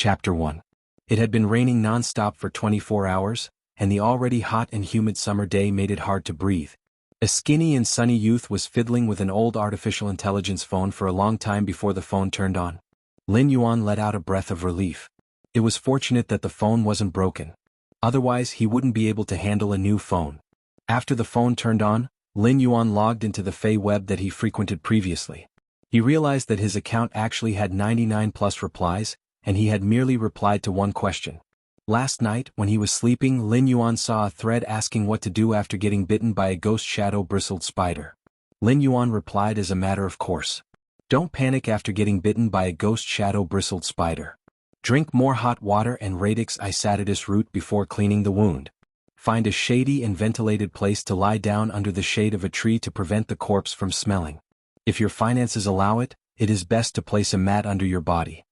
Chapter 1. It had been raining non-stop for 24 hours, and the already hot and humid summer day made it hard to breathe. A skinny and sunny youth was fiddling with an old artificial intelligence phone for a long time before the phone turned on. Lin Yuan let out a breath of relief. It was fortunate that the phone wasn't broken. Otherwise he wouldn't be able to handle a new phone. After the phone turned on, Lin Yuan logged into the Fey web that he frequented previously. He realized that his account actually had 99 plus replies, and he had merely replied to one question. Last night, when he was sleeping, Lin Yuan saw a thread asking what to do after getting bitten by a ghost shadow-bristled spider. Lin Yuan replied as a matter of course. Don't panic after getting bitten by a ghost shadow-bristled spider. Drink more hot water and radix isatidus root before cleaning the wound. Find a shady and ventilated place to lie down under the shade of a tree to prevent the corpse from smelling. If your finances allow it, it is best to place a mat under your body.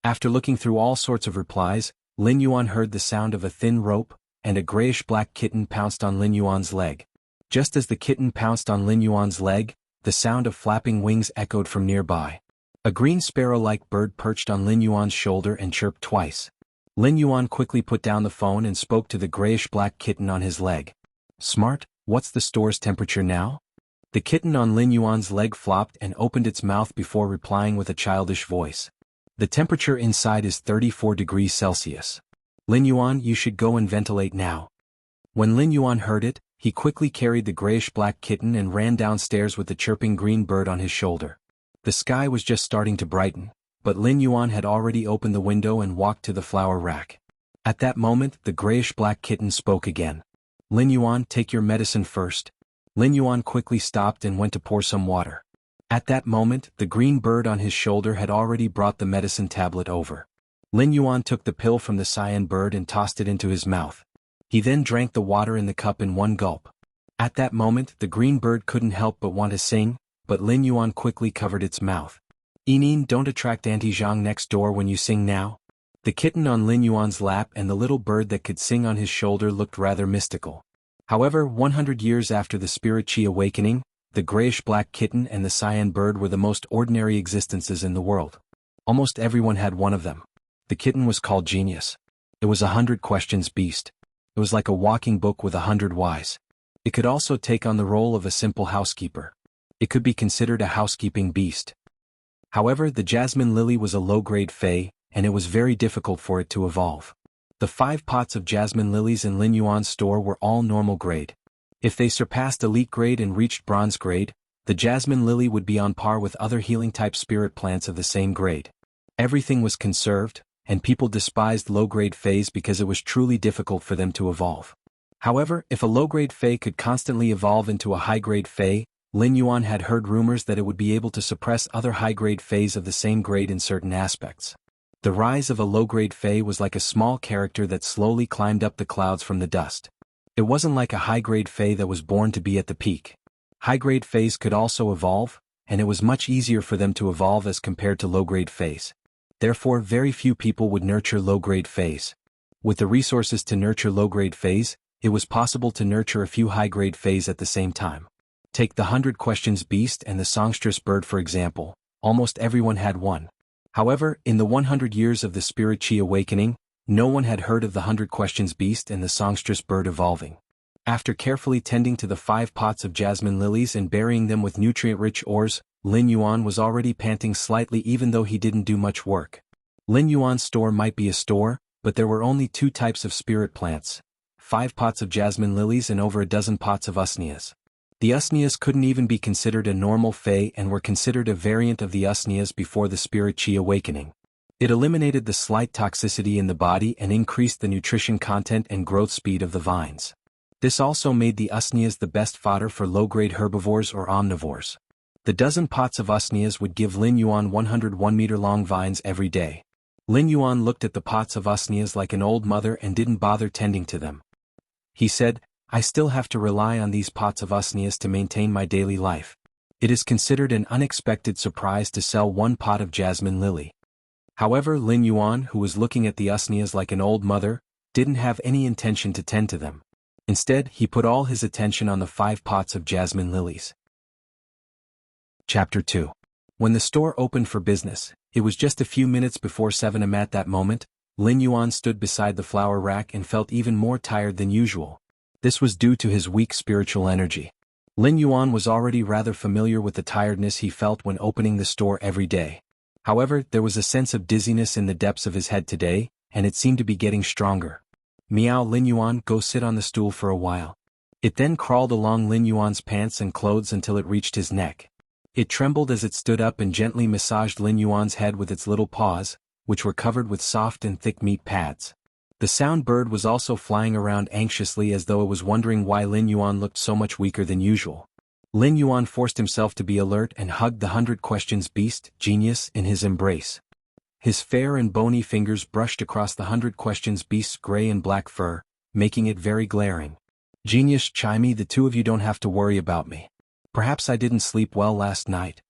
After looking through all sorts of replies, Lin Yuan heard the sound of a thin rope, and a grayish-black kitten pounced on Lin Yuan's leg. Just as the kitten pounced on Lin Yuan's leg, the sound of flapping wings echoed from nearby. A green sparrow-like bird perched on Lin Yuan's shoulder and chirped twice. Lin Yuan quickly put down the phone and spoke to the grayish-black kitten on his leg. Smart, what's the store's temperature now? The kitten on Lin Yuan's leg flopped and opened its mouth before replying with a childish voice. The temperature inside is 34 degrees Celsius. Lin Yuan, you should go and ventilate now. When Lin Yuan heard it, he quickly carried the grayish-black kitten and ran downstairs with the chirping green bird on his shoulder. The sky was just starting to brighten, but Lin Yuan had already opened the window and walked to the flower rack. At that moment, the grayish-black kitten spoke again. Lin Yuan, take your medicine first. Lin Yuan quickly stopped and went to pour some water. At that moment, the green bird on his shoulder had already brought the medicine tablet over. Lin Yuan took the pill from the cyan bird and tossed it into his mouth. He then drank the water in the cup in one gulp. At that moment, the green bird couldn't help but want to sing, but Lin Yuan quickly covered its mouth. Enin, don't attract Auntie Zhang next door when you sing now. The kitten on Lin Yuan's lap and the little bird that could sing on his shoulder looked rather mystical. However, 100 years after the Spirit Chi awakening, the grayish-black kitten and the cyan bird were the most ordinary existences in the world. Almost everyone had one of them. The kitten was called Genius. It was 100 questions beast. It was like a walking book with 100 whys. It could also take on the role of a simple housekeeper. It could be considered a housekeeping beast. However, the jasmine lily was a low-grade fey, and it was very difficult for it to evolve. The 5 pots of jasmine lilies in Lin Yuan's store were all normal grade. If they surpassed elite grade and reached bronze grade, the jasmine lily would be on par with other healing-type spirit plants of the same grade. Everything was conserved, and people despised low-grade fays because it was truly difficult for them to evolve. However, if a low-grade fey could constantly evolve into a high-grade fey, Lin Yuan had heard rumors that it would be able to suppress other high-grade fays of the same grade in certain aspects. The rise of a low-grade fey was like a small character that slowly climbed up the clouds from the dust. It wasn't like a high-grade fey that was born to be at the peak. High-grade fays could also evolve, and it was much easier for them to evolve as compared to low-grade fays. Therefore, very few people would nurture low-grade fays. With the resources to nurture low-grade fays, it was possible to nurture a few high-grade fays at the same time. Take the 100 questions beast and the songstress bird for example. Almost everyone had one. However, in the 100 years of the Spirit Chi awakening, no one had heard of the 100 questions beast and the songstress bird evolving. After carefully tending to the 5 pots of jasmine lilies and burying them with nutrient-rich ores, Lin Yuan was already panting slightly even though he didn't do much work. Lin Yuan's store might be a store, but there were only 2 types of spirit plants. 5 pots of jasmine lilies and over a dozen pots of usneas. The usneas couldn't even be considered a normal fey and were considered a variant of the usneas before the Spirit Chi awakening. It eliminated the slight toxicity in the body and increased the nutrition content and growth speed of the vines. This also made the usneas the best fodder for low-grade herbivores or omnivores. The dozen pots of usneas would give Lin Yuan 101-meter-long vines every day. Lin Yuan looked at the pots of usneas like an old mother and didn't bother tending to them. He said, I still have to rely on these pots of usneas to maintain my daily life. It is considered an unexpected surprise to sell 1 pot of jasmine lily. However, Lin Yuan, who was looking at the usneas like an old mother, didn't have any intention to tend to them. Instead, he put all his attention on the 5 pots of jasmine lilies. Chapter 2. When the store opened for business, It was just a few minutes before 7 a.m. At that moment, Lin Yuan stood beside the flower rack and felt even more tired than usual. This was due to his weak spiritual energy. Lin Yuan was already rather familiar with the tiredness he felt when opening the store every day. However, there was a sense of dizziness in the depths of his head today, and it seemed to be getting stronger. Meow. Lin Yuan, go sit on the stool for a while. It then crawled along Lin Yuan's pants and clothes until it reached his neck. It trembled as it stood up and gently massaged Lin Yuan's head with its little paws, which were covered with soft and thick meat pads. The sound bird was also flying around anxiously as though it was wondering why Lin Yuan looked so much weaker than usual. Lin Yuan forced himself to be alert and hugged the 100 Questions Beast, Genius, in his embrace. His fair and bony fingers brushed across the 100 Questions Beast's gray and black fur, making it very glaring. Genius, Chimey, the two of you don't have to worry about me. Perhaps I didn't sleep well last night.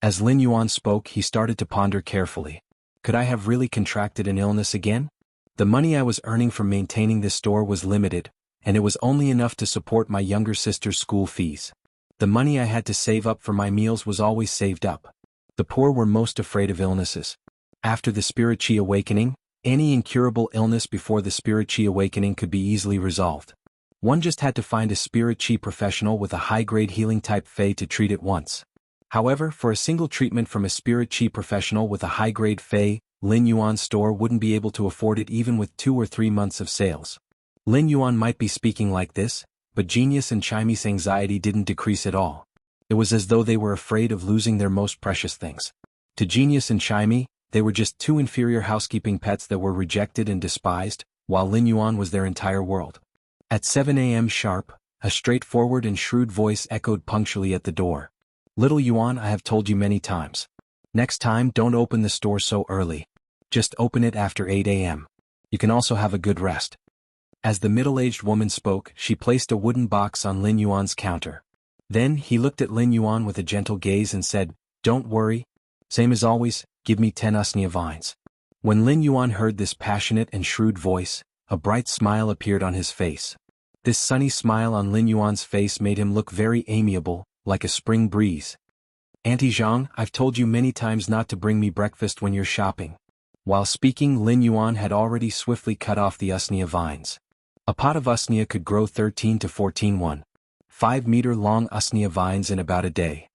As Lin Yuan spoke, he started to ponder carefully. Could I have really contracted an illness again? The money I was earning from maintaining this store was limited, and it was only enough to support my younger sister's school fees. The money I had to save up for my meals was always saved up. The poor were most afraid of illnesses. After the Spirit Chi awakening, any incurable illness before the Spirit Chi awakening could be easily resolved. One just had to find a Spirit Chi professional with a high-grade healing type Fey to treat it once. However, for a single treatment from a Spirit Chi professional with a high-grade Fey, Lin Yuan's store wouldn't be able to afford it even with 2 or 3 months of sales. Lin Yuan might be speaking like this, but Genius and Chimey's anxiety didn't decrease at all. It was as though they were afraid of losing their most precious things. To Genius and Chimey, they were just 2 inferior housekeeping pets that were rejected and despised, while Lin Yuan was their entire world. At 7 a.m. sharp, a straightforward and shrewd voice echoed punctually at the door. Little Yuan, I have told you many times. Next time, don't open the store so early. Just open it after 8 a.m. You can also have a good rest. As the middle-aged woman spoke, she placed a wooden box on Lin Yuan's counter. Then he looked at Lin Yuan with a gentle gaze and said, Don't worry. Same as always, give me 10 usnea vines. When Lin Yuan heard this passionate and shrewd voice, a bright smile appeared on his face. This sunny smile on Lin Yuan's face made him look very amiable, like a spring breeze. Auntie Zhang, I've told you many times not to bring me breakfast when you're shopping. While speaking, Lin Yuan had already swiftly cut off the usnea vines. A pot of usnea could grow 13 to 14 1.5-meter-long usnea vines in about a day.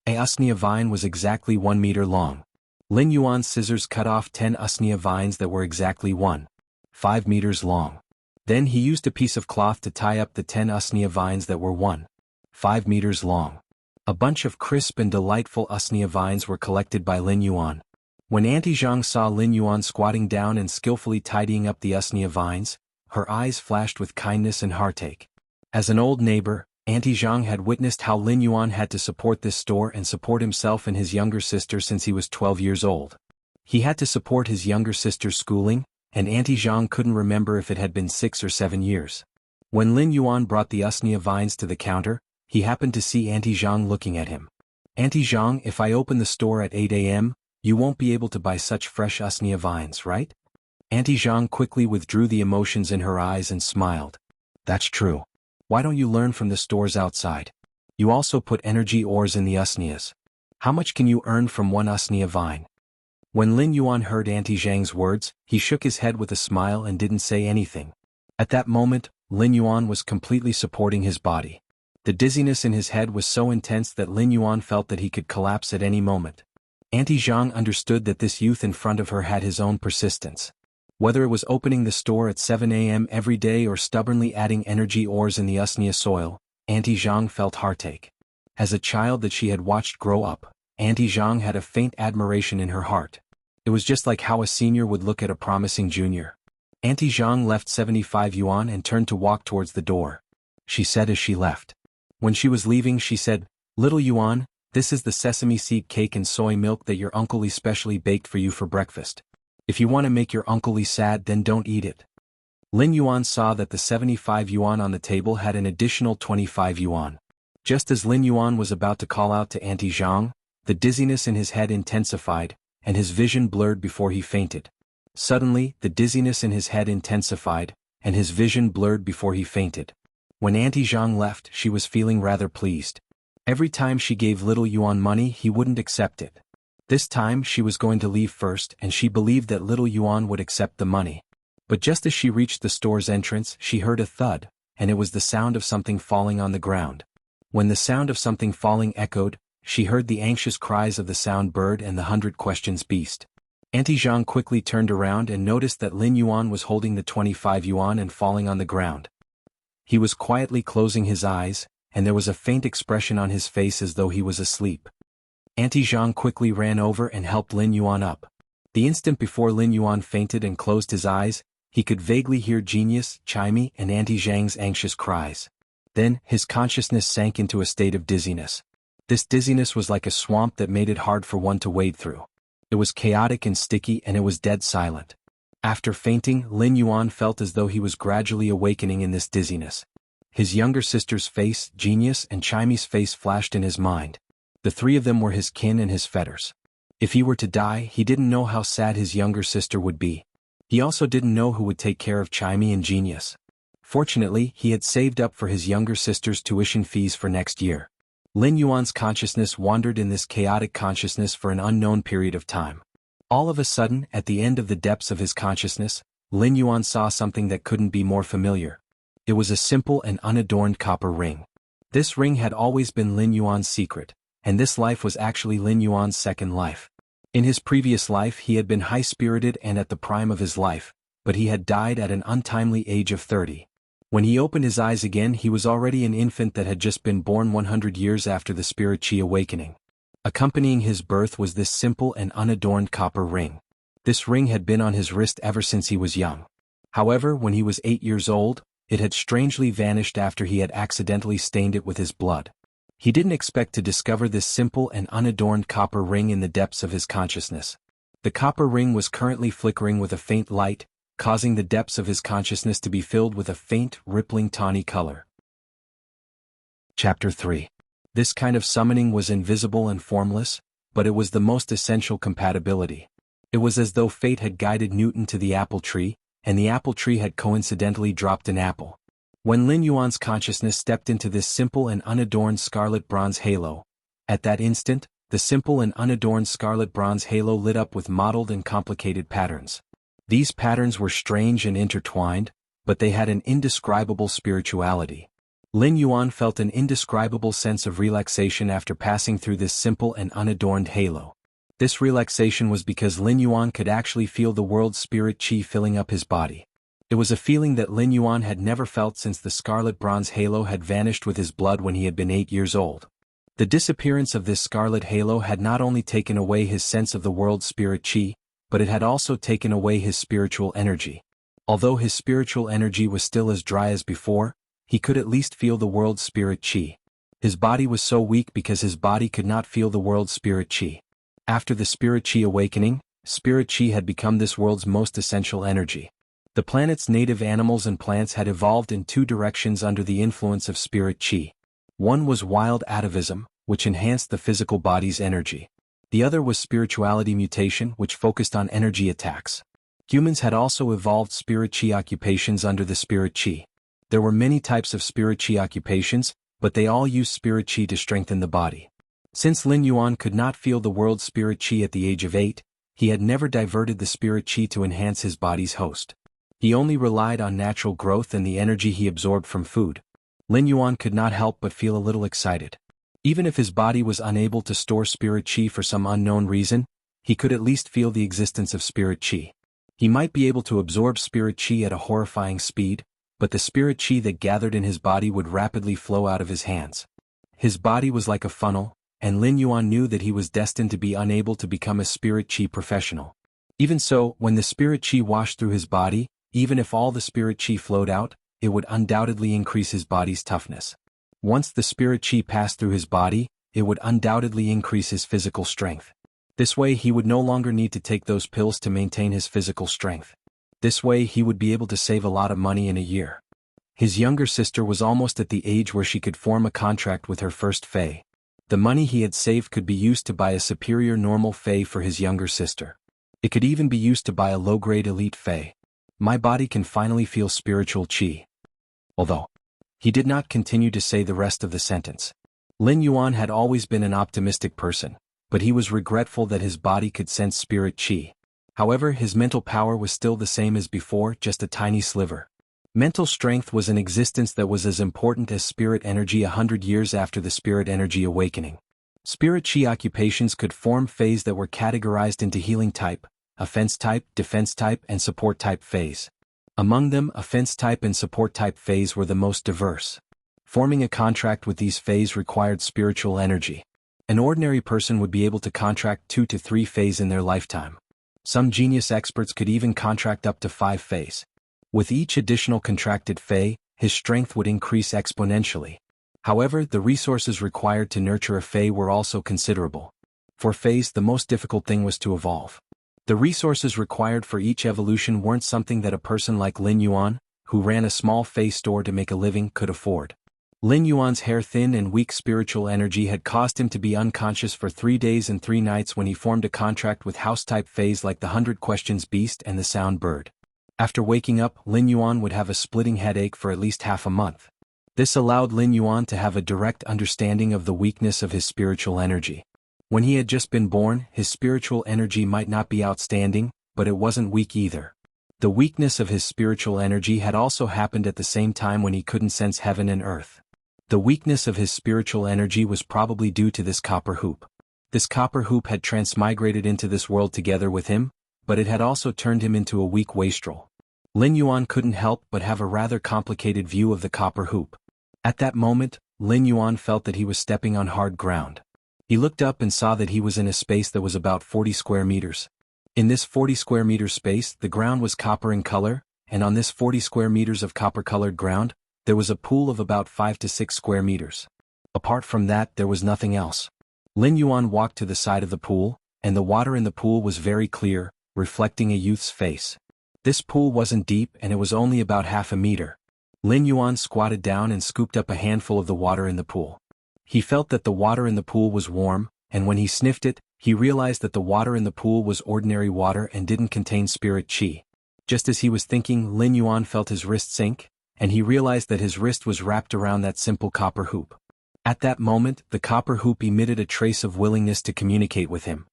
A usnea vine was exactly 1 meter long. Lin Yuan's scissors cut off 10 usnea vines that were exactly 1.5 meters long. Then he used a piece of cloth to tie up the 10 usnea vines that were 1.5 meters long. A bunch of crisp and delightful usnea vines were collected by Lin Yuan. When Auntie Zhang saw Lin Yuan squatting down and skillfully tidying up the usnea vines, her eyes flashed with kindness and heartache. As an old neighbor, Auntie Zhang had witnessed how Lin Yuan had to support this store and support himself and his younger sister since he was 12 years old. He had to support his younger sister's schooling, and Auntie Zhang couldn't remember if it had been 6 or 7 years. When Lin Yuan brought the usnea vines to the counter, he happened to see Auntie Zhang looking at him. Auntie Zhang, if I open the store at 8 a.m., you won't be able to buy such fresh usnea vines, right? Auntie Zhang quickly withdrew the emotions in her eyes and smiled. That's true. Why don't you learn from the stores outside? You also put energy ores in the usneas. How much can you earn from 1 usnea vine? When Lin Yuan heard Auntie Zhang's words, he shook his head with a smile and didn't say anything. At that moment, Lin Yuan was completely supporting his body. The dizziness in his head was so intense that Lin Yuan felt that he could collapse at any moment. Auntie Zhang understood that this youth in front of her had his own persistence. Whether it was opening the store at 7 a.m. every day or stubbornly adding energy ores in the usnea soil, Auntie Zhang felt heartache. As a child that she had watched grow up, Auntie Zhang had a faint admiration in her heart. It was just like how a senior would look at a promising junior. Auntie Zhang left 75 yuan and turned to walk towards the door. She said as she left. When she was leaving, she said, Little Yuan, this is the sesame seed cake and soy milk that your uncle especially baked for you for breakfast. If you want to make your uncle sad, then don't eat it. Lin Yuan saw that the 75 yuan on the table had an additional 25 yuan. Just as Lin Yuan was about to call out to Auntie Zhang, the dizziness in his head intensified, and his vision blurred before he fainted. Suddenly, the dizziness in his head intensified, and his vision blurred before he fainted. When Auntie Zhang left, she was feeling rather pleased. Every time she gave little Yuan money, he wouldn't accept it. This time she was going to leave first and she believed that little Yuan would accept the money. But just as she reached the store's entrance she heard a thud, and it was the sound of something falling on the ground. When the sound of something falling echoed, she heard the anxious cries of the sound bird and the 100 questions beast. Auntie Zhang quickly turned around and noticed that Lin Yuan was holding the 25 yuan and falling on the ground. He was quietly closing his eyes, and there was a faint expression on his face as though he was asleep. Auntie Zhang quickly ran over and helped Lin Yuan up. The instant before Lin Yuan fainted and closed his eyes, he could vaguely hear Genius, Chimey, and Auntie Zhang's anxious cries. Then, his consciousness sank into a state of dizziness. This dizziness was like a swamp that made it hard for one to wade through. It was chaotic and sticky and it was dead silent. After fainting, Lin Yuan felt as though he was gradually awakening in this dizziness. His younger sister's face, Genius, and Chimey's face flashed in his mind. The three of them were his kin and his fetters. If he were to die, he didn't know how sad his younger sister would be. He also didn't know who would take care of Chimey and Genius. Fortunately, he had saved up for his younger sister's tuition fees for next year. Lin Yuan's consciousness wandered in this chaotic consciousness for an unknown period of time. All of a sudden, at the end of the depths of his consciousness, Lin Yuan saw something that couldn't be more familiar. It was a simple and unadorned copper ring. This ring had always been Lin Yuan's secret, and this life was actually Lin Yuan's second life. In his previous life he had been high-spirited and at the prime of his life, but he had died at an untimely age of 30. When he opened his eyes again he was already an infant that had just been born 100 years after the spirit chi awakening. Accompanying his birth was this simple and unadorned copper ring. This ring had been on his wrist ever since he was young. However, when he was 8 years old, it had strangely vanished after he had accidentally stained it with his blood. He didn't expect to discover this simple and unadorned copper ring in the depths of his consciousness. The copper ring was currently flickering with a faint light, causing the depths of his consciousness to be filled with a faint, rippling tawny color. Chapter 3. This kind of summoning was invisible and formless, but it was the most essential compatibility. It was as though fate had guided Newton to the apple tree, and the apple tree had coincidentally dropped an apple. When Lin Yuan's consciousness stepped into this simple and unadorned scarlet bronze halo, at that instant, the simple and unadorned scarlet bronze halo lit up with mottled and complicated patterns. These patterns were strange and intertwined, but they had an indescribable spirituality. Lin Yuan felt an indescribable sense of relaxation after passing through this simple and unadorned halo. This relaxation was because Lin Yuan could actually feel the world's spirit chi filling up his body. It was a feeling that Lin Yuan had never felt since the scarlet bronze halo had vanished with his blood when he had been 8 years old. The disappearance of this scarlet halo had not only taken away his sense of the world's spirit chi, but it had also taken away his spiritual energy. Although his spiritual energy was still as dry as before, he could at least feel the world's spirit chi. His body was so weak because his body could not feel the world's spirit chi. After the spirit chi awakening, spirit chi had become this world's most essential energy. The planet's native animals and plants had evolved in two directions under the influence of spirit chi. One was wild atavism, which enhanced the physical body's energy. The other was spirituality mutation, which focused on energy attacks. Humans had also evolved spirit chi occupations under the spirit chi. There were many types of spirit chi occupations, but they all used spirit chi to strengthen the body. Since Lin Yuan could not feel the world's spirit chi at the age of 8, he had never diverted the spirit chi to enhance his body's host. He only relied on natural growth and the energy he absorbed from food. Lin Yuan could not help but feel a little excited. Even if his body was unable to store spirit chi for some unknown reason, he could at least feel the existence of spirit chi. He might be able to absorb spirit chi at a horrifying speed, but the spirit chi that gathered in his body would rapidly flow out of his hands. His body was like a funnel, and Lin Yuan knew that he was destined to be unable to become a spirit chi professional. Even so, when the spirit chi washed through his body, even if all the spirit chi flowed out, it would undoubtedly increase his body's toughness. Once the spirit chi passed through his body, it would undoubtedly increase his physical strength. This way he would no longer need to take those pills to maintain his physical strength. This way he would be able to save a lot of money in a year. His younger sister was almost at the age where she could form a contract with her first fae. The money he had saved could be used to buy a superior normal fae for his younger sister. It could even be used to buy a low-grade elite fae. My body can finally feel spiritual chi. Although he did not continue to say the rest of the sentence. Lin Yuan had always been an optimistic person, but he was regretful that his body could sense spirit chi. However, his mental power was still the same as before, just a tiny sliver. Mental strength was an existence that was as important as spirit energy 100 years after the spirit energy awakening. Spirit chi occupations could form phase that were categorized into healing type, offense type, defense type, and support type phase. Among them, offense type and support type phase were the most diverse. Forming a contract with these phase required spiritual energy. An ordinary person would be able to contract 2 to 3 phase in their lifetime. Some genius experts could even contract up to 5 phase. With each additional contracted phase, his strength would increase exponentially. However, the resources required to nurture a phase were also considerable. For phase, the most difficult thing was to evolve. The resources required for each evolution weren't something that a person like Lin Yuan, who ran a small phase store to make a living, could afford. Lin Yuan's hair-thin and weak spiritual energy had caused him to be unconscious for 3 days and 3 nights when he formed a contract with house-type phase like the 100 Questions Beast and the Sound Bird. After waking up, Lin Yuan would have a splitting headache for at least half a month. This allowed Lin Yuan to have a direct understanding of the weakness of his spiritual energy. When he had just been born, his spiritual energy might not be outstanding, but it wasn't weak either. The weakness of his spiritual energy had also happened at the same time when he couldn't sense heaven and earth. The weakness of his spiritual energy was probably due to this copper hoop. This copper hoop had transmigrated into this world together with him, but it had also turned him into a weak wastrel. Lin Yuan couldn't help but have a rather complicated view of the copper hoop. At that moment, Lin Yuan felt that he was stepping on hard ground. He looked up and saw that he was in a space that was about 40 square meters. In this 40 square meter space, the ground was copper in color, and on this 40 square meters of copper-colored ground, there was a pool of about 5 to 6 square meters. Apart from that, there was nothing else. Lin Yuan walked to the side of the pool, and the water in the pool was very clear, reflecting a youth's face. This pool wasn't deep and it was only about half a meter. Lin Yuan squatted down and scooped up a handful of the water in the pool. He felt that the water in the pool was warm, and when he sniffed it, he realized that the water in the pool was ordinary water and didn't contain spirit chi. Just as he was thinking, Lin Yuan felt his wrist sink, and he realized that his wrist was wrapped around that simple copper hoop. At that moment, the copper hoop emitted a trace of willingness to communicate with him.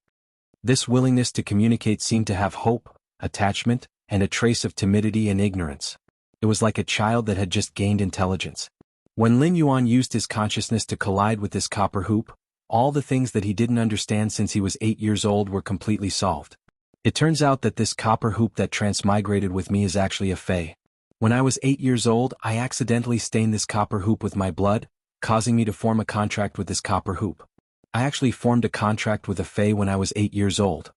This willingness to communicate seemed to have hope, attachment, and a trace of timidity and ignorance. It was like a child that had just gained intelligence. When Lin Yuan used his consciousness to collide with this copper hoop, all the things that he didn't understand since he was 8 years old were completely solved. It turns out that this copper hoop that transmigrated with me is actually a fey. When I was 8 years old, I accidentally stained this copper hoop with my blood, causing me to form a contract with this copper hoop. I actually formed a contract with a fey when I was 8 years old.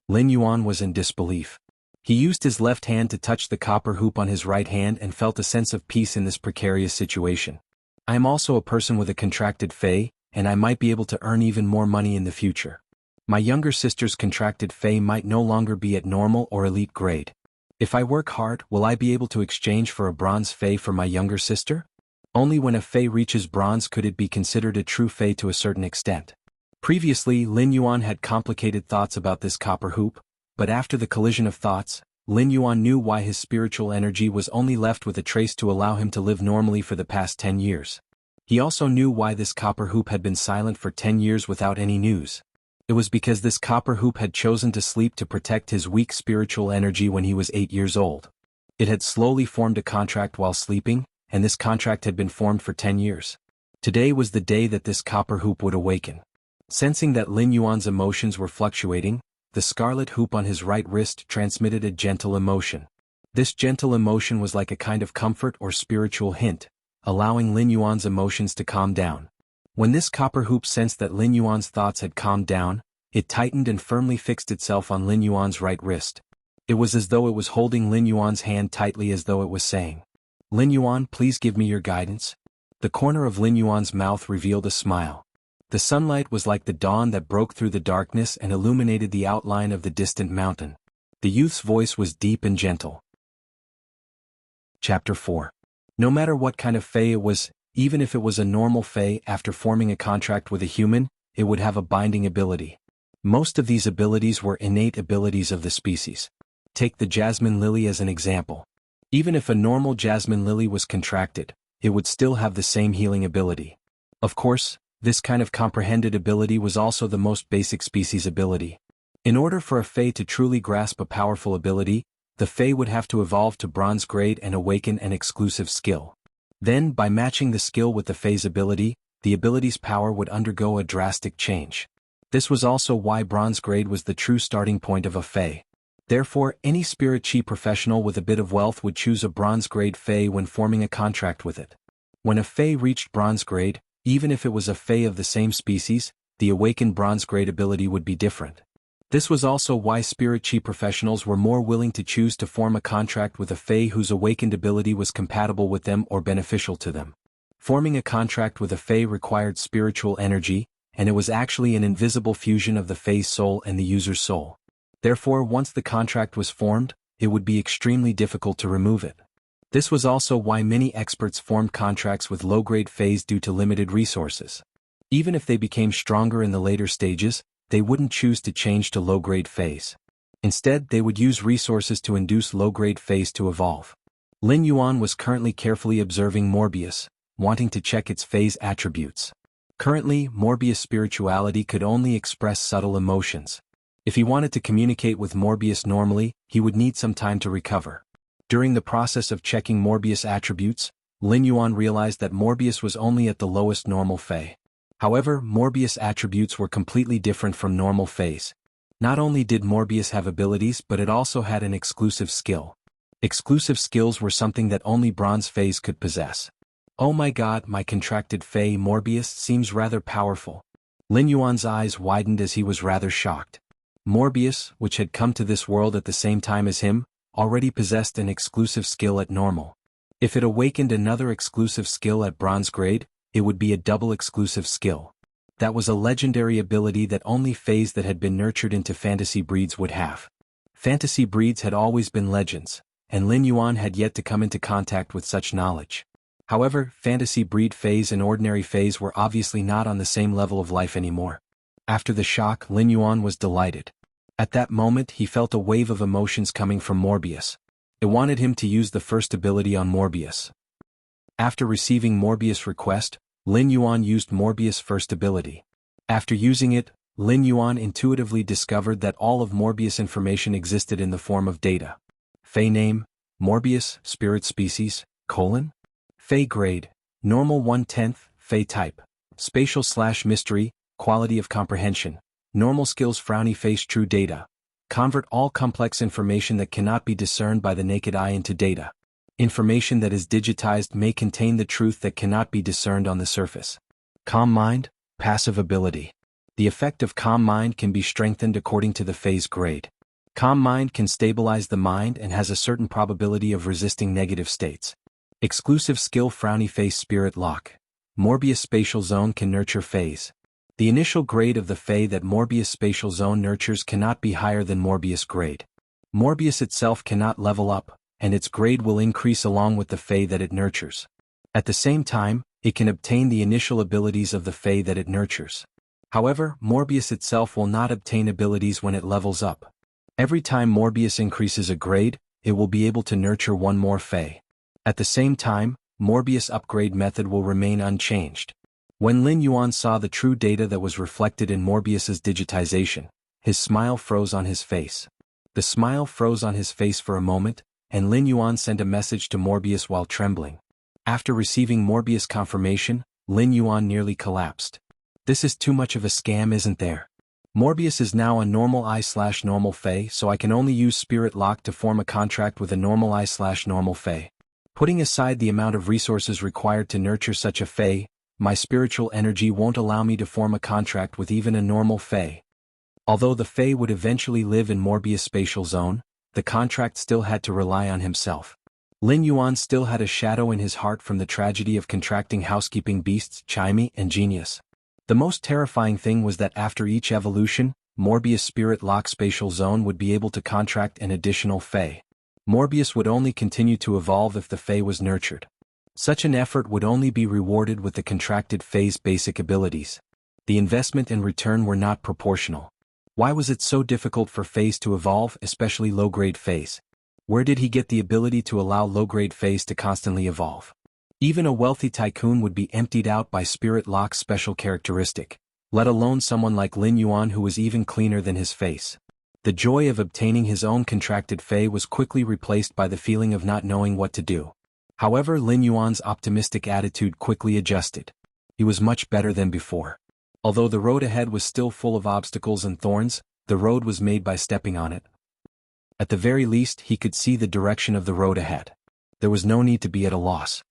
Lin Yuan was in disbelief. He used his left hand to touch the copper hoop on his right hand and felt a sense of peace in this precarious situation. I am also a person with a contracted fey, and I might be able to earn even more money in the future. My younger sister's contracted fey might no longer be at normal or elite grade. If I work hard, will I be able to exchange for a bronze fey for my younger sister? Only when a fey reaches bronze could it be considered a true fey to a certain extent. Previously, Lin Yuan had complicated thoughts about this copper hoop, but after the collision of thoughts, Lin Yuan knew why his spiritual energy was only left with a trace to allow him to live normally for the past 10 years. He also knew why this copper hoop had been silent for 10 years without any news. It was because this copper hoop had chosen to sleep to protect his weak spiritual energy when he was 8 years old. It had slowly formed a contract while sleeping, and this contract had been formed for 10 years. Today was the day that this copper hoop would awaken. Sensing that Lin Yuan's emotions were fluctuating, the scarlet hoop on his right wrist transmitted a gentle emotion. This gentle emotion was like a kind of comfort or spiritual hint, allowing Lin Yuan's emotions to calm down. When this copper hoop sensed that Lin Yuan's thoughts had calmed down, it tightened and firmly fixed itself on Lin Yuan's right wrist. It was as though it was holding Lin Yuan's hand tightly, as though it was saying, "Lin Yuan, please give me your guidance." The corner of Lin Yuan's mouth revealed a smile. The sunlight was like the dawn that broke through the darkness and illuminated the outline of the distant mountain. The youth's voice was deep and gentle. Chapter 4. No matter what kind of fey it was, even if it was a normal fey, after forming a contract with a human, it would have a binding ability. Most of these abilities were innate abilities of the species. Take the jasmine lily as an example. Even if a normal jasmine lily was contracted, it would still have the same healing ability. Of course, This kind of comprehended ability was also the most basic species ability. In order for a Fae to truly grasp a powerful ability, the Fae would have to evolve to bronze grade and awaken an exclusive skill. Then, by matching the skill with the Fae's ability, the ability's power would undergo a drastic change. This was also why bronze grade was the true starting point of a Fae. Therefore, any spirit chi professional with a bit of wealth would choose a bronze grade Fae when forming a contract with it. When a Fae reached bronze grade, even if it was a Fae of the same species, the awakened bronze grade ability would be different. This was also why spirit chi professionals were more willing to choose to form a contract with a Fae whose awakened ability was compatible with them or beneficial to them. Forming a contract with a Fae required spiritual energy, and it was actually an invisible fusion of the Fae's soul and the user's soul. Therefore, once the contract was formed, it would be extremely difficult to remove it. This was also why many experts formed contracts with low-grade Faes due to limited resources. Even if they became stronger in the later stages, they wouldn't choose to change to low-grade Faes. Instead, they would use resources to induce low-grade Faes to evolve. Lin Yuan was currently carefully observing Morbius, wanting to check its Fae's attributes. Currently, Morbius' spirituality could only express subtle emotions. If he wanted to communicate with Morbius normally, he would need some time to recover. During the process of checking Morbius' attributes, Lin Yuan realized that Morbius was only at the lowest normal Fae. However, Morbius' attributes were completely different from normal Faes. Not only did Morbius have abilities, but it also had an exclusive skill. Exclusive skills were something that only bronze Faes could possess. Oh my god, my contracted Fae Morbius seems rather powerful. Lin Yuan's eyes widened as he was rather shocked. Morbius, which had come to this world at the same time as him, already possessed an exclusive skill at normal. If it awakened another exclusive skill at bronze grade, it would be a double exclusive skill. That was a legendary ability that only Faes that had been nurtured into fantasy breeds would have. Fantasy breeds had always been legends, and Lin Yuan had yet to come into contact with such knowledge. However, fantasy breed Faes and ordinary Faes were obviously not on the same level of life anymore. After the shock, Lin Yuan was delighted. At that moment he felt a wave of emotions coming from Morbius. It wanted him to use the first ability on Morbius. After receiving Morbius' request, Lin Yuan used Morbius' first ability. After using it, Lin Yuan intuitively discovered that all of Morbius' information existed in the form of data. Fae name, Morbius, spirit species, Fae grade, normal 1/10, Fae type, spatial/mystery, quality of comprehension. Normal skills frowny face true data. Convert all complex information that cannot be discerned by the naked eye into data. Information that is digitized may contain the truth that cannot be discerned on the surface. Calm mind, passive ability. The effect of calm mind can be strengthened according to the Fae's grade. Calm mind can stabilize the mind and has a certain probability of resisting negative states. Exclusive skill frowny face spirit lock. Morbius spatial zone can nurture Faes. The initial grade of the Fae that Morbius spatial zone nurtures cannot be higher than Morbius grade. Morbius itself cannot level up, and its grade will increase along with the Fae that it nurtures. At the same time, it can obtain the initial abilities of the Fae that it nurtures. However, Morbius itself will not obtain abilities when it levels up. Every time Morbius increases a grade, it will be able to nurture one more Fae. At the same time, Morbius' upgrade method will remain unchanged. When Lin Yuan saw the true data that was reflected in Morbius's digitization, his smile froze on his face. The smile froze on his face for a moment, and Lin Yuan sent a message to Morbius while trembling. After receiving Morbius' confirmation, Lin Yuan nearly collapsed. This is too much of a scam, isn't there? Morbius is now a normal I/normal Fae, so I can only use Spirit Lock to form a contract with a normal I/normal Fae. Putting aside the amount of resources required to nurture such a Fae, my spiritual energy won't allow me to form a contract with even a normal Fae. Although the Fae would eventually live in Morbius' spatial zone, the contract still had to rely on himself. Lin Yuan still had a shadow in his heart from the tragedy of contracting housekeeping beasts Chimey and Genius. The most terrifying thing was that after each evolution, Morbius' Spirit Lock spatial zone would be able to contract an additional Fae. Morbius would only continue to evolve if the Fae was nurtured. Such an effort would only be rewarded with the contracted Fae's basic abilities. The investment and return were not proportional. Why was it so difficult for Faes to evolve, especially low-grade Faes? Where did he get the ability to allow low-grade Faes to constantly evolve? Even a wealthy tycoon would be emptied out by Spirit Lock's special characteristic, let alone someone like Lin Yuan who was even cleaner than his face. The joy of obtaining his own contracted Fey was quickly replaced by the feeling of not knowing what to do. However, Lin Yuan's optimistic attitude quickly adjusted. He was much better than before. Although the road ahead was still full of obstacles and thorns, the road was made by stepping on it. At the very least, he could see the direction of the road ahead. There was no need to be at a loss.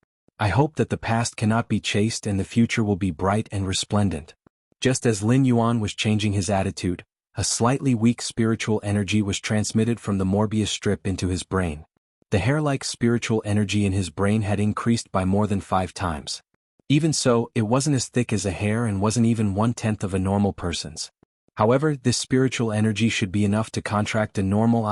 I hope that the past cannot be chased and the future will be bright and resplendent. Just as Lin Yuan was changing his attitude, a slightly weak spiritual energy was transmitted from the Morbius strip into his brain. The hair-like spiritual energy in his brain had increased by more than 5 times. Even so, it wasn't as thick as a hair and wasn't even 1/10 of a normal person's. However, this spiritual energy should be enough to contract a normal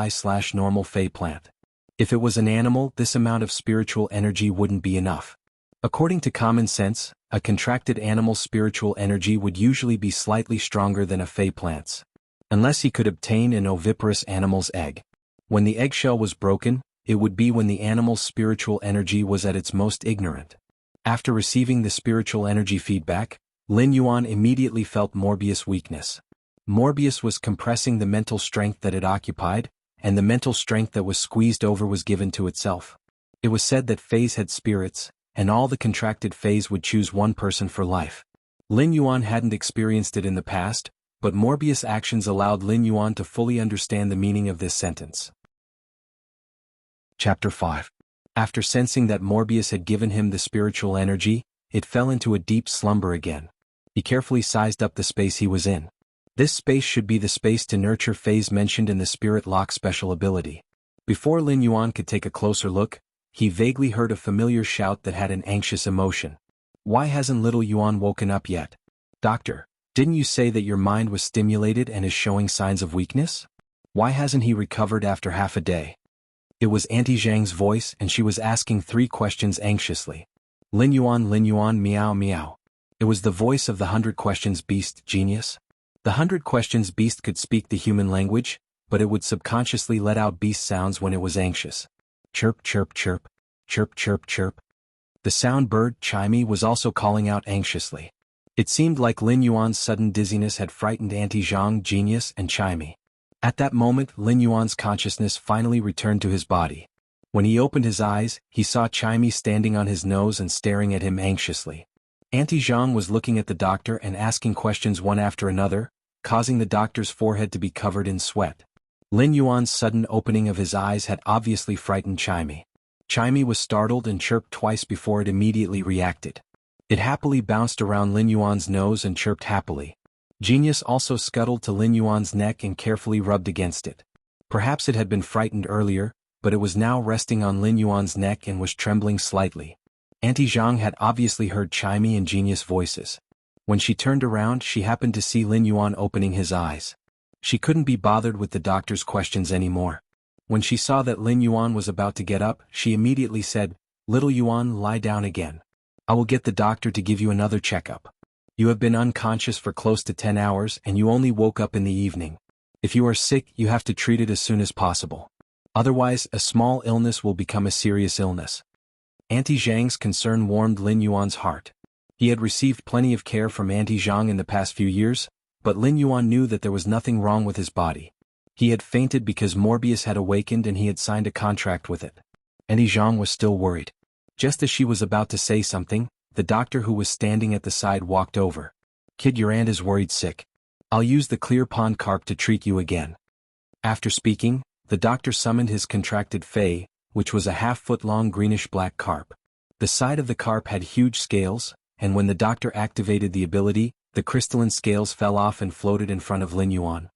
normal Fey plant. If it was an animal, this amount of spiritual energy wouldn't be enough. According to common sense, a contracted animal's spiritual energy would usually be slightly stronger than a Fey plant's. Unless he could obtain an oviparous animal's egg. When the eggshell was broken, it would be when the animal's spiritual energy was at its most ignorant. After receiving the spiritual energy feedback, Lin Yuan immediately felt Morbius' weakness. Morbius was compressing the mental strength that it occupied, and the mental strength that was squeezed over was given to itself. It was said that Fays had spirits, and all the contracted Fays would choose one person for life. Lin Yuan hadn't experienced it in the past, but Morbius' actions allowed Lin Yuan to fully understand the meaning of this sentence. Chapter 5. After sensing that Morbius had given him the spiritual energy, it fell into a deep slumber again. He carefully sized up the space he was in. This space should be the space to nurture Fays mentioned in the Spirit Lock special ability. Before Lin Yuan could take a closer look, he vaguely heard a familiar shout that had an anxious emotion. Why hasn't little Yuan woken up yet? Doctor, didn't you say that your mind was stimulated and is showing signs of weakness? Why hasn't he recovered after half a day? It was Auntie Zhang's voice and she was asking 3 questions anxiously. Lin Yuan, meow meow. It was the voice of the 100 Questions Beast genius. The 100 Questions Beast could speak the human language, but it would subconsciously let out beast sounds when it was anxious. Chirp chirp chirp, chirp chirp chirp. The sound bird, Chimey, was also calling out anxiously. It seemed like Lin Yuan's sudden dizziness had frightened Auntie Zhang, genius, and Chimey. At that moment, Lin Yuan's consciousness finally returned to his body. When he opened his eyes, he saw Chimey standing on his nose and staring at him anxiously. Auntie Zhang was looking at the doctor and asking questions one after another, causing the doctor's forehead to be covered in sweat. Lin Yuan's sudden opening of his eyes had obviously frightened Chimey. Chimey was startled and chirped twice before it immediately reacted. It happily bounced around Lin Yuan's nose and chirped happily. Genius also scuttled to Lin Yuan's neck and carefully rubbed against it. Perhaps it had been frightened earlier, but it was now resting on Lin Yuan's neck and was trembling slightly. Auntie Zhang had obviously heard Chimey and Genius voices. When she turned around, she happened to see Lin Yuan opening his eyes. She couldn't be bothered with the doctor's questions anymore. When she saw that Lin Yuan was about to get up, she immediately said, "Little Yuan, lie down again. I will get the doctor to give you another checkup. You have been unconscious for close to 10 hours and you only woke up in the evening. If you are sick, you have to treat it as soon as possible. Otherwise, a small illness will become a serious illness." Auntie Zhang's concern warmed Lin Yuan's heart. He had received plenty of care from Auntie Zhang in the past few years, but Lin Yuan knew that there was nothing wrong with his body. He had fainted because Morbius had awakened and he had signed a contract with it. Auntie Zhang was still worried. Just as she was about to say something, the doctor who was standing at the side walked over. "Kid, your aunt is worried sick. I'll use the clear pond carp to treat you again." After speaking, the doctor summoned his contracted Fey, which was a half-foot-long greenish-black carp. The side of the carp had huge scales, and when the doctor activated the ability, the crystalline scales fell off and floated in front of Lin Yuan.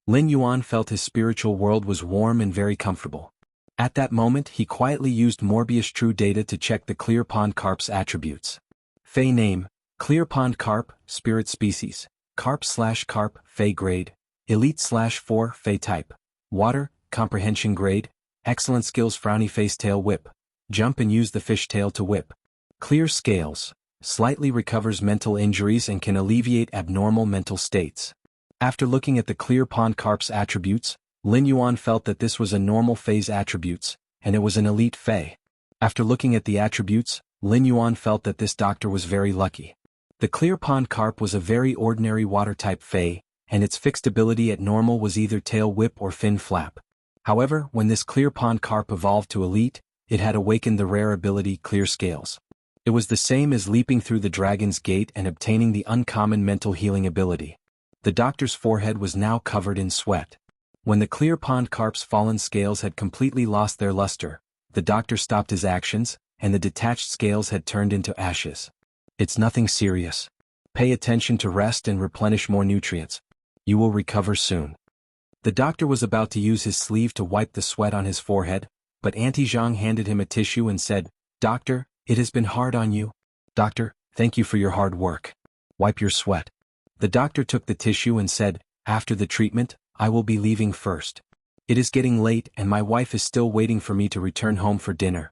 Lin Yuan felt his spiritual world was warm and very comfortable. At that moment, he quietly used Morbius True Data to check the Clear Pond Carp's attributes. Fey name, Clear Pond Carp, Spirit Species, Carp/Carp, Fey Grade, Elite/4, Fey Type, Water, Comprehension Grade, Excellent Skills Frowny Face Tail Whip, Jump and use the fish tail to whip. Clear Scales, slightly recovers mental injuries and can alleviate abnormal mental states. After looking at the Clear Pond Carp's attributes, Lin Yuan felt that this was a normal Fey's attributes, and it was an elite Fey. After looking at the attributes, Lin Yuan felt that this doctor was very lucky. The clear pond carp was a very ordinary water-type fei, and its fixed ability at normal was either tail whip or fin flap. However, when this clear pond carp evolved to elite, it had awakened the rare ability clear scales. It was the same as leaping through the dragon's gate and obtaining the uncommon mental healing ability. The doctor's forehead was now covered in sweat. When the clear pond carp's fallen scales had completely lost their luster, the doctor stopped his actions, and the detached scales had turned into ashes. It's nothing serious. Pay attention to rest and replenish more nutrients. You will recover soon. The doctor was about to use his sleeve to wipe the sweat on his forehead, but Auntie Zhang handed him a tissue and said, "Doctor, it has been hard on you." "Doctor, thank you for your hard work. Wipe your sweat." The doctor took the tissue and said, "After the treatment, I will be leaving first. It is getting late and my wife is still waiting for me to return home for dinner."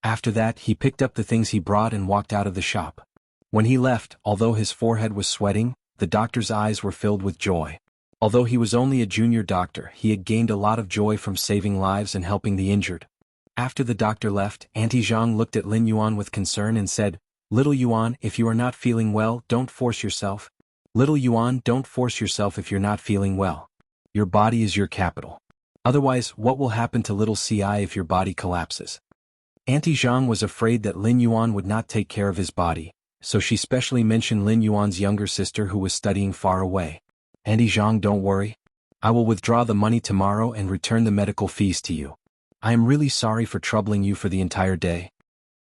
After that, he picked up the things he brought and walked out of the shop. When he left, although his forehead was sweating, the doctor's eyes were filled with joy. Although he was only a junior doctor, he had gained a lot of joy from saving lives and helping the injured. After the doctor left, Auntie Zhang looked at Lin Yuan with concern and said, "Little Yuan, if you are not feeling well, don't force yourself. Little Yuan, don't force yourself if you're not feeling well. Your body is your capital. Otherwise, what will happen to little Ci if your body collapses?" Auntie Zhang was afraid that Lin Yuan would not take care of his body, so she specially mentioned Lin Yuan's younger sister who was studying far away. "Auntie Zhang, don't worry. I will withdraw the money tomorrow and return the medical fees to you. I am really sorry for troubling you for the entire day."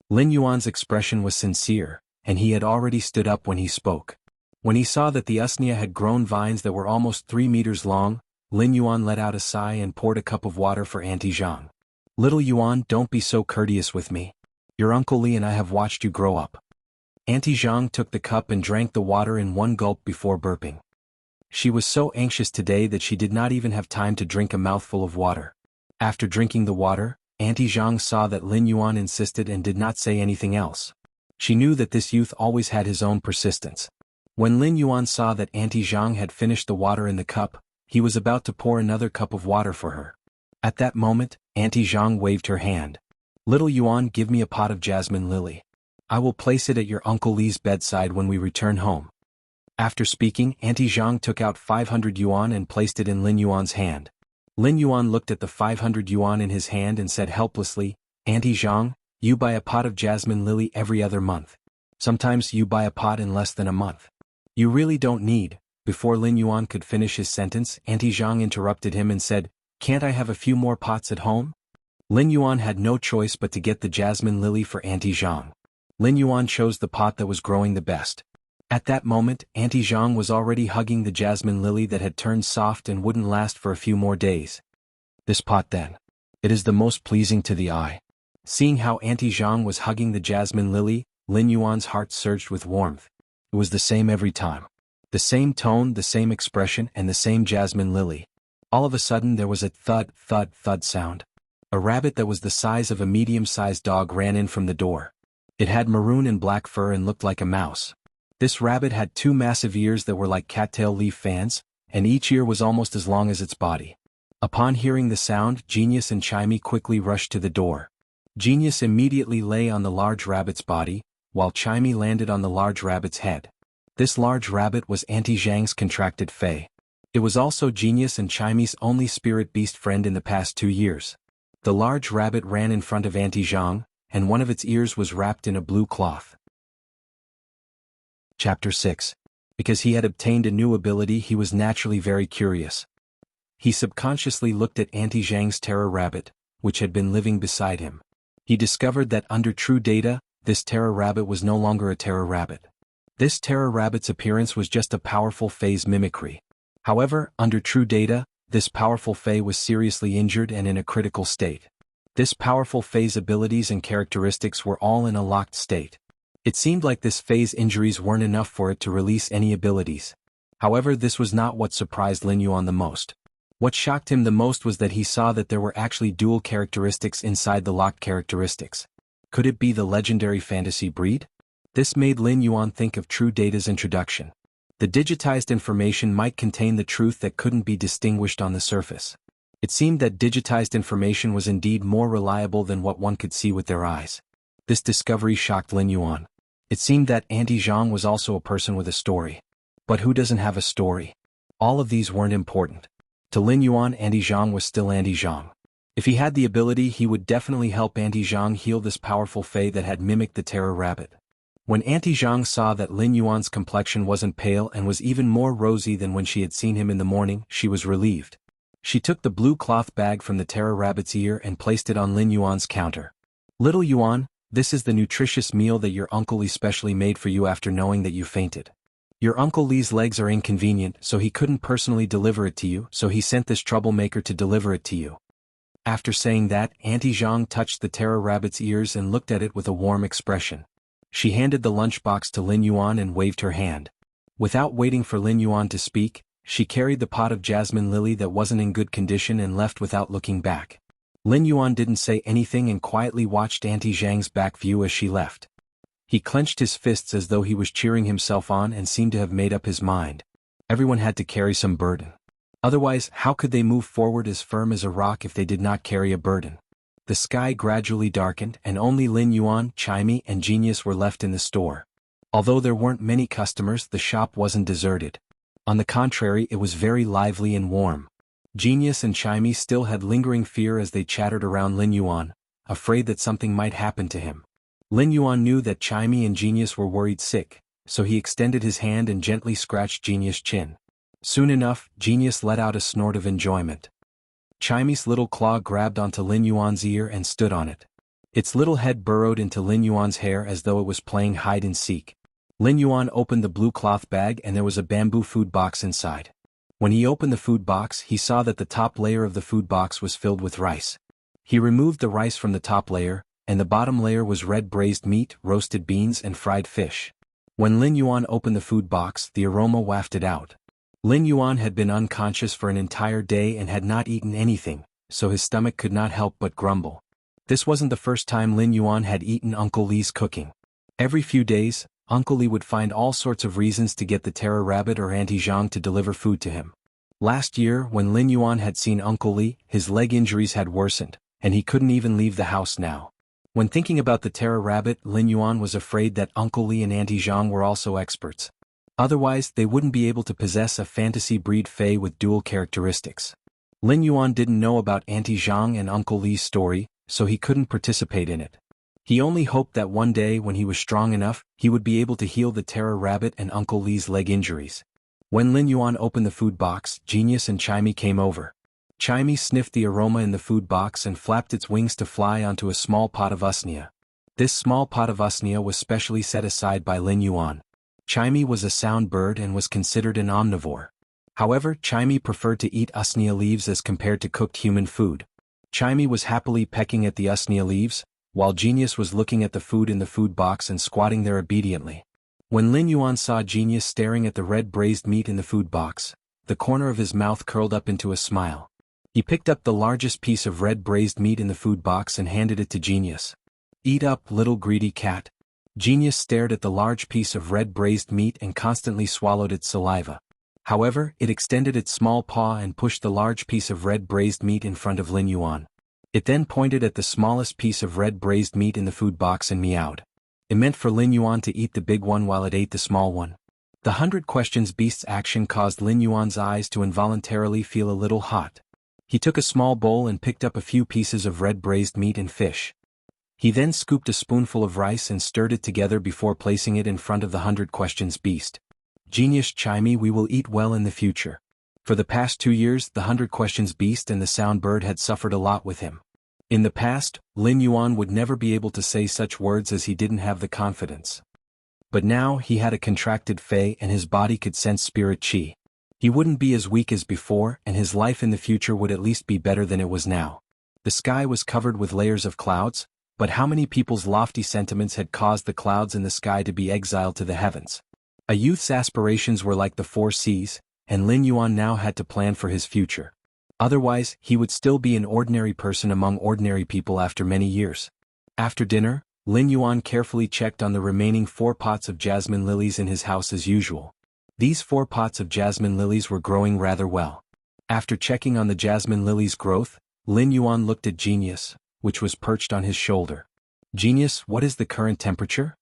Lin Yuan's expression was sincere, and he had already stood up when he spoke. When he saw that the usnea had grown vines that were almost 3 meters long, Lin Yuan let out a sigh and poured a cup of water for Auntie Zhang. "Little Yuan, don't be so courteous with me. Your Uncle Li and I have watched you grow up." Auntie Zhang took the cup and drank the water in one gulp before burping. She was so anxious today that she did not even have time to drink a mouthful of water. After drinking the water, Auntie Zhang saw that Lin Yuan insisted and did not say anything else. She knew that this youth always had his own persistence. When Lin Yuan saw that Auntie Zhang had finished the water in the cup, he was about to pour another cup of water for her. At that moment, Auntie Zhang waved her hand. "Little Yuan, give me a pot of jasmine lily. I will place it at your Uncle Li's bedside when we return home." After speaking, Auntie Zhang took out 500 yuan and placed it in Lin Yuan's hand. Lin Yuan looked at the 500 yuan in his hand and said helplessly, "Auntie Zhang, you buy a pot of jasmine lily every other month. Sometimes you buy a pot in less than a month. You really don't need." Before Lin Yuan could finish his sentence, Auntie Zhang interrupted him and said, "Can't I have a few more pots at home?" Lin Yuan had no choice but to get the jasmine lily for Auntie Zhang. Lin Yuan chose the pot that was growing the best. At that moment, Auntie Zhang was already hugging the jasmine lily that had turned soft and wouldn't last for a few more days. "This pot then. It is the most pleasing to the eye." Seeing how Auntie Zhang was hugging the jasmine lily, Lin Yuan's heart surged with warmth. It was the same every time. The same tone, the same expression, and the same jasmine lily. All of a sudden there was a thud, thud, thud sound. A rabbit that was the size of a medium-sized dog ran in from the door. It had maroon and black fur and looked like a mouse. This rabbit had 2 massive ears that were like cattail leaf fans, and each ear was almost as long as its body. Upon hearing the sound, Genius and Chimey quickly rushed to the door. Genius immediately lay on the large rabbit's body, while Chimey landed on the large rabbit's head. This large rabbit was Auntie Zhang's contracted fae. It was also Genius and Chimey's only spirit beast friend in the past 2 years. The large rabbit ran in front of Auntie Zhang, and one of its ears was wrapped in a blue cloth. Chapter 6. Because he had obtained a new ability, he was naturally very curious. He subconsciously looked at Auntie Zhang's terror rabbit, which had been living beside him. He discovered that under true data, this terror rabbit was no longer a terror rabbit. This terror rabbit's appearance was just a powerful fae's mimicry. However, under true data, this powerful fae was seriously injured and in a critical state. This powerful fae's abilities and characteristics were all in a locked state. It seemed like this fae's injuries weren't enough for it to release any abilities. However, this was not what surprised Lin Yuan the most. What shocked him the most was that he saw that there were actually dual characteristics inside the locked characteristics. Could it be the legendary fantasy breed? This made Lin Yuan think of True Data's introduction. The digitized information might contain the truth that couldn't be distinguished on the surface. It seemed that digitized information was indeed more reliable than what one could see with their eyes. This discovery shocked Lin Yuan. It seemed that Auntie Zhang was also a person with a story. But who doesn't have a story? All of these weren't important. To Lin Yuan, Auntie Zhang was still Auntie Zhang. If he had the ability, he would definitely help Auntie Zhang heal this powerful fae that had mimicked the terror rabbit. When Auntie Zhang saw that Lin Yuan's complexion wasn't pale and was even more rosy than when she had seen him in the morning, she was relieved. She took the blue cloth bag from the terror rabbit's ear and placed it on Lin Yuan's counter. "Little Yuan, this is the nutritious meal that your Uncle Li specially made for you after knowing that you fainted. Your Uncle Li's legs are inconvenient, so he couldn't personally deliver it to you, so he sent this troublemaker to deliver it to you." After saying that, Auntie Zhang touched the terror rabbit's ears and looked at it with a warm expression. She handed the lunchbox to Lin Yuan and waved her hand. Without waiting for Lin Yuan to speak, she carried the pot of jasmine lily that wasn't in good condition and left without looking back. Lin Yuan didn't say anything and quietly watched Auntie Zhang's back view as she left. He clenched his fists as though he was cheering himself on and seemed to have made up his mind. Everyone had to carry some burden. Otherwise, how could they move forward as firm as a rock if they did not carry a burden? The sky gradually darkened and only Lin Yuan, Chimey, and Genius were left in the store. Although there weren't many customers, the shop wasn't deserted. On the contrary, it was very lively and warm. Genius and Chimey still had lingering fear as they chattered around Lin Yuan, afraid that something might happen to him. Lin Yuan knew that Chimey and Genius were worried sick, so he extended his hand and gently scratched Genius' chin. Soon enough, Genius let out a snort of enjoyment. Chimey's little claw grabbed onto Lin Yuan's ear and stood on it. Its little head burrowed into Lin Yuan's hair as though it was playing hide-and-seek. Lin Yuan opened the blue cloth bag and there was a bamboo food box inside. When he opened the food box, he saw that the top layer of the food box was filled with rice. He removed the rice from the top layer, and the bottom layer was red braised meat, roasted beans, and fried fish. When Lin Yuan opened the food box, the aroma wafted out. Lin Yuan had been unconscious for an entire day and had not eaten anything, so his stomach could not help but grumble. This wasn't the first time Lin Yuan had eaten Uncle Li's cooking. Every few days, Uncle Li would find all sorts of reasons to get the terror rabbit or Auntie Zhang to deliver food to him. Last year, when Lin Yuan had seen Uncle Li, his leg injuries had worsened, and he couldn't even leave the house now. When thinking about the terror rabbit, Lin Yuan was afraid that Uncle Li and Auntie Zhang were also experts. Otherwise, they wouldn't be able to possess a fantasy breed fae with dual characteristics. Lin Yuan didn't know about Auntie Zhang and Uncle Li's story, so he couldn't participate in it. He only hoped that one day when he was strong enough, he would be able to heal the terror rabbit and Uncle Li's leg injuries. When Lin Yuan opened the food box, Genius and Chimey came over. Chimey sniffed the aroma in the food box and flapped its wings to fly onto a small pot of usnia. This small pot of usnia was specially set aside by Lin Yuan. Chimey was a sound bird and was considered an omnivore. However, Chimey preferred to eat usnia leaves as compared to cooked human food. Chimey was happily pecking at the usnia leaves, while Genius was looking at the food in the food box and squatting there obediently. When Lin Yuan saw Genius staring at the red braised meat in the food box, the corner of his mouth curled up into a smile. He picked up the largest piece of red braised meat in the food box and handed it to Genius. "Eat up, little greedy cat." Genius stared at the large piece of red braised meat and constantly swallowed its saliva. However, it extended its small paw and pushed the large piece of red braised meat in front of Lin Yuan. It then pointed at the smallest piece of red braised meat in the food box and meowed. It meant for Lin Yuan to eat the big one while it ate the small one. The 100 Questions Beast's action caused Lin Yuan's eyes to involuntarily feel a little hot. He took a small bowl and picked up a few pieces of red braised meat and fish. He then scooped a spoonful of rice and stirred it together before placing it in front of the 100 Questions Beast. "Genius Chimey, we will eat well in the future." For the past 2 years, the 100 Questions Beast and the sound bird had suffered a lot with him. In the past, Lin Yuan would never be able to say such words as he didn't have the confidence. But now he had a contracted fae and his body could sense spirit chi. He wouldn't be as weak as before and his life in the future would at least be better than it was now. The sky was covered with layers of clouds, but how many people's lofty sentiments had caused the clouds in the sky to be exiled to the heavens? A youth's aspirations were like the 4 seas, and Lin Yuan now had to plan for his future. Otherwise, he would still be an ordinary person among ordinary people after many years. After dinner, Lin Yuan carefully checked on the remaining 4 pots of jasmine lilies in his house as usual. These 4 pots of jasmine lilies were growing rather well. After checking on the jasmine lilies' growth, Lin Yuan looked at Genius, which was perched on his shoulder. "Genius, what is the current temperature?"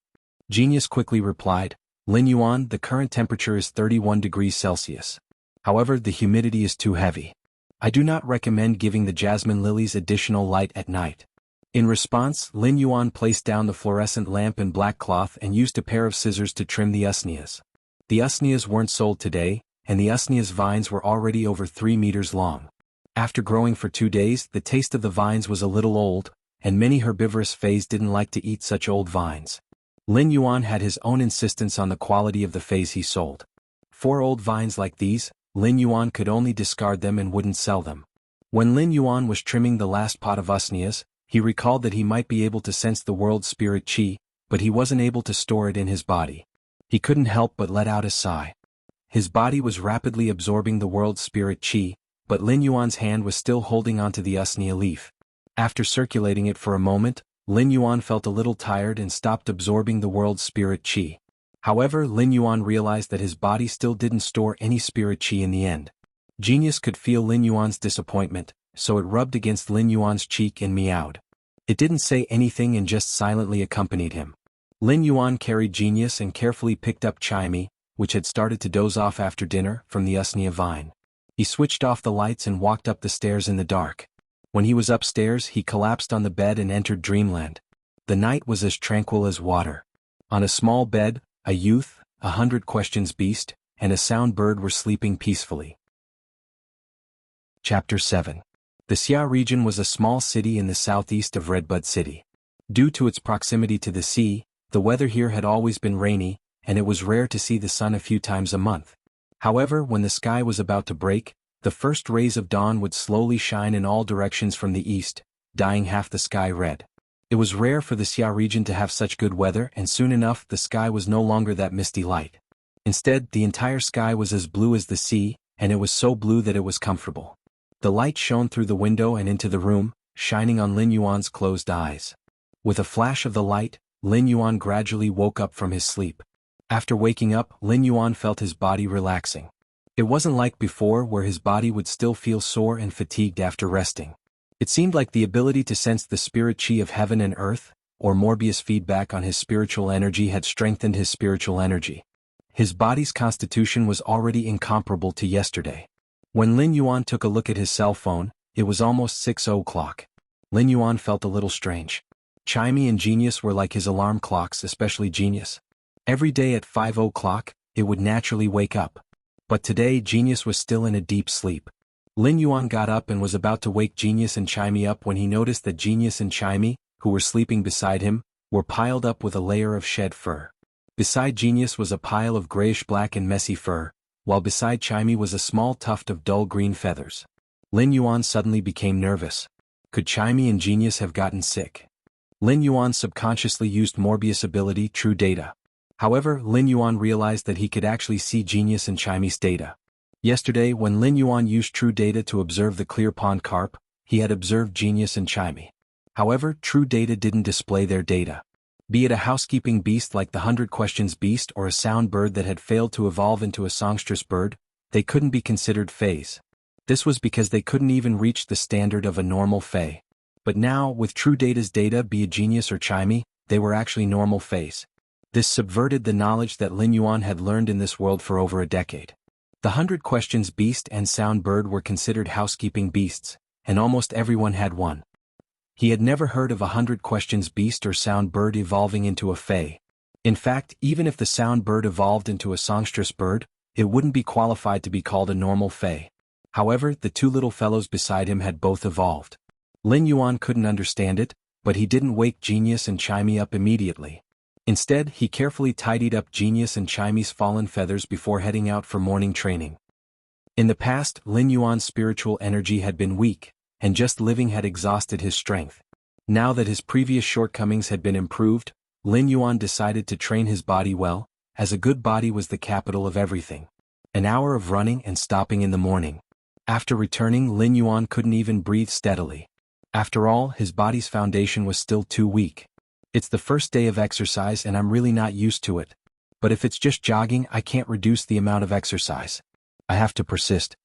Genius quickly replied, "Lin Yuan, the current temperature is 31 degrees Celsius. However, the humidity is too heavy. I do not recommend giving the jasmine lilies additional light at night." In response, Lin Yuan placed down the fluorescent lamp and black cloth and used a pair of scissors to trim the usneas. The usneas weren't sold today, and the usneas vines were already over 3 meters long. After growing for 2 days, the taste of the vines was a little old, and many herbivorous fays didn't like to eat such old vines. Lin Yuan had his own insistence on the quality of the fays he sold. 4 old vines like these, Lin Yuan could only discard them and wouldn't sell them. When Lin Yuan was trimming the last pot of usneas, he recalled that he might be able to sense the world's spirit qi, but he wasn't able to store it in his body. He couldn't help but let out a sigh. His body was rapidly absorbing the world's spirit qi, but Lin Yuan's hand was still holding onto the usnea leaf. After circulating it for a moment, Lin Yuan felt a little tired and stopped absorbing the world's spirit qi. However, Lin Yuan realized that his body still didn't store any spirit qi in the end. Genius could feel Lin Yuan's disappointment, so it rubbed against Lin Yuan's cheek and meowed. It didn't say anything and just silently accompanied him. Lin Yuan carried Genius and carefully picked up Chimey, which had started to doze off after dinner, from the usnea vine. He switched off the lights and walked up the stairs in the dark. When he was upstairs, he collapsed on the bed and entered dreamland. The night was as tranquil as water. On a small bed, a youth, 100 questions beast, and a sound bird were sleeping peacefully. Chapter 7. The Xia region was a small city in the southeast of Redbud City. Due to its proximity to the sea, the weather here had always been rainy, and it was rare to see the sun a few times a month. However, when the sky was about to break, the first rays of dawn would slowly shine in all directions from the east, dyeing half the sky red. It was rare for the Xia region to have such good weather, and soon enough the sky was no longer that misty light. Instead, the entire sky was as blue as the sea, and it was so blue that it was comfortable. The light shone through the window and into the room, shining on Lin Yuan's closed eyes. With a flash of the light, Lin Yuan gradually woke up from his sleep. After waking up, Lin Yuan felt his body relaxing. It wasn't like before where his body would still feel sore and fatigued after resting. It seemed like the ability to sense the spirit qi of heaven and earth, or Morbius feedback on his spiritual energy, had strengthened his spiritual energy. His body's constitution was already incomparable to yesterday. When Lin Yuan took a look at his cell phone, it was almost 6 o'clock. Lin Yuan felt a little strange. Chimey and Genius were like his alarm clocks, especially Genius. Every day at 5 o'clock, it would naturally wake up. But today Genius was still in a deep sleep. Lin Yuan got up and was about to wake Genius and Chimey up when he noticed that Genius and Chimey, who were sleeping beside him, were piled up with a layer of shed fur. Beside Genius was a pile of grayish-black and messy fur, while beside Chimey was a small tuft of dull green feathers. Lin Yuan suddenly became nervous. Could Chimey and Genius have gotten sick? Lin Yuan subconsciously used Morbius ability True Data. However, Lin Yuan realized that he could actually see Genius and Chimey's data. Yesterday, when Lin Yuan used True Data to observe the clear pond carp, he had observed Genius and Chimey. However, True Data didn't display their data. Be it a housekeeping beast like the 100 Questions beast or a sound bird that had failed to evolve into a songstress bird, they couldn't be considered fays. This was because they couldn't even reach the standard of a normal fay. But now, with True Data's data, be it Genius or Chimey, they were actually normal fays. This subverted the knowledge that Lin Yuan had learned in this world for over a decade. The 100 Questions beast and sound bird were considered housekeeping beasts, and almost everyone had one. He had never heard of a 100 Questions beast or sound bird evolving into a fae. In fact, even if the sound bird evolved into a songstress bird, it wouldn't be qualified to be called a normal fae. However, the two little fellows beside him had both evolved. Lin Yuan couldn't understand it, but he didn't wake Genius and Chimey up immediately. Instead, he carefully tidied up Genius and Chimey's fallen feathers before heading out for morning training. In the past, Lin Yuan's spiritual energy had been weak, and just living had exhausted his strength. Now that his previous shortcomings had been improved, Lin Yuan decided to train his body well, as a good body was the capital of everything. An hour of running and stopping in the morning. After returning, Lin Yuan couldn't even breathe steadily. After all, his body's foundation was still too weak. It's the first day of exercise and I'm really not used to it. But if it's just jogging, I can't reduce the amount of exercise. I have to persist.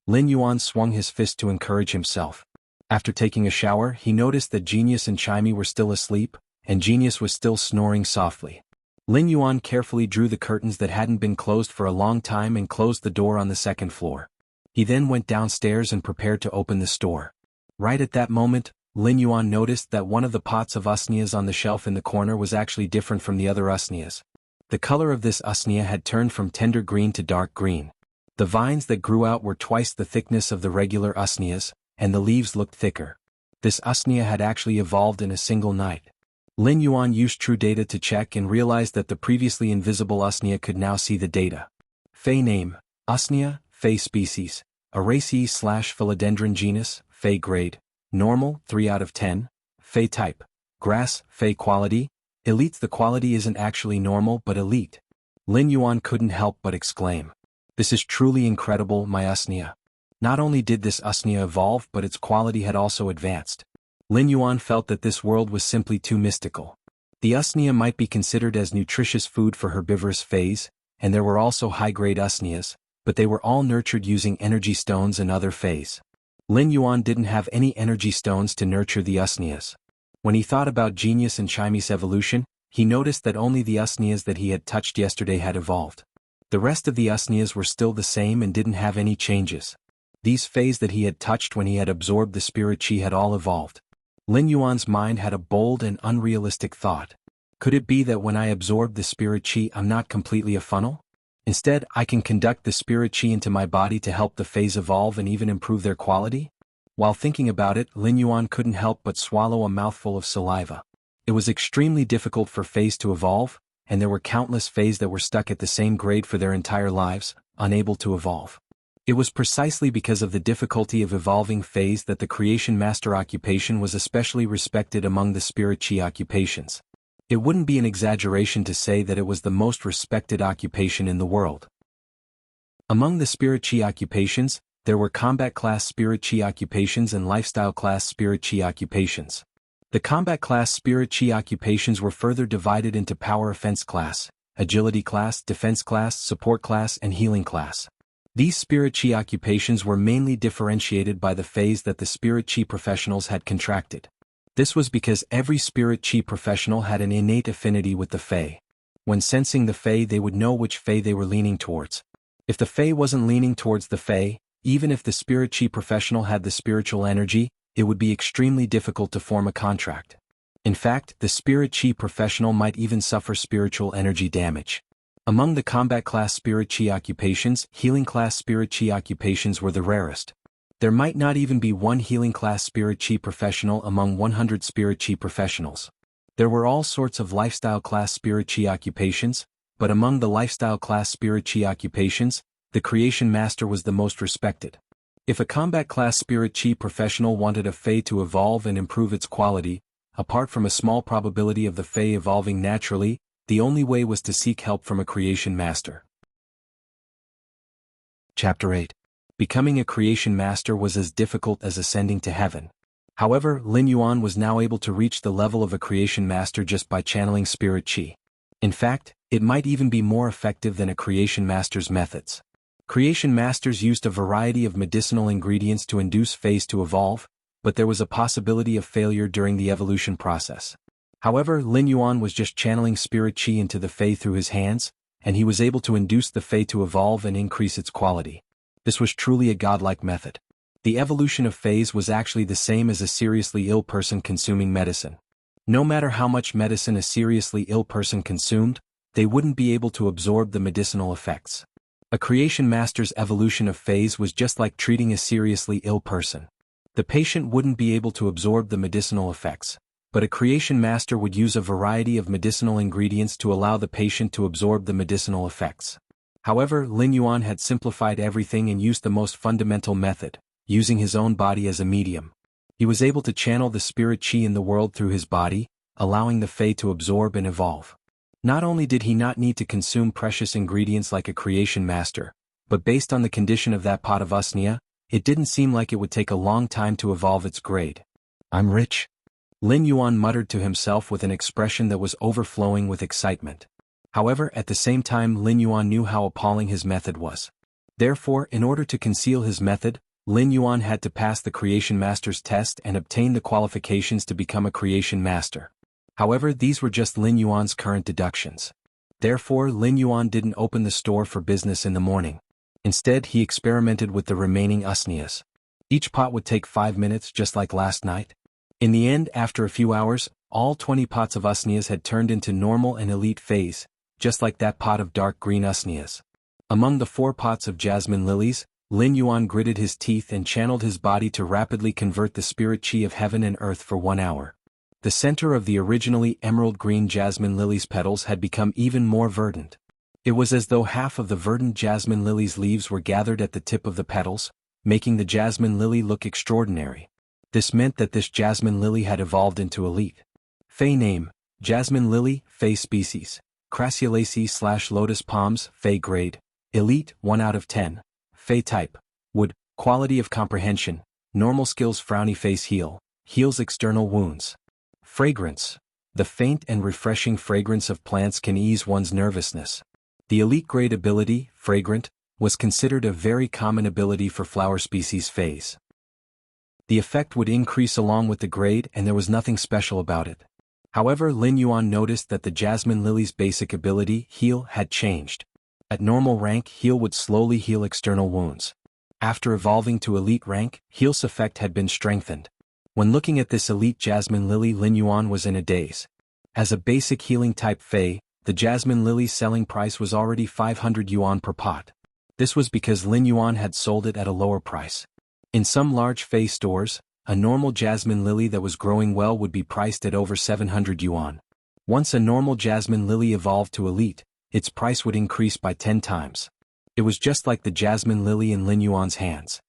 Lin Yuan swung his fist to encourage himself. After taking a shower, he noticed that Genius and Chimey were still asleep, and Genius was still snoring softly. Lin Yuan carefully drew the curtains that hadn't been closed for a long time and closed the door on the second floor. He then went downstairs and prepared to open the store. Right at that moment, Lin Yuan noticed that one of the pots of usneas on the shelf in the corner was actually different from the other usneas. The color of this usnea had turned from tender green to dark green. The vines that grew out were twice the thickness of the regular usneas, and the leaves looked thicker. This usnea had actually evolved in a single night. Lin Yuan used true data to check and realized that the previously invisible usnea could now see the data. Fey name, usnea, Fey species, Araceae/philodendron genus, Fey grade, normal, 3 out of 10, Fey type, grass, Fey quality, elite. The quality isn't actually normal but elite. Lin Yuan couldn't help but exclaim. This is truly incredible, my usnea. Not only did this usnea evolve but its quality had also advanced. Lin Yuan felt that this world was simply too mystical. The usnea might be considered as nutritious food for herbivorous Feys, and there were also high-grade usneas, but they were all nurtured using energy stones and other Feys. Lin Yuan didn't have any energy stones to nurture the usneas. When he thought about Genius and Chime's evolution, he noticed that only the usneas that he had touched yesterday had evolved. The rest of the usneas were still the same and didn't have any changes. These Feys that he had touched when he had absorbed the spirit chi had all evolved. Lin Yuan's mind had a bold and unrealistic thought. Could it be that when I absorb the spirit chi I'm not completely a funnel? Instead, I can conduct the spirit chi into my body to help the Feys evolve and even improve their quality? While thinking about it, Lin Yuan couldn't help but swallow a mouthful of saliva. It was extremely difficult for Feys to evolve, and there were countless Feys that were stuck at the same grade for their entire lives, unable to evolve. It was precisely because of the difficulty of evolving Feys that the Creation Master occupation was especially respected among the Spirit Chi occupations. It wouldn't be an exaggeration to say that it was the most respected occupation in the world. Among the Spirit Chi occupations, there were combat class Spirit Chi occupations and lifestyle class Spirit Chi occupations. The combat class Spirit Chi occupations were further divided into power offense class, agility class, defense class, support class, and healing class. These Spirit Chi occupations were mainly differentiated by the Feys that the Spirit Chi professionals had contracted. This was because every Spirit Chi professional had an innate affinity with the Fey. When sensing the Fey, they would know which Fey they were leaning towards. If the Fey wasn't leaning towards the Fey, even if the Spirit Chi professional had the spiritual energy, it would be extremely difficult to form a contract. In fact, the Spirit Chi professional might even suffer spiritual energy damage. Among the combat class Spirit Chi occupations, healing class Spirit Chi occupations were the rarest. There might not even be one healing class Spirit Chi professional among 100 Spirit Chi professionals. There were all sorts of lifestyle class Spirit Chi occupations, but among the lifestyle class Spirit Chi occupations, the Creation Master was the most respected. If a combat class Spirit Chi professional wanted a Fey to evolve and improve its quality, apart from a small probability of the Fey evolving naturally, the only way was to seek help from a Creation Master. Chapter 8. Becoming a Creation Master was as difficult as ascending to heaven. However, Lin Yuan was now able to reach the level of a Creation Master just by channeling Spirit Chi. In fact, it might even be more effective than a Creation Master's methods. Creation Masters used a variety of medicinal ingredients to induce Feys to evolve, but there was a possibility of failure during the evolution process. However, Lin Yuan was just channeling Spirit Chi into the Fey through his hands, and he was able to induce the Fey to evolve and increase its quality. This was truly a godlike method. The evolution of Feys was actually the same as a seriously ill person consuming medicine. No matter how much medicine a seriously ill person consumed, they wouldn't be able to absorb the medicinal effects. A Creation Master's evolution of Feys was just like treating a seriously ill person. The patient wouldn't be able to absorb the medicinal effects, but a Creation Master would use a variety of medicinal ingredients to allow the patient to absorb the medicinal effects. However, Lin Yuan had simplified everything and used the most fundamental method, using his own body as a medium. He was able to channel the Spirit Chi in the world through his body, allowing the Fey to absorb and evolve. Not only did he not need to consume precious ingredients like a Creation Master, but based on the condition of that pot of usnea, it didn't seem like it would take a long time to evolve its grade. I'm rich. Lin Yuan muttered to himself with an expression that was overflowing with excitement. However, at the same time Lin Yuan knew how appalling his method was. Therefore, in order to conceal his method, Lin Yuan had to pass the Creation Master's test and obtain the qualifications to become a Creation Master. However, these were just Lin Yuan's current deductions. Therefore, Lin Yuan didn't open the store for business in the morning. Instead, he experimented with the remaining usnias. Each pot would take 5 minutes just like last night. In the end, after a few hours, all 20 pots of usnias had turned into normal and elite phase, just like that pot of dark green usnias. Among the 4 pots of jasmine lilies, Lin Yuan gritted his teeth and channeled his body to rapidly convert the spirit chi of heaven and earth for 1 hour. The center of the originally emerald green jasmine lily's petals had become even more verdant. It was as though half of the verdant jasmine lily's leaves were gathered at the tip of the petals, making the jasmine lily look extraordinary. This meant that this jasmine lily had evolved into elite. Fey name, jasmine lily, Fey species, Crassulaceae/lotus palms, Fey grade, elite, 1 out of 10. Fey type, wood, quality of comprehension, normal skills frowny face heals external wounds. Fragrance, the faint and refreshing fragrance of plants can ease one's nervousness. The elite grade ability, fragrant, was considered a very common ability for flower species Feys. The effect would increase along with the grade and there was nothing special about it. However, Lin Yuan noticed that the jasmine lily's basic ability, heal, had changed. At normal rank, heal would slowly heal external wounds. After evolving to elite rank, heal's effect had been strengthened. When looking at this elite jasmine lily, Lin Yuan was in a daze. As a basic healing type Fey, the jasmine lily's selling price was already 500 yuan per pot. This was because Lin Yuan had sold it at a lower price. In some large Fey stores, a normal jasmine lily that was growing well would be priced at over 700 yuan. Once a normal jasmine lily evolved to elite, its price would increase by 10 times. It was just like the jasmine lily in Lin Yuan's hands.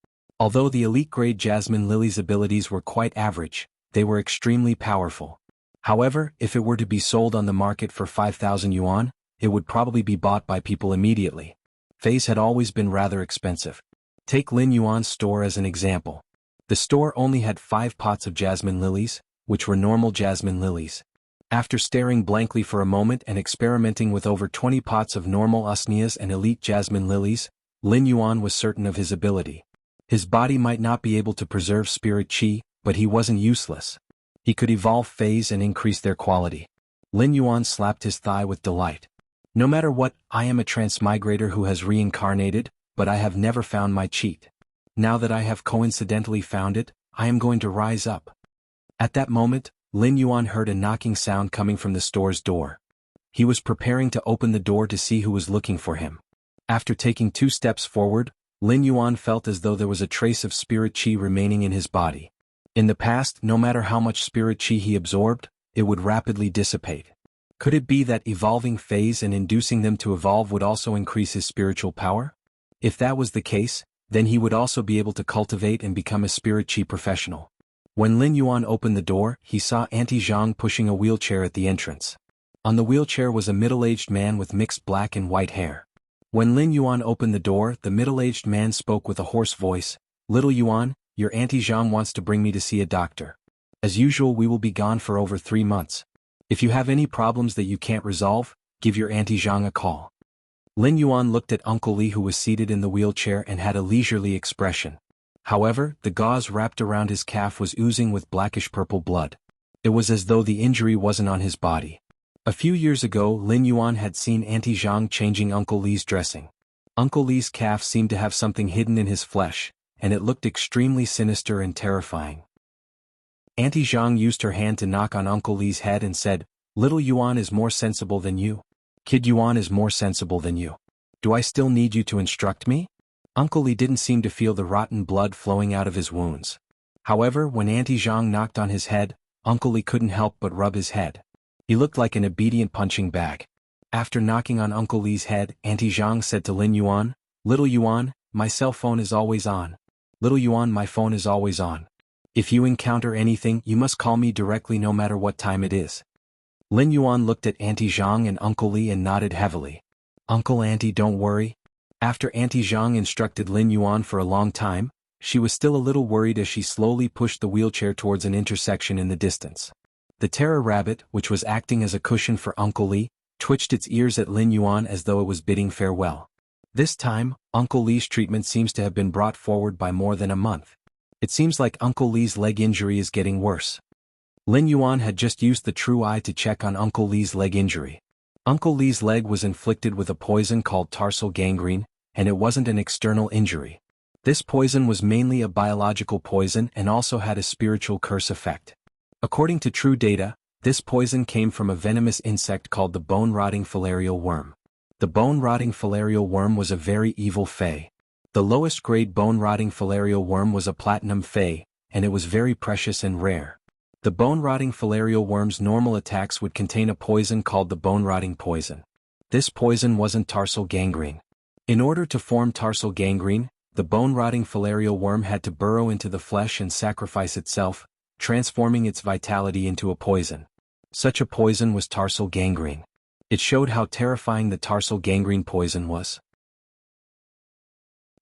Although the elite-grade jasmine lily's abilities were quite average, they were extremely powerful. However, if it were to be sold on the market for 5,000 yuan, it would probably be bought by people immediately. Feys had always been rather expensive. Take Lin Yuan's store as an example. The store only had 5 pots of jasmine lilies, which were normal jasmine lilies. After staring blankly for a moment and experimenting with over 20 pots of normal usnias and elite jasmine lilies, Lin Yuan was certain of his ability. His body might not be able to preserve spirit chi, but he wasn't useless. He could evolve Feys and increase their quality. Lin Yuan slapped his thigh with delight. No matter what, I am a transmigrator who has reincarnated, but I have never found my cheat. Now that I have coincidentally found it, I am going to rise up. At that moment, Lin Yuan heard a knocking sound coming from the store's door. He was preparing to open the door to see who was looking for him. After taking 2 steps forward, Lin Yuan felt as though there was a trace of spirit chi remaining in his body. In the past, no matter how much spirit chi he absorbed, it would rapidly dissipate. Could it be that evolving Feys and inducing them to evolve would also increase his spiritual power? If that was the case, then he would also be able to cultivate and become a spirit chi professional. When Lin Yuan opened the door, he saw Auntie Zhang pushing a wheelchair at the entrance. On the wheelchair was a middle-aged man with mixed black and white hair. When Lin Yuan opened the door, the middle-aged man spoke with a hoarse voice, "Little Yuan, your Auntie Zhang wants to bring me to see a doctor. As usual, we will be gone for over 3 months. If you have any problems that you can't resolve, give your Auntie Zhang a call." Lin Yuan looked at Uncle Li, who was seated in the wheelchair and had a leisurely expression. However, the gauze wrapped around his calf was oozing with blackish-purple blood. It was as though the injury wasn't on his body. A few years ago, Lin Yuan had seen Auntie Zhang changing Uncle Li's dressing. Uncle Li's calf seemed to have something hidden in his flesh, and it looked extremely sinister and terrifying. Auntie Zhang used her hand to knock on Uncle Li's head and said, "Little Yuan is more sensible than you. Kid Yuan is more sensible than you. Do I still need you to instruct me?" Uncle Li didn't seem to feel the rotten blood flowing out of his wounds. However, when Auntie Zhang knocked on his head, Uncle Li couldn't help but rub his head. He looked like an obedient punching bag. After knocking on Uncle Li's head, Auntie Zhang said to Lin Yuan, "Little Yuan, my cell phone is always on. Little Yuan, my phone is always on. If you encounter anything, you must call me directly no matter what time it is." Lin Yuan looked at Auntie Zhang and Uncle Li and nodded heavily. "Uncle, Auntie, don't worry." After Auntie Zhang instructed Lin Yuan for a long time, she was still a little worried as she slowly pushed the wheelchair towards an intersection in the distance. The terror rabbit, which was acting as a cushion for Uncle Li, twitched its ears at Lin Yuan as though it was bidding farewell. This time, Uncle Li's treatment seems to have been brought forward by more than a month. It seems like Uncle Li's leg injury is getting worse. Lin Yuan had just used the true eye to check on Uncle Li's leg injury. Uncle Li's leg was inflicted with a poison called tarsal gangrene, and it wasn't an external injury. This poison was mainly a biological poison and also had a spiritual curse effect. According to true data, this poison came from a venomous insect called the bone-rotting filarial worm. The bone-rotting filarial worm was a very evil fae. The lowest grade bone-rotting filarial worm was a platinum fae, and it was very precious and rare. The bone-rotting filarial worm's normal attacks would contain a poison called the bone-rotting poison. This poison wasn't tarsal gangrene. In order to form tarsal gangrene, the bone-rotting filarial worm had to burrow into the flesh and sacrifice itself, transforming its vitality into a poison. Such a poison was tarsal gangrene. It showed how terrifying the tarsal gangrene poison was.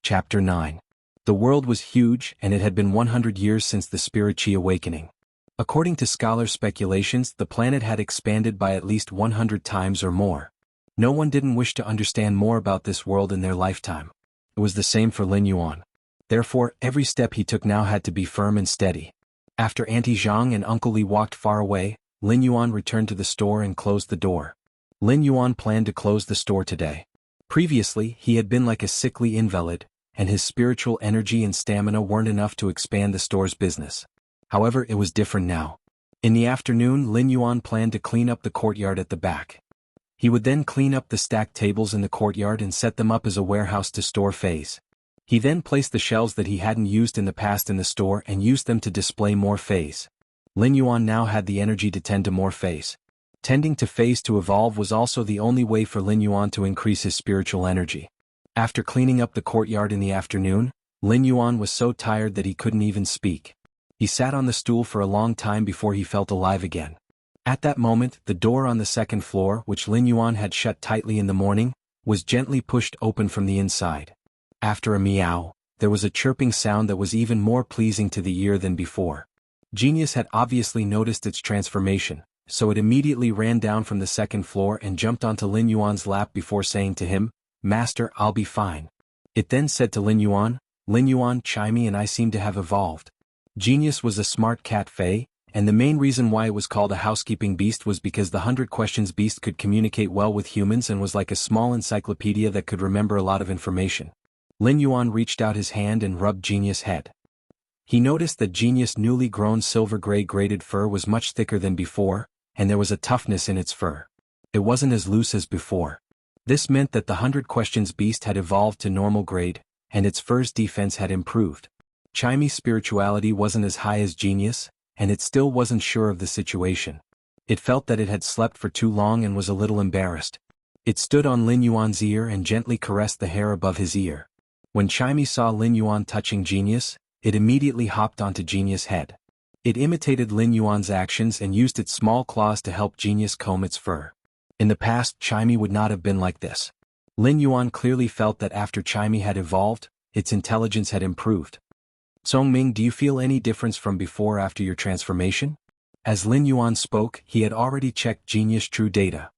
Chapter 9. The world was huge and it had been 100 years since the spirit chi awakening. According to scholars' speculations, the planet had expanded by at least 100 times or more. No one didn't wish to understand more about this world in their lifetime. It was the same for Lin Yuan. Therefore, every step he took now had to be firm and steady. After Auntie Zhang and Uncle Li walked far away, Lin Yuan returned to the store and closed the door. Lin Yuan planned to close the store today. Previously, he had been like a sickly invalid, and his spiritual energy and stamina weren't enough to expand the store's business. However, it was different now. In the afternoon, Lin Yuan planned to clean up the courtyard at the back. He would then clean up the stacked tables in the courtyard and set them up as a warehouse to store fays. He then placed the shelves that he hadn't used in the past in the store and used them to display more fays. Lin Yuan now had the energy to tend to more fays. Tending to fays to evolve was also the only way for Lin Yuan to increase his spiritual energy. After cleaning up the courtyard in the afternoon, Lin Yuan was so tired that he couldn't even speak. He sat on the stool for a long time before he felt alive again. At that moment, the door on the second floor, which Lin Yuan had shut tightly in the morning, was gently pushed open from the inside. After a meow, there was a chirping sound that was even more pleasing to the ear than before. Genius had obviously noticed its transformation, so it immediately ran down from the second floor and jumped onto Lin Yuan's lap before saying to him, "Master, I'll be fine." It then said to Lin Yuan, "Chimey and I seem to have evolved." Genius was a smart cat fae, and the main reason why it was called a housekeeping beast was because the 100 Questions beast could communicate well with humans and was like a small encyclopedia that could remember a lot of information. Lin Yuan reached out his hand and rubbed Genius' head. He noticed that Genius' newly grown silver-gray braided fur was much thicker than before, and there was a toughness in its fur. It wasn't as loose as before. This meant that the 100 Questions beast had evolved to normal grade, and its fur's defense had improved. Chimey's spirituality wasn't as high as Genius, and it still wasn't sure of the situation. It felt that it had slept for too long and was a little embarrassed. It stood on Lin Yuan's ear and gently caressed the hair above his ear. When Chimey saw Lin Yuan touching Genius, it immediately hopped onto Genius' head. It imitated Lin Yuan's actions and used its small claws to help Genius comb its fur. In the past, Chimey would not have been like this. Lin Yuan clearly felt that after Chimey had evolved, its intelligence had improved. "Songming, do you feel any difference from before after your transformation?" As Lin Yuan spoke, he had already checked Genius' true data.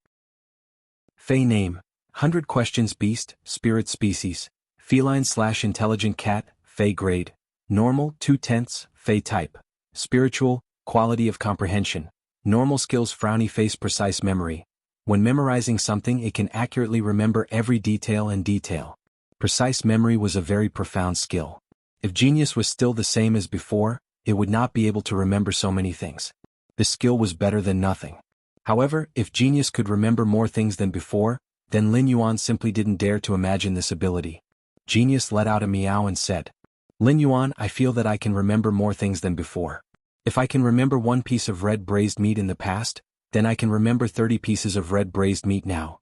Fey name: 100 Questions beast, spirit species, feline/intelligent cat, Fey grade, normal 2/10, Fey type, spiritual, quality of comprehension, normal skills, frowny face, precise memory. When memorizing something, it can accurately remember every detail and detail. Precise memory was a very profound skill. If Genius was still the same as before, it would not be able to remember so many things. The skill was better than nothing. However, if Genius could remember more things than before, then Lin Yuan simply didn't dare to imagine this ability. Genius let out a meow and said, "Lin Yuan, I feel that I can remember more things than before. If I can remember one piece of red braised meat in the past, then I can remember 30 pieces of red braised meat now."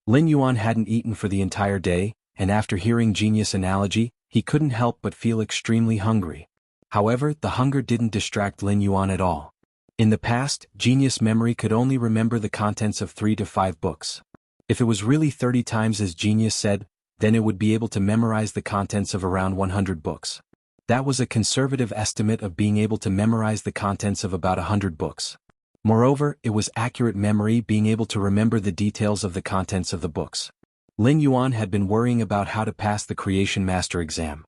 Lin Yuan hadn't eaten for the entire day, and after hearing Genius' analogy, he couldn't help but feel extremely hungry. However, the hunger didn't distract Lin Yuan at all. In the past, Genius' memory could only remember the contents of 3 to 5 books. If it was really 30 times as Genius said, then it would be able to memorize the contents of around 100 books. That was a conservative estimate of being able to memorize the contents of about 100 books. Moreover, it was accurate memory, being able to remember the details of the contents of the books. Lin Yuan had been worrying about how to pass the Creation Master exam.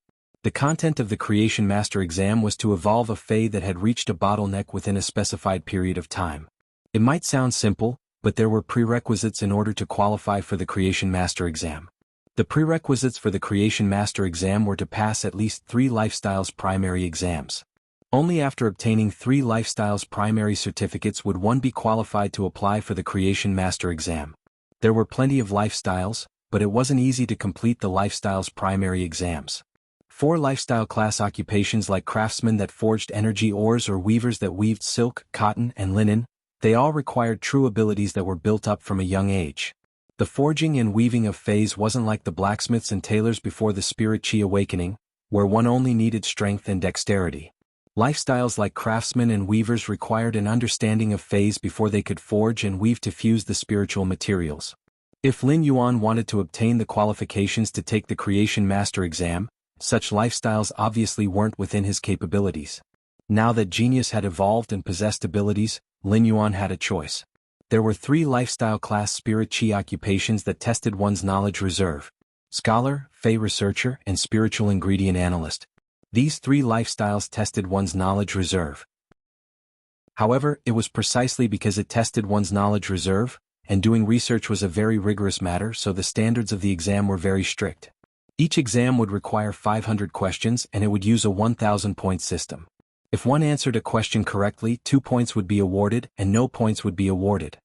The content of the Creation Master exam was to evolve a Fae that had reached a bottleneck within a specified period of time. It might sound simple, but there were prerequisites in order to qualify for the Creation Master exam. The prerequisites for the Creation Master exam were to pass at least 3 Lifestyles primary exams. Only after obtaining 3 Lifestyles primary certificates would one be qualified to apply for the Creation Master exam. There were plenty of Lifestyles, but it wasn't easy to complete the Lifestyles primary exams. 4 lifestyle class occupations like craftsmen that forged energy ores or weavers that weaved silk, cotton, and linen, they all required true abilities that were built up from a young age. The forging and weaving of Faes wasn't like the blacksmiths and tailors before the Spirit Chi awakening, where one only needed strength and dexterity. Lifestyles like craftsmen and weavers required an understanding of Faes before they could forge and weave to fuse the spiritual materials. If Lin Yuan wanted to obtain the qualifications to take the Creation Master exam, such lifestyles obviously weren't within his capabilities. Now that genius had evolved and possessed abilities, Lin Yuan had a choice. There were 3 lifestyle class Spirit Chi occupations that tested one's knowledge reserve: Scholar, Fae Researcher, and Spiritual Ingredient Analyst. These 3 lifestyles tested one's knowledge reserve. However, it was precisely because it tested one's knowledge reserve, and doing research was a very rigorous matter, so the standards of the exam were very strict. Each exam would require 500 questions and it would use a 1,000-point system. If one answered a question correctly, 2 points would be awarded and no points would be awarded.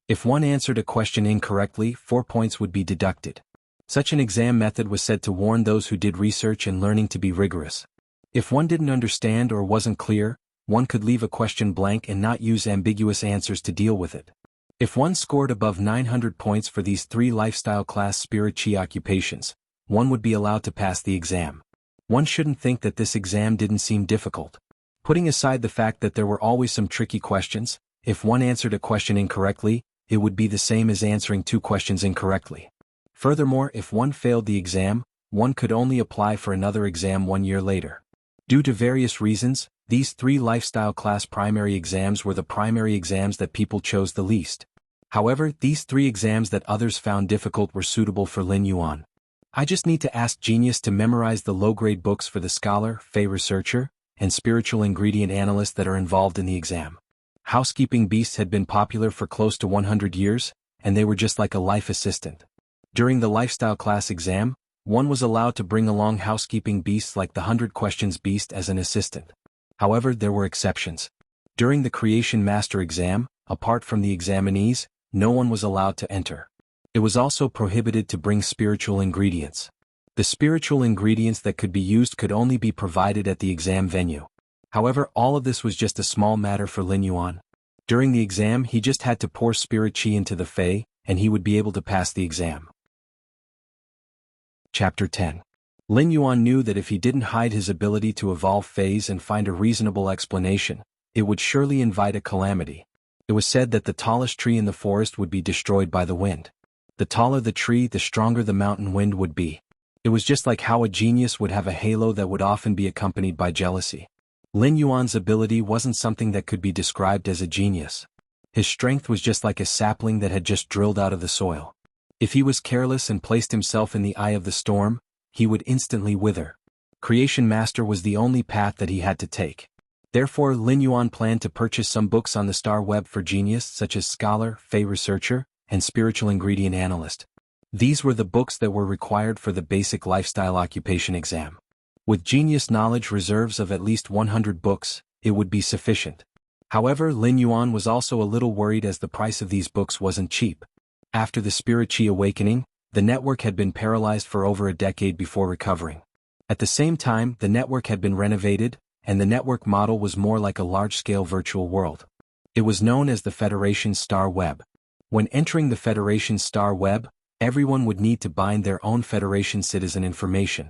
If one answered a question incorrectly, 4 points would be deducted. Such an exam method was said to warn those who did research and learning to be rigorous. If one didn't understand or wasn't clear, one could leave a question blank and not use ambiguous answers to deal with it. If one scored above 900 points for these 3 lifestyle class Spirit Chi occupations, one would be allowed to pass the exam. One shouldn't think that this exam didn't seem difficult. Putting aside the fact that there were always some tricky questions, if one answered a question incorrectly, it would be the same as answering 2 questions incorrectly. Furthermore, if one failed the exam, one could only apply for another exam 1 year later. Due to various reasons, these 3 lifestyle class primary exams were the primary exams that people chose the least. However, these 3 exams that others found difficult were suitable for Lin Yuan. I just need to ask Genius to memorize the low-grade books for the Scholar, Fae Researcher, and Spiritual Ingredient Analyst that are involved in the exam. Housekeeping beasts had been popular for close to 100 years, and they were just like a life assistant. During the lifestyle class exam, one was allowed to bring along housekeeping beasts like the 100 Questions Beast as an assistant. However, there were exceptions. During the Creation Master exam, apart from the examinees, no one was allowed to enter. It was also prohibited to bring spiritual ingredients. The spiritual ingredients that could be used could only be provided at the exam venue. However, all of this was just a small matter for Lin Yuan. During the exam, he just had to pour Spirit Chi into the Fae, and he would be able to pass the exam. Chapter 10. Lin Yuan knew that if he didn't hide his ability to evolve Faes and find a reasonable explanation, it would surely invite a calamity. It was said that the tallest tree in the forest would be destroyed by the wind. The taller the tree, the stronger the mountain wind would be. It was just like how a genius would have a halo that would often be accompanied by jealousy. Lin Yuan's ability wasn't something that could be described as a genius. His strength was just like a sapling that had just drilled out of the soil. If he was careless and placed himself in the eye of the storm, he would instantly wither. Creation Master was the only path that he had to take. Therefore, Lin Yuan planned to purchase some books on the star web for genius such as Scholar, Fae Researcher, and Spiritual Ingredient Analyst. These were the books that were required for the basic lifestyle occupation exam. With genius knowledge reserves of at least 100 books, it would be sufficient. However, Lin Yuan was also a little worried as the price of these books wasn't cheap. After the Spirit Chi awakening, the network had been paralyzed for over a decade before recovering. At the same time, the network had been renovated, and the network model was more like a large-scale virtual world. It was known as the Federation's Star Web. When entering the Federation's Star Web, everyone would need to bind their own Federation citizen information.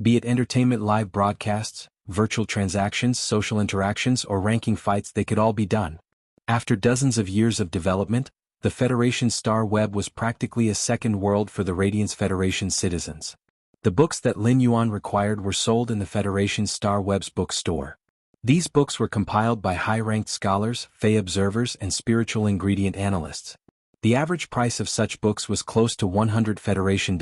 Be it entertainment live broadcasts, virtual transactions, social interactions, or ranking fights, they could all be done. After dozens of years of development, the Federation's Star Web was practically a second world for the Radiance Federation citizens. The books that Lin Yuan required were sold in the Federation's Star Web's bookstore. These books were compiled by high-ranked scholars, Fae observers, and spiritual ingredient analysts. The average price of such books was close to $100 Federation.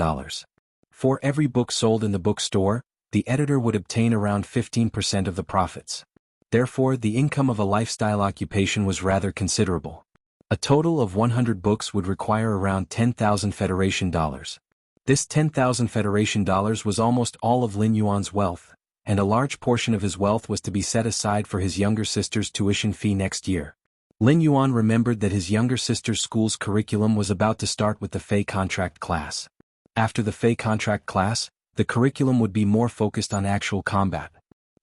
For every book sold in the bookstore, the editor would obtain around 15% of the profits. Therefore, the income of a lifestyle occupation was rather considerable. A total of 100 books would require around 10,000 Federation dollars. This 10,000 Federation dollars was almost all of Lin Yuan's wealth, and a large portion of his wealth was to be set aside for his younger sister's tuition fee next year. Lin Yuan remembered that his younger sister's school's curriculum was about to start with the Fei contract class. After the Fei contract class, the curriculum would be more focused on actual combat.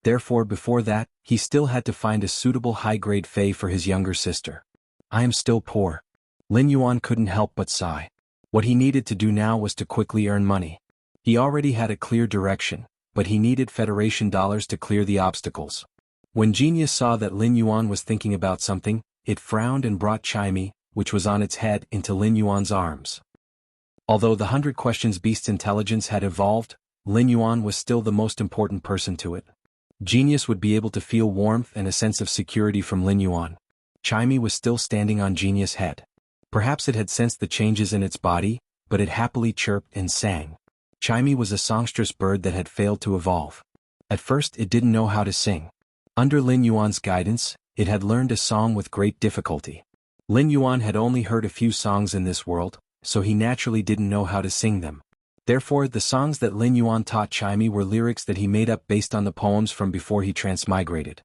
Therefore, before that, he still had to find a suitable high-grade Fei for his younger sister. "I am still poor." Lin Yuan couldn't help but sigh. What he needed to do now was to quickly earn money. He already had a clear direction, but he needed Federation dollars to clear the obstacles. When Genius saw that Lin Yuan was thinking about something, it frowned and brought Chimey, which was on its head, into Lin Yuan's arms. Although the 100 Questions Beast's intelligence had evolved, Lin Yuan was still the most important person to it. Genius would be able to feel warmth and a sense of security from Lin Yuan. Chimey was still standing on Genius' head. Perhaps it had sensed the changes in its body, but it happily chirped and sang. Chimey was a songstress bird that had failed to evolve. At first it didn't know how to sing. Under Lin Yuan's guidance, it had learned a song with great difficulty. Lin Yuan had only heard a few songs in this world, so he naturally didn't know how to sing them. Therefore, the songs that Lin Yuan taught Chimey were lyrics that he made up based on the poems from before he transmigrated.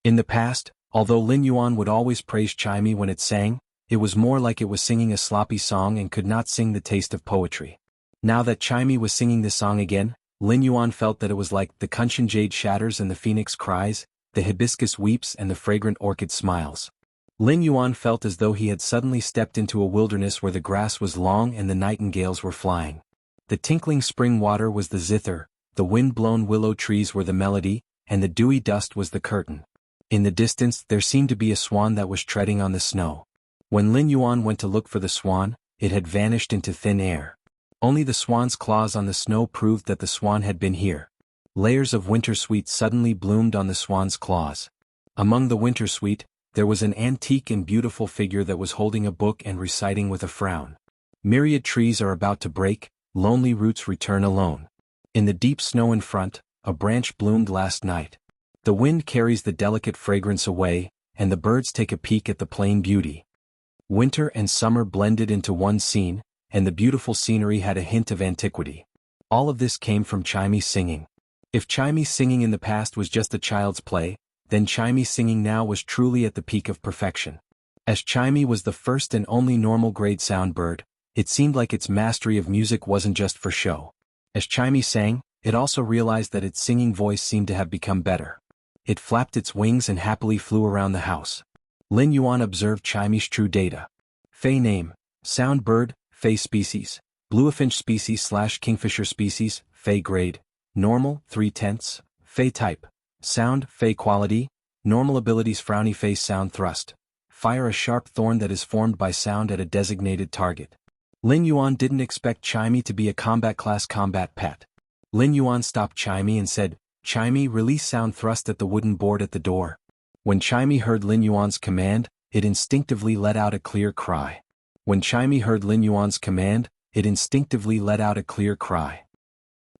In the past, although Lin Yuan would always praise Chimey when it sang, it was more like it was singing a sloppy song and could not sing the taste of poetry. Now that Chimey was singing this song again, Lin Yuan felt that it was like the Kunshan jade shatters and the phoenix cries, the hibiscus weeps and the fragrant orchid smiles. Lin Yuan felt as though he had suddenly stepped into a wilderness where the grass was long and the nightingales were flying. The tinkling spring water was the zither, the wind-blown willow trees were the melody, and the dewy dust was the curtain. In the distance there seemed to be a swan that was treading on the snow. When Lin Yuan went to look for the swan, it had vanished into thin air. Only the swan's claws on the snow proved that the swan had been here. Layers of wintersweet suddenly bloomed on the swan's claws. Among the wintersweet, there was an antique and beautiful figure that was holding a book and reciting with a frown. Myriad trees are about to break, lonely roots return alone. In the deep snow in front, a branch bloomed last night. The wind carries the delicate fragrance away, and the birds take a peek at the plain beauty. Winter and summer blended into one scene, and the beautiful scenery had a hint of antiquity. All of this came from Chimey's singing. If Chimey's singing in the past was just a child's play, then Chimey's singing now was truly at the peak of perfection. As Chimey was the first and only normal grade sound bird, it seemed like its mastery of music wasn't just for show. As Chimey sang, it also realized that its singing voice seemed to have become better. It flapped its wings and happily flew around the house. Lin Yuan observed Chimey's true data. Fei name, sound bird, Fei species, bluefinch species / kingfisher species, Fei grade, normal, 3/10, Fei type, sound, Fei quality, normal abilities frowny face sound thrust, fire a sharp thorn that is formed by sound at a designated target. Lin Yuan didn't expect Chimey to be a combat class combat pet. Lin Yuan stopped Chimey and said, "Chimey, release sound thrust at the wooden board at the door." When Chimey heard Lin Yuan's command, it instinctively let out a clear cry. When Chimey heard Lin Yuan's command, it instinctively let out a clear cry.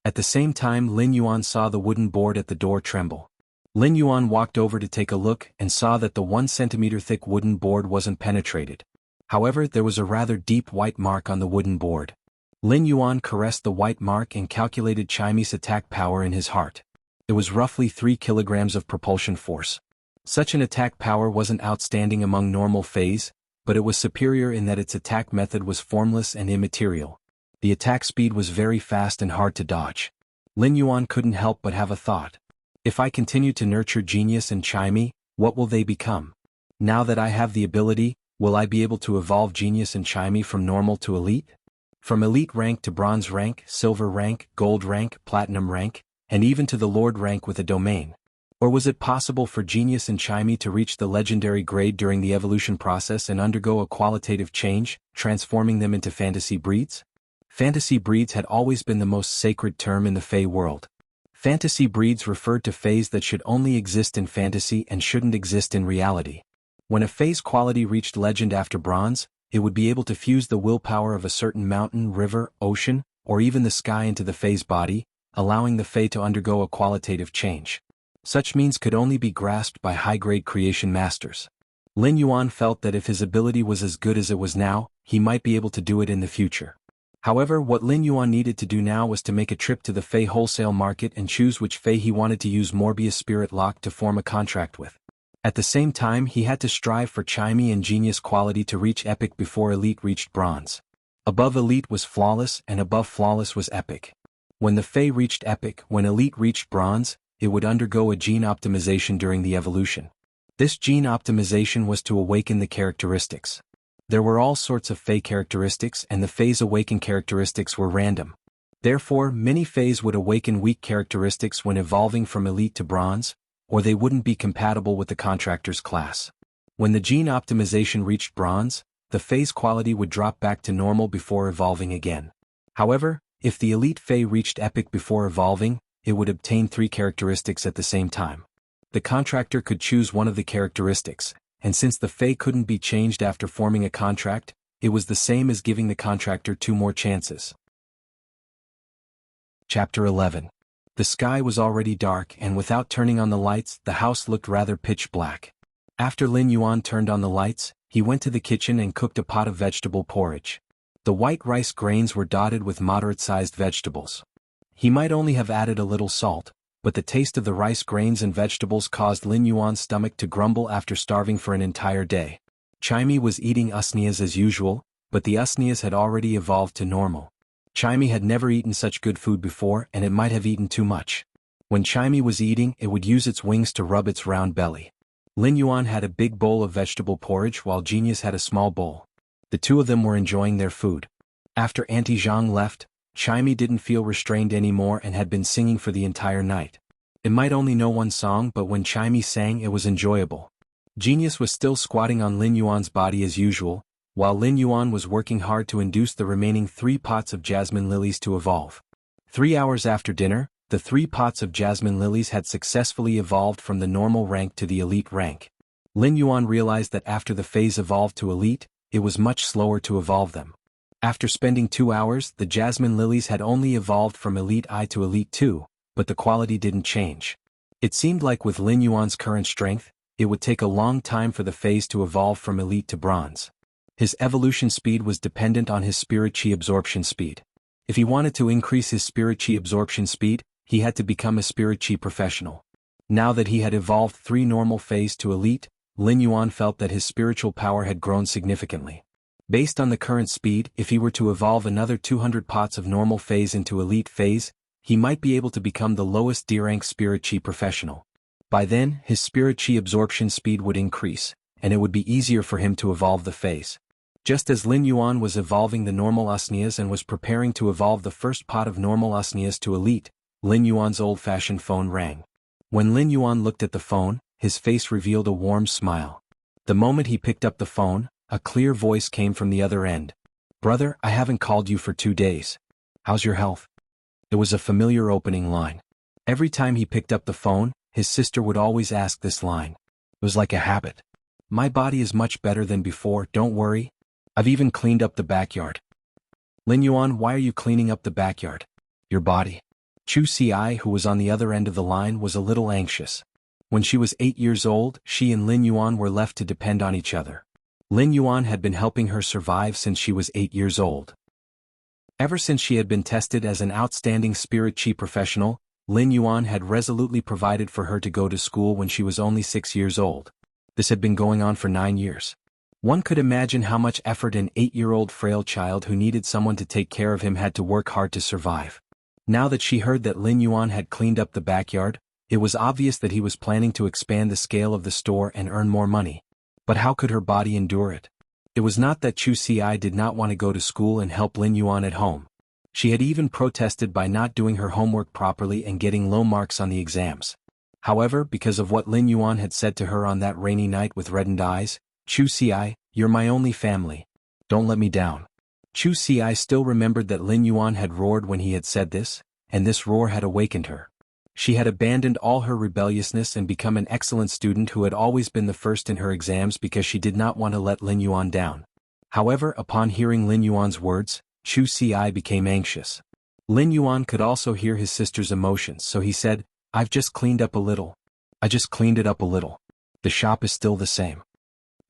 At the same time, Lin Yuan saw the wooden board at the door tremble. Lin Yuan walked over to take a look and saw that the 1 centimeter thick wooden board wasn't penetrated. However, there was a rather deep white mark on the wooden board. Lin Yuan caressed the white mark and calculated Chimey's attack power in his heart. It was roughly 3 kilograms of propulsion force. Such an attack power wasn't outstanding among normal Feis, but it was superior in that its attack method was formless and immaterial. The attack speed was very fast and hard to dodge. Lin Yuan couldn't help but have a thought. If I continue to nurture Genius and Chimey, what will they become? Now that I have the ability, will I be able to evolve Genius and Chimey from normal to elite? From elite rank to bronze rank, silver rank, gold rank, platinum rank, and even to the lord rank with a domain? Or was it possible for Genius and Chimey to reach the legendary grade during the evolution process and undergo a qualitative change, transforming them into fantasy breeds? Fantasy breeds had always been the most sacred term in the Fey world. Fantasy breeds referred to Feys that should only exist in fantasy and shouldn't exist in reality. When a Fey's quality reached legend after bronze, it would be able to fuse the willpower of a certain mountain, river, ocean, or even the sky into the Fey's body, allowing the Fae to undergo a qualitative change. Such means could only be grasped by high-grade creation masters. Lin Yuan felt that if his ability was as good as it was now, he might be able to do it in the future. However, what Lin Yuan needed to do now was to make a trip to the Fae wholesale market and choose which Fae he wanted to use Morbius Spirit Lock to form a contract with. At the same time, he had to strive for chimey and genius quality to reach epic before elite reached bronze. Above elite was flawless and above flawless was epic. When the Fae reached epic, when elite reached bronze, it would undergo a gene optimization during the evolution. This gene optimization was to awaken the characteristics. There were all sorts of Fae characteristics and the Fae's awakened characteristics were random. Therefore, many Faes would awaken weak characteristics when evolving from elite to bronze, or they wouldn't be compatible with the contractor's class. When the gene optimization reached bronze, the Fae's quality would drop back to normal before evolving again. However, if the elite Fae reached epic before evolving, it would obtain 3 characteristics at the same time. The contractor could choose one of the characteristics, and since the Fae couldn't be changed after forming a contract, it was the same as giving the contractor 2 more chances. Chapter 11. The sky was already dark and without turning on the lights, the house looked rather pitch black. After Lin Yuan turned on the lights, he went to the kitchen and cooked a pot of vegetable porridge. The white rice grains were dotted with moderate-sized vegetables. He might only have added a little salt, but the taste of the rice grains and vegetables caused Lin Yuan's stomach to grumble after starving for an entire day. Chimey was eating usnias as usual, but the usnias had already evolved to normal. Chimey had never eaten such good food before and it might have eaten too much. When Chimey was eating, it would use its wings to rub its round belly. Lin Yuan had a big bowl of vegetable porridge while Genius had a small bowl. The two of them were enjoying their food. After Auntie Zhang left, Chimey didn't feel restrained anymore and had been singing for the entire night. It might only know one song, but when Chimey sang it was enjoyable. Genius was still squatting on Lin Yuan's body as usual, while Lin Yuan was working hard to induce the remaining 3 pots of jasmine lilies to evolve. 3 hours after dinner, the 3 pots of jasmine lilies had successfully evolved from the normal rank to the elite rank. Lin Yuan realized that after the phase evolved to elite, it was much slower to evolve them. After spending 2 hours, the jasmine lilies had only evolved from Elite I to Elite II, but the quality didn't change. It seemed like with Lin Yuan's current strength, it would take a long time for the phase to evolve from Elite to Bronze. His evolution speed was dependent on his Spirit Chi absorption speed. If he wanted to increase his Spirit Chi absorption speed, he had to become a Spirit Chi professional. Now that he had evolved 3 normal phase to Elite, Lin Yuan felt that his spiritual power had grown significantly. Based on the current speed, if he were to evolve another 200 pots of normal phase into elite phase, he might be able to become the lowest D-rank Spirit Chi professional. By then, his Spirit Chi absorption speed would increase, and it would be easier for him to evolve the phase. Just as Lin Yuan was evolving the normal Usnias and was preparing to evolve the first pot of normal Usnias to elite, Lin Yuan's old-fashioned phone rang. When Lin Yuan looked at the phone, his face revealed a warm smile. The moment he picked up the phone, a clear voice came from the other end. "Brother, I haven't called you for 2 days. How's your health?" It was a familiar opening line. Every time he picked up the phone, his sister would always ask this line. It was like a habit. "My body is much better than before, don't worry. I've even cleaned up the backyard." "Lin Yuan, why are you cleaning up the backyard?" "Your body." Chu Ci, who was on the other end of the line, was a little anxious. When she was 8 years old, she and Lin Yuan were left to depend on each other. Lin Yuan had been helping her survive since she was 8 years old. Ever since she had been tested as an outstanding Spirit Chi professional, Lin Yuan had resolutely provided for her to go to school when she was only 6 years old. This had been going on for 9 years. One could imagine how much effort an 8-year-old frail child who needed someone to take care of him had to work hard to survive. Now that she heard that Lin Yuan had cleaned up the backyard, it was obvious that he was planning to expand the scale of the store and earn more money. But how could her body endure it? It was not that Chu Ci did not want to go to school and help Lin Yuan at home. She had even protested by not doing her homework properly and getting low marks on the exams. However, because of what Lin Yuan had said to her on that rainy night with reddened eyes, "Chu Ci, you're my only family. Don't let me down." Chu Ci still remembered that Lin Yuan had roared when he had said this, and this roar had awakened her. She had abandoned all her rebelliousness and become an excellent student who had always been the first in her exams because she did not want to let Lin Yuan down. However, upon hearing Lin Yuan's words, Chu Ci became anxious. Lin Yuan could also hear his sister's emotions, so he said, "I've just cleaned up a little. I just cleaned it up a little. The shop is still the same."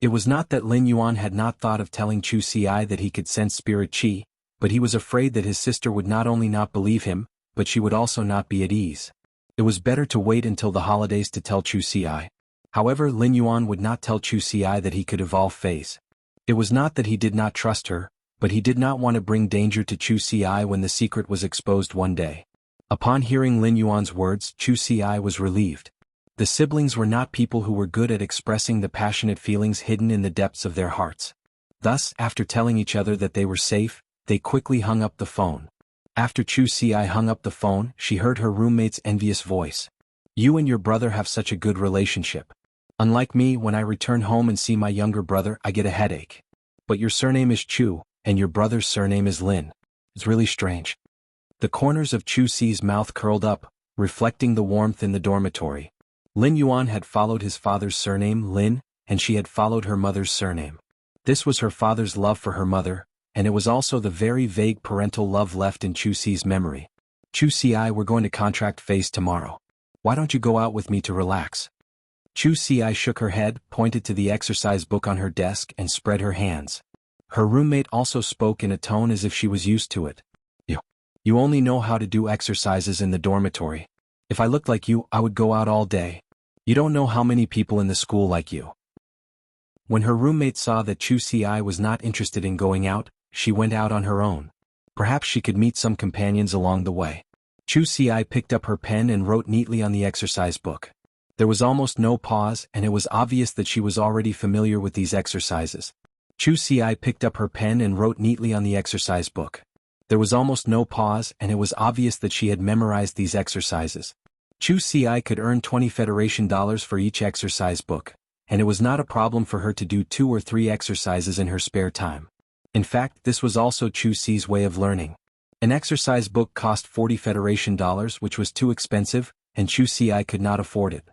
It was not that Lin Yuan had not thought of telling Chu Si that he could sense spirit qi, but he was afraid that his sister would not only not believe him, but she would also not be at ease. It was better to wait until the holidays to tell Chu Si. However, Lin Yuan would not tell Chu Si that he could evolve phase. It was not that he did not trust her, but he did not want to bring danger to Chu Si when the secret was exposed one day. Upon hearing Lin Yuan's words, Chu Si was relieved. The siblings were not people who were good at expressing the passionate feelings hidden in the depths of their hearts. Thus, after telling each other that they were safe, they quickly hung up the phone. After Chu Si hung up the phone, she heard her roommate's envious voice. "You and your brother have such a good relationship. Unlike me, when I return home and see my younger brother, I get a headache. But your surname is Chu, and your brother's surname is Lin. It's really strange." The corners of Chu Si's mouth curled up, reflecting the warmth in the dormitory. Lin Yuan had followed his father's surname, Lin, and she had followed her mother's surname. This was her father's love for her mother, and it was also the very vague parental love left in Chu Si's memory. "Chu Si, we're going to contract phase tomorrow. Why don't you go out with me to relax?" Chu Si shook her head, pointed to the exercise book on her desk, and spread her hands. Her roommate also spoke in a tone as if she was used to it. You only know how to do exercises in the dormitory. If I looked like you, I would go out all day. You don't know how many people in the school like you." When her roommate saw that Chu Si was not interested in going out, she went out on her own. Perhaps she could meet some companions along the way. Chu Si picked up her pen and wrote neatly on the exercise book. There was almost no pause, and it was obvious that she was already familiar with these exercises. Chu Si picked up her pen and wrote neatly on the exercise book. There was almost no pause, and it was obvious that she had memorized these exercises. Chu Si could earn 20 Federation dollars for each exercise book, and it was not a problem for her to do 2 or 3 exercises in her spare time. In fact, this was also Chu Si's way of learning. An exercise book cost 40 Federation dollars, which was too expensive, and Chu Si could not afford it.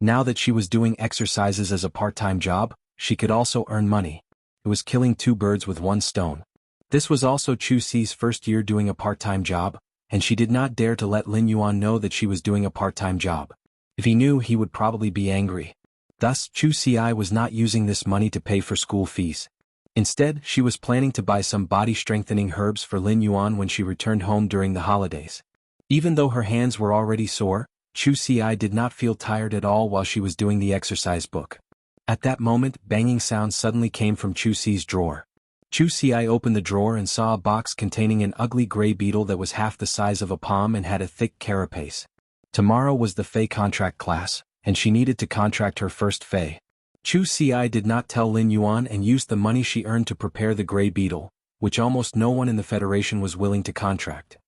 Now that she was doing exercises as a part-time job, she could also earn money. It was killing 2 birds with 1 stone. This was also Chu Si's first year doing a part-time job, and she did not dare to let Lin Yuan know that she was doing a part-time job. If he knew, he would probably be angry. Thus, Chu Si was not using this money to pay for school fees. Instead, she was planning to buy some body-strengthening herbs for Lin Yuan when she returned home during the holidays. Even though her hands were already sore, Chu Si did not feel tired at all while she was doing the exercise book. At that moment, banging sounds suddenly came from Chu Si's drawer. Chu Si opened the drawer and saw a box containing an ugly gray beetle that was half the size of a palm and had a thick carapace. Tomorrow was the Fey contract class, and she needed to contract her first Fey. Chu Si did not tell Lin Yuan and used the money she earned to prepare the gray beetle, which almost no one in the Federation was willing to contract.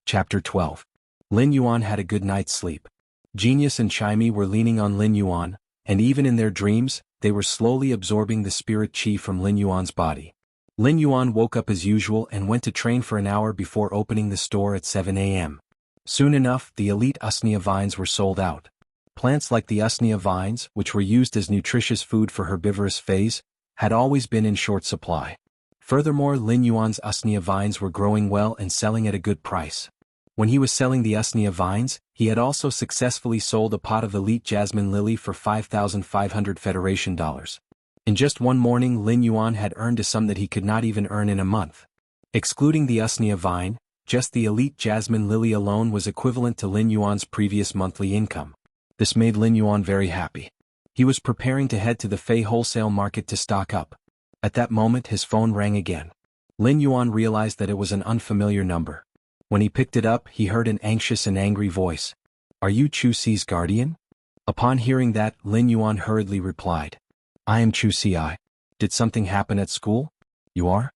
Chapter 12. Lin Yuan had a good night's sleep. Genius and Chimey were leaning on Lin Yuan, and even in their dreams, they were slowly absorbing the spirit qi from Lin Yuan's body. Lin Yuan woke up as usual and went to train for an hour before opening the store at 7 a.m. Soon enough, the elite usnea vines were sold out. Plants like the usnea vines, which were used as nutritious food for herbivorous phase, had always been in short supply. Furthermore, Lin Yuan's usnea vines were growing well and selling at a good price. When he was selling the usnea vines, he had also successfully sold a pot of elite jasmine lily for 5,500 Federation dollars. In just one morning, Lin Yuan had earned a sum that he could not even earn in a month. Excluding the usnea vine, just the elite jasmine lily alone was equivalent to Lin Yuan's previous monthly income. This made Lin Yuan very happy. He was preparing to head to the Fei wholesale market to stock up. At that moment, his phone rang again. Lin Yuan realized that it was an unfamiliar number. When he picked it up, he heard an anxious and angry voice. "Are you Chu Si's guardian?" Upon hearing that, Lin Yuan hurriedly replied. "I am Chu Si. Did something happen at school? You are?"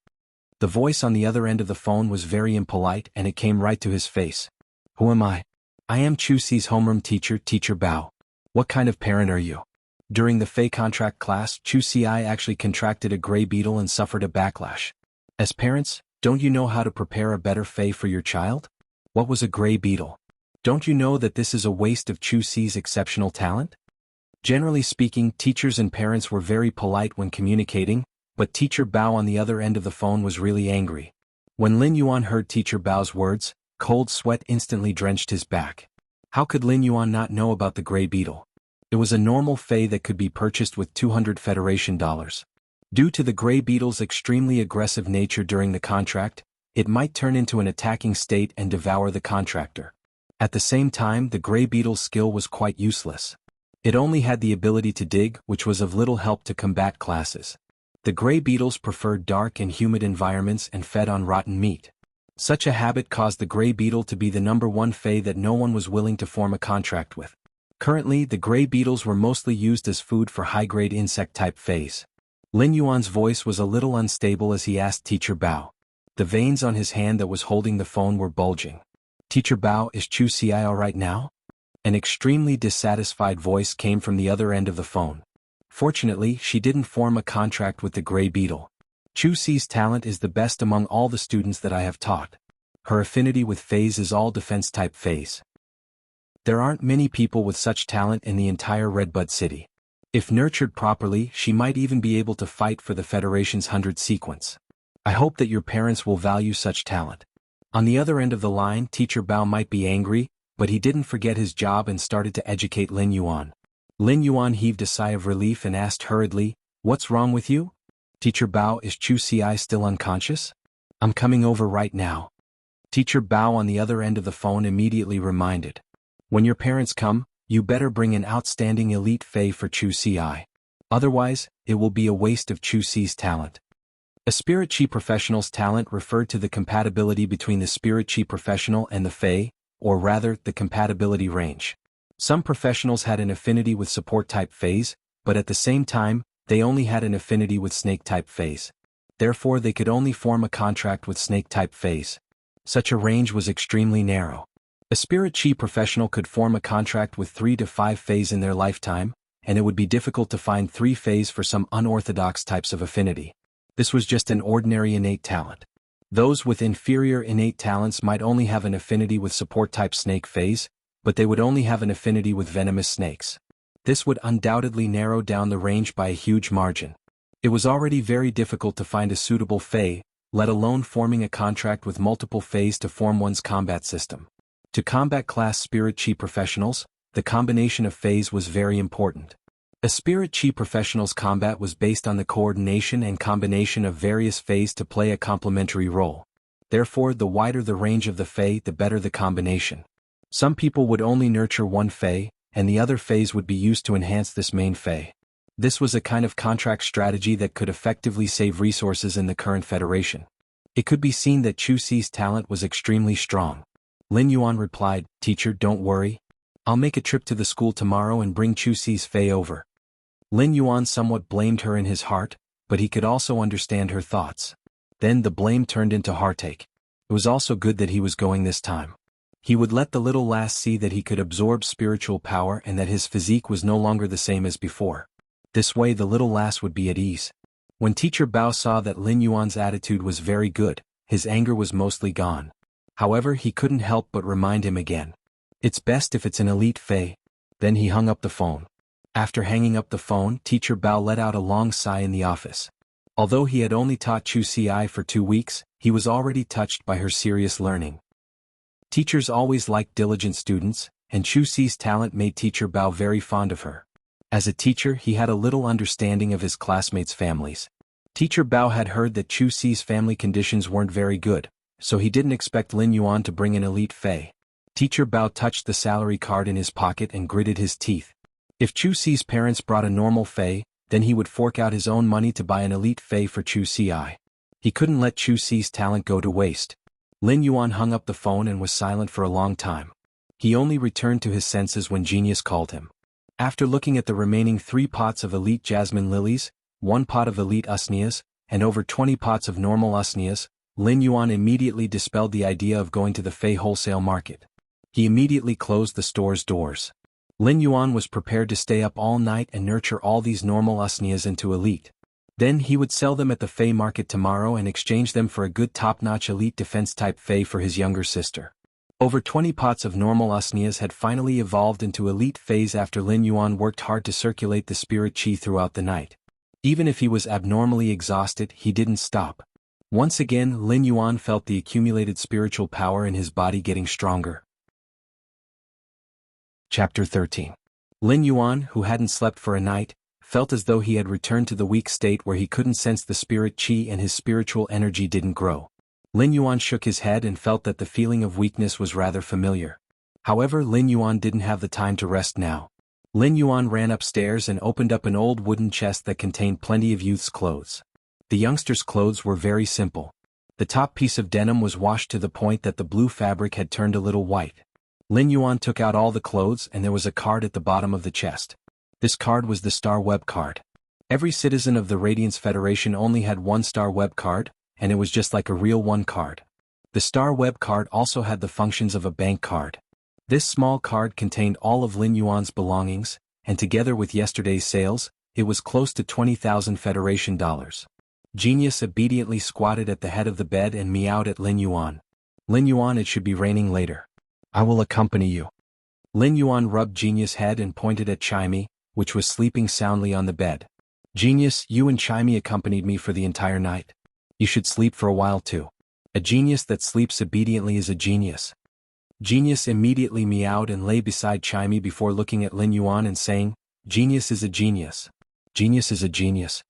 The voice on the other end of the phone was very impolite and it came right to his face. "Who am I?" "I am Chu Si's homeroom teacher, Teacher Bao. What kind of parent are you?" During the Fei contract class, Chu Si actually contracted a gray beetle and suffered a backlash. As parents, don't you know how to prepare a better Fei for your child? What was a gray beetle? Don't you know that this is a waste of Chu Si's exceptional talent? Generally speaking, teachers and parents were very polite when communicating, but Teacher Bao on the other end of the phone was really angry. When Lin Yuan heard Teacher Bao's words, cold sweat instantly drenched his back. How could Lin Yuan not know about the gray beetle? It was a normal fey that could be purchased with 200 Federation dollars. Due to the gray beetle's extremely aggressive nature during the contract, it might turn into an attacking state and devour the contractor. At the same time, the gray beetle's skill was quite useless. It only had the ability to dig, which was of little help to combat classes. The gray beetles preferred dark and humid environments and fed on rotten meat. Such a habit caused the gray beetle to be the #1 fey that no one was willing to form a contract with. Currently, the gray beetles were mostly used as food for high-grade insect-type feys. Lin Yuan's voice was a little unstable as he asked Teacher Bao. The veins on his hand that was holding the phone were bulging. Teacher Bao, is Chu Si all right now? An extremely dissatisfied voice came from the other end of the phone. Fortunately, she didn't form a contract with the gray beetle. Chu Si's talent is the best among all the students that I have taught. Her affinity with feys is all defense-type feys. There aren't many people with such talent in the entire Redbud City. If nurtured properly, she might even be able to fight for the Federation's 100 sequence. I hope that your parents will value such talent. On the other end of the line, Teacher Bao might be angry, but he didn't forget his job and started to educate Lin Yuan. Lin Yuan heaved a sigh of relief and asked hurriedly, "What's wrong with you? Teacher Bao, is Chu Si still unconscious? I'm coming over right now." Teacher Bao on the other end of the phone immediately reminded. "When your parents come, you better bring an outstanding elite fey for Chu Si. Otherwise, it will be a waste of Chu Si's talent." A Spirit Chi professional's talent referred to the compatibility between the Spirit Chi professional and the fey, or rather, the compatibility range. Some professionals had an affinity with support-type feys, but at the same time, they only had an affinity with snake-type feys. Therefore they could only form a contract with snake-type feys. Such a range was extremely narrow. A Spirit Chi professional could form a contract with 3 to 5 feys in their lifetime, and it would be difficult to find 3 feys for some unorthodox types of affinity. This was just an ordinary innate talent. Those with inferior innate talents might only have an affinity with support-type snake feys, but they would only have an affinity with venomous snakes. This would undoubtedly narrow down the range by a huge margin. It was already very difficult to find a suitable fey, let alone forming a contract with multiple feys to form one's combat system. To combat class Spirit Chi professionals, the combination of feys was very important. A Spirit Chi professional's combat was based on the coordination and combination of various feys to play a complementary role. Therefore, the wider the range of the fey, the better the combination. Some people would only nurture one fey, and the other feys would be used to enhance this main fey. This was a kind of contract strategy that could effectively save resources in the current Federation. It could be seen that Chu Si's talent was extremely strong. Lin Yuan replied, "Teacher, don't worry. I'll make a trip to the school tomorrow and bring Chu Si's fey over." Lin Yuan somewhat blamed her in his heart, but he could also understand her thoughts. Then the blame turned into heartache. It was also good that he was going this time. He would let the little lass see that he could absorb spiritual power and that his physique was no longer the same as before. This way the little lass would be at ease. When Teacher Bao saw that Lin Yuan's attitude was very good, his anger was mostly gone. However, he couldn't help but remind him again. "It's best if it's an elite fey." Then he hung up the phone. After hanging up the phone, Teacher Bao let out a long sigh in the office. Although he had only taught Chu Si for 2 weeks, he was already touched by her serious learning. Teachers always liked diligent students, and Chu Si's talent made Teacher Bao very fond of her. As a teacher, he had a little understanding of his classmates' families. Teacher Bao had heard that Chu Si's family conditions weren't very good, so he didn't expect Lin Yuan to bring an elite fey. Teacher Bao touched the salary card in his pocket and gritted his teeth. If Chu Si's parents brought a normal fey, then he would fork out his own money to buy an elite fey for Chu Si. He couldn't let Chu Si's talent go to waste. Lin Yuan hung up the phone and was silent for a long time. He only returned to his senses when Genius called him. After looking at the remaining 3 pots of elite jasmine lilies, 1 pot of elite usneas, and over 20 pots of normal usneas, Lin Yuan immediately dispelled the idea of going to the fey wholesale market. He immediately closed the store's doors. Lin Yuan was prepared to stay up all night and nurture all these normal usneas into elite. Then he would sell them at the fey market tomorrow and exchange them for a good top-notch elite defense-type fey for his younger sister. Over 20 pots of normal usneas had finally evolved into elite feys after Lin Yuan worked hard to circulate the spirit chi throughout the night. Even if he was abnormally exhausted, he didn't stop. Once again, Lin Yuan felt the accumulated spiritual power in his body getting stronger. Chapter 13. Lin Yuan, who hadn't slept for a night, felt as though he had returned to the weak state where he couldn't sense the spirit qi and his spiritual energy didn't grow. Lin Yuan shook his head and felt that the feeling of weakness was rather familiar. However, Lin Yuan didn't have the time to rest now. Lin Yuan ran upstairs and opened up an old wooden chest that contained plenty of youth's clothes. The youngster's clothes were very simple. The top piece of denim was washed to the point that the blue fabric had turned a little white. Lin Yuan took out all the clothes and there was a card at the bottom of the chest. This card was the Star Web card. Every citizen of the Radiance Federation only had one Star Web card, and it was just like a real one card. The Star Web card also had the functions of a bank card. This small card contained all of Lin Yuan's belongings, and together with yesterday's sales, it was close to 20,000 Federation dollars. Genius obediently squatted at the head of the bed and meowed at Lin Yuan. Lin Yuan, it should be raining later. I will accompany you. Lin Yuan rubbed Genius' head and pointed at Chimey, which was sleeping soundly on the bed. Genius, you and Chimey accompanied me for the entire night. You should sleep for a while too. A genius that sleeps obediently is a genius. Genius immediately meowed and lay beside Chimey before looking at Lin Yuan and saying, Genius is a genius. Genius is a genius.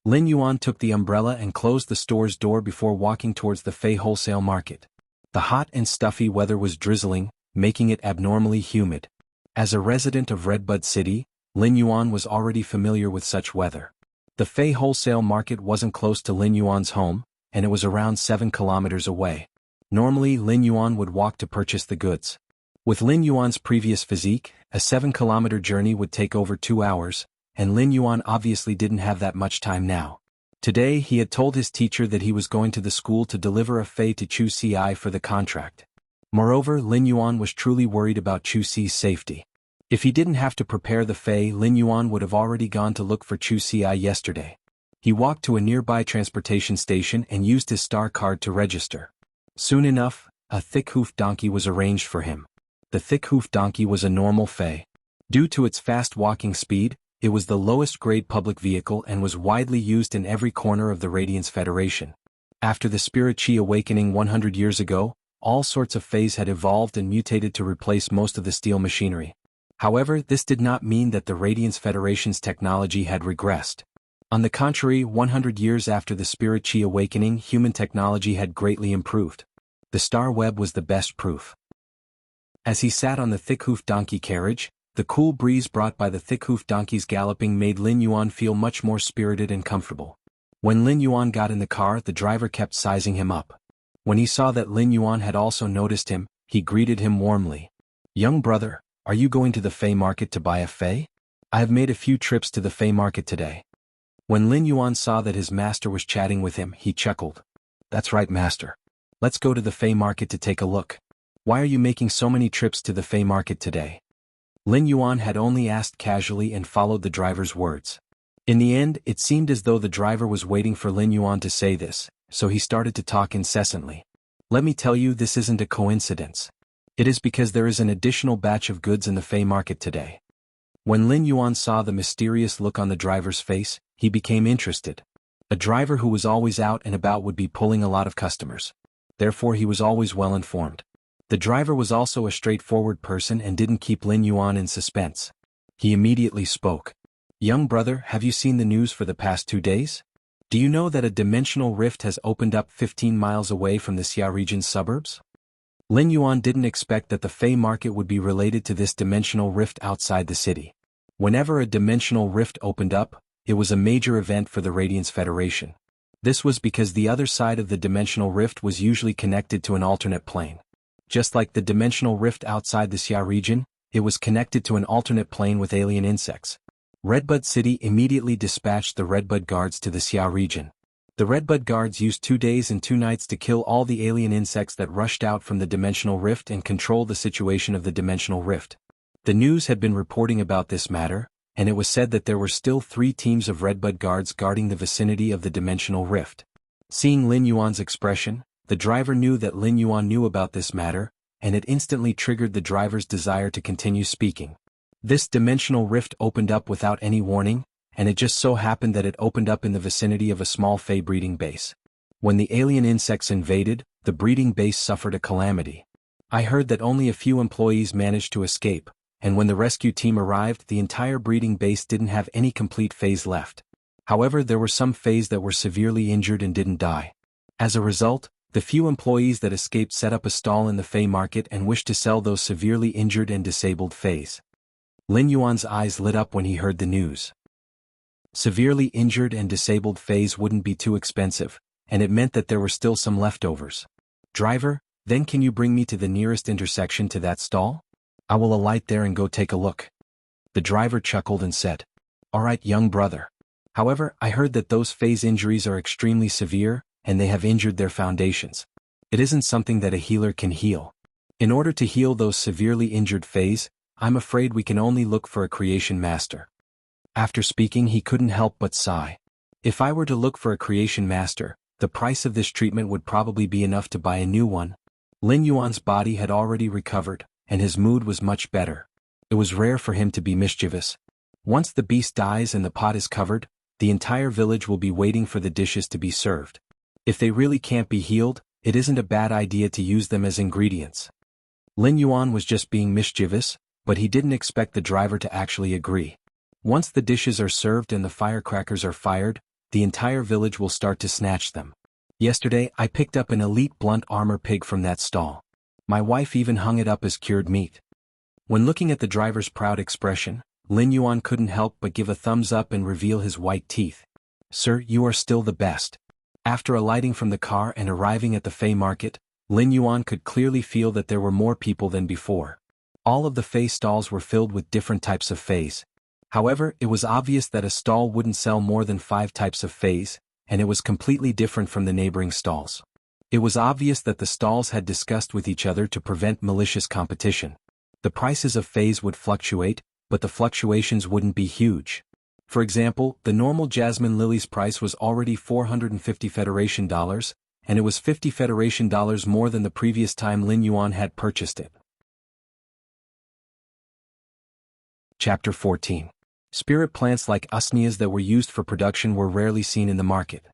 Lin Yuan took the umbrella and closed the store's door before walking towards the Fei wholesale market. The hot and stuffy weather was drizzling, making it abnormally humid. As a resident of Redbud City, Lin Yuan was already familiar with such weather. The Fei wholesale market wasn't close to Lin Yuan's home, and it was around 7 kilometers away. Normally, Lin Yuan would walk to purchase the goods. With Lin Yuan's previous physique, a 7-kilometer journey would take over 2 hours, and Lin Yuan obviously didn't have that much time now. Today he had told his teacher that he was going to the school to deliver a Fei to Chu Ci for the contract. Moreover, Lin Yuan was truly worried about Chu Ci's safety. If he didn't have to prepare the Fei, Lin Yuan would have already gone to look for Chu Ci yesterday. He walked to a nearby transportation station and used his star card to register. Soon enough, a thick-hoofed donkey was arranged for him. The thick-hoofed donkey was a normal Fei. Due to its fast walking speed, it was the lowest grade public vehicle and was widely used in every corner of the Radiance Federation. After the Spirit Qi awakening 100 years ago, all sorts of Feis had evolved and mutated to replace most of the steel machinery. However, this did not mean that the Radiance Federation's technology had regressed. On the contrary, 100 years after the Spirit Qi awakening, human technology had greatly improved. The Star Web was the best proof. As he sat on the thick-hoofed donkey carriage, the cool breeze brought by the thick-hoofed donkeys galloping made Lin Yuan feel much more spirited and comfortable. When Lin Yuan got in the car, the driver kept sizing him up. When he saw that Lin Yuan had also noticed him, he greeted him warmly. Young brother, are you going to the Fei market to buy a Fei? I have made a few trips to the Fei market today. When Lin Yuan saw that his master was chatting with him, he chuckled. That's right, master. Let's go to the Fei market to take a look. Why are you making so many trips to the Fei market today? Lin Yuan had only asked casually and followed the driver's words. In the end, it seemed as though the driver was waiting for Lin Yuan to say this, so he started to talk incessantly. Let me tell you, this isn't a coincidence. It is because there is an additional batch of goods in the Fei market today. When Lin Yuan saw the mysterious look on the driver's face, he became interested. A driver who was always out and about would be pulling a lot of customers. Therefore he was always well informed. The driver was also a straightforward person and didn't keep Lin Yuan in suspense. He immediately spoke. Young brother, have you seen the news for the past 2 days? Do you know that a dimensional rift has opened up 15 miles away from the Xia region's suburbs? Lin Yuan didn't expect that the Fei market would be related to this dimensional rift outside the city. Whenever a dimensional rift opened up, it was a major event for the Radiance Federation. This was because the other side of the dimensional rift was usually connected to an alternate plane. Just like the dimensional rift outside the Xia region, it was connected to an alternate plane with alien insects. Redbud City immediately dispatched the Redbud Guards to the Xia region. The Redbud Guards used 2 days and 2 nights to kill all the alien insects that rushed out from the dimensional rift and control the situation of the dimensional rift. The news had been reporting about this matter, and it was said that there were still 3 teams of Redbud Guards guarding the vicinity of the dimensional rift. Seeing Lin Yuan's expression, the driver knew that Lin Yuan knew about this matter, and it instantly triggered the driver's desire to continue speaking. This dimensional rift opened up without any warning, and it just so happened that it opened up in the vicinity of a small Fei breeding base. When the alien insects invaded, the breeding base suffered a calamity. I heard that only a few employees managed to escape, and when the rescue team arrived, the entire breeding base didn't have any complete phase left. However, there were some phase that were severely injured and didn't die. As a result, the few employees that escaped set up a stall in the Fey market and wished to sell those severely injured and disabled Feys. Lin Yuan's eyes lit up when he heard the news. Severely injured and disabled Feys wouldn't be too expensive, and it meant that there were still some leftovers. Driver, then can you bring me to the nearest intersection to that stall? I will alight there and go take a look. The driver chuckled and said, All right, young brother. However, I heard that those Feys injuries are extremely severe, and they have injured their foundations. It isn't something that a healer can heal. In order to heal those severely injured Feys, I'm afraid we can only look for a creation master. After speaking, he couldn't help but sigh. If I were to look for a creation master, the price of this treatment would probably be enough to buy a new one. Lin Yuan's body had already recovered, and his mood was much better. It was rare for him to be mischievous. Once the beast dies and the pot is covered, the entire village will be waiting for the dishes to be served. If they really can't be healed, it isn't a bad idea to use them as ingredients. Lin Yuan was just being mischievous, but he didn't expect the driver to actually agree. Once the dishes are served and the firecrackers are fired, the entire village will start to snatch them. Yesterday, I picked up an elite blunt armor pig from that stall. My wife even hung it up as cured meat. When looking at the driver's proud expression, Lin Yuan couldn't help but give a thumbs up and reveal his white teeth. Sir, you are still the best. After alighting from the car and arriving at the Fey market, Lin Yuan could clearly feel that there were more people than before. All of the Fey stalls were filled with different types of Feys. However, it was obvious that a stall wouldn't sell more than 5 types of Feys, and it was completely different from the neighboring stalls. It was obvious that the stalls had discussed with each other to prevent malicious competition. The prices of Feys would fluctuate, but the fluctuations wouldn't be huge. For example, the normal jasmine lily's price was already 450 Federation dollars, and it was 50 Federation dollars more than the previous time Lin Yuan had purchased it. Chapter 14. Spirit plants like usneas that were used for production were rarely seen in the market.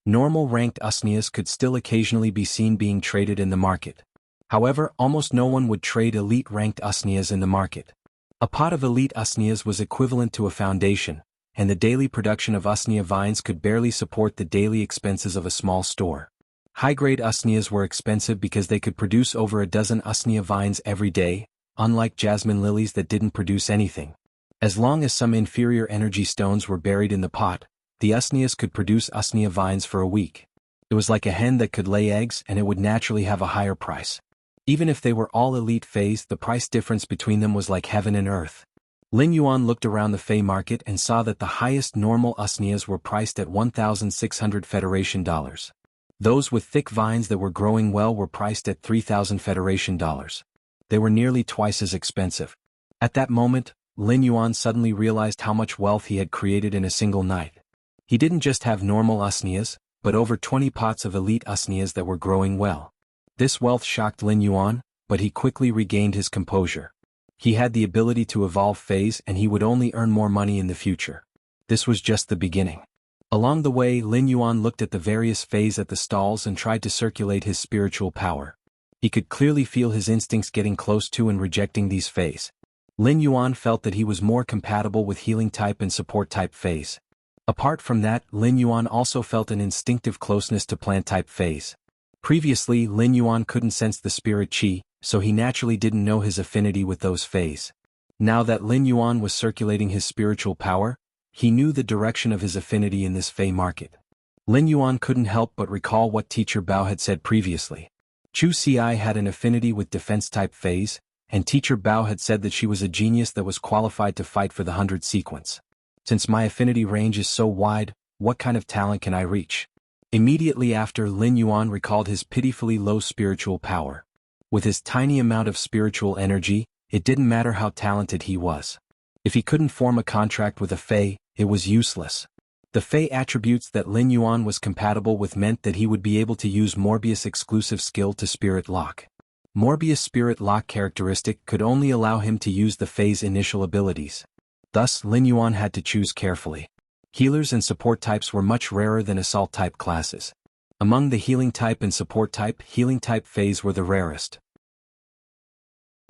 Normal ranked usneas could still occasionally be seen being traded in the market. However, almost no one would trade elite ranked usneas in the market. A pot of elite usneas was equivalent to a foundation, and the daily production of usnea vines could barely support the daily expenses of a small store. High-grade usneas were expensive because they could produce over a dozen usnea vines every day, unlike jasmine lilies that didn't produce anything. As long as some inferior energy stones were buried in the pot, the usneas could produce usnea vines for a week. It was like a hen that could lay eggs, and it would naturally have a higher price. Even if they were all elite Feys, the price difference between them was like heaven and earth. Lin Yuan looked around the Fey market and saw that the highest normal usneas were priced at 1,600 Federation dollars. Those with thick vines that were growing well were priced at 3,000 Federation dollars. They were nearly twice as expensive. At that moment, Lin Yuan suddenly realized how much wealth he had created in a single night. He didn't just have normal usneas, but over 20 pots of elite usneas that were growing well. This wealth shocked Lin Yuan, but he quickly regained his composure. He had the ability to evolve Feys, and he would only earn more money in the future. This was just the beginning. Along the way, Lin Yuan looked at the various Feys at the stalls and tried to circulate his spiritual power. He could clearly feel his instincts getting close to and rejecting these Feys. Lin Yuan felt that he was more compatible with healing type and support type Feys. Apart from that, Lin Yuan also felt an instinctive closeness to plant type Feys. Previously, Lin Yuan couldn't sense the spirit qi, so he naturally didn't know his affinity with those Feys. Now that Lin Yuan was circulating his spiritual power, he knew the direction of his affinity in this Fey market. Lin Yuan couldn't help but recall what Teacher Bao had said previously. Chu Ci had an affinity with defense-type Feys, and Teacher Bao had said that she was a genius that was qualified to fight for the 100 sequence. Since my affinity range is so wide, what kind of talent can I reach? Immediately after, Lin Yuan recalled his pitifully low spiritual power. With his tiny amount of spiritual energy, it didn't matter how talented he was. If he couldn't form a contract with a Fey, it was useless. The Fey attributes that Lin Yuan was compatible with meant that he would be able to use Morbius' exclusive skill to Spirit Lock. Morbius' Spirit Lock characteristic could only allow him to use the Fey's initial abilities. Thus, Lin Yuan had to choose carefully. Healers and support types were much rarer than assault type classes. Among the healing type and support type, healing type Fays were the rarest.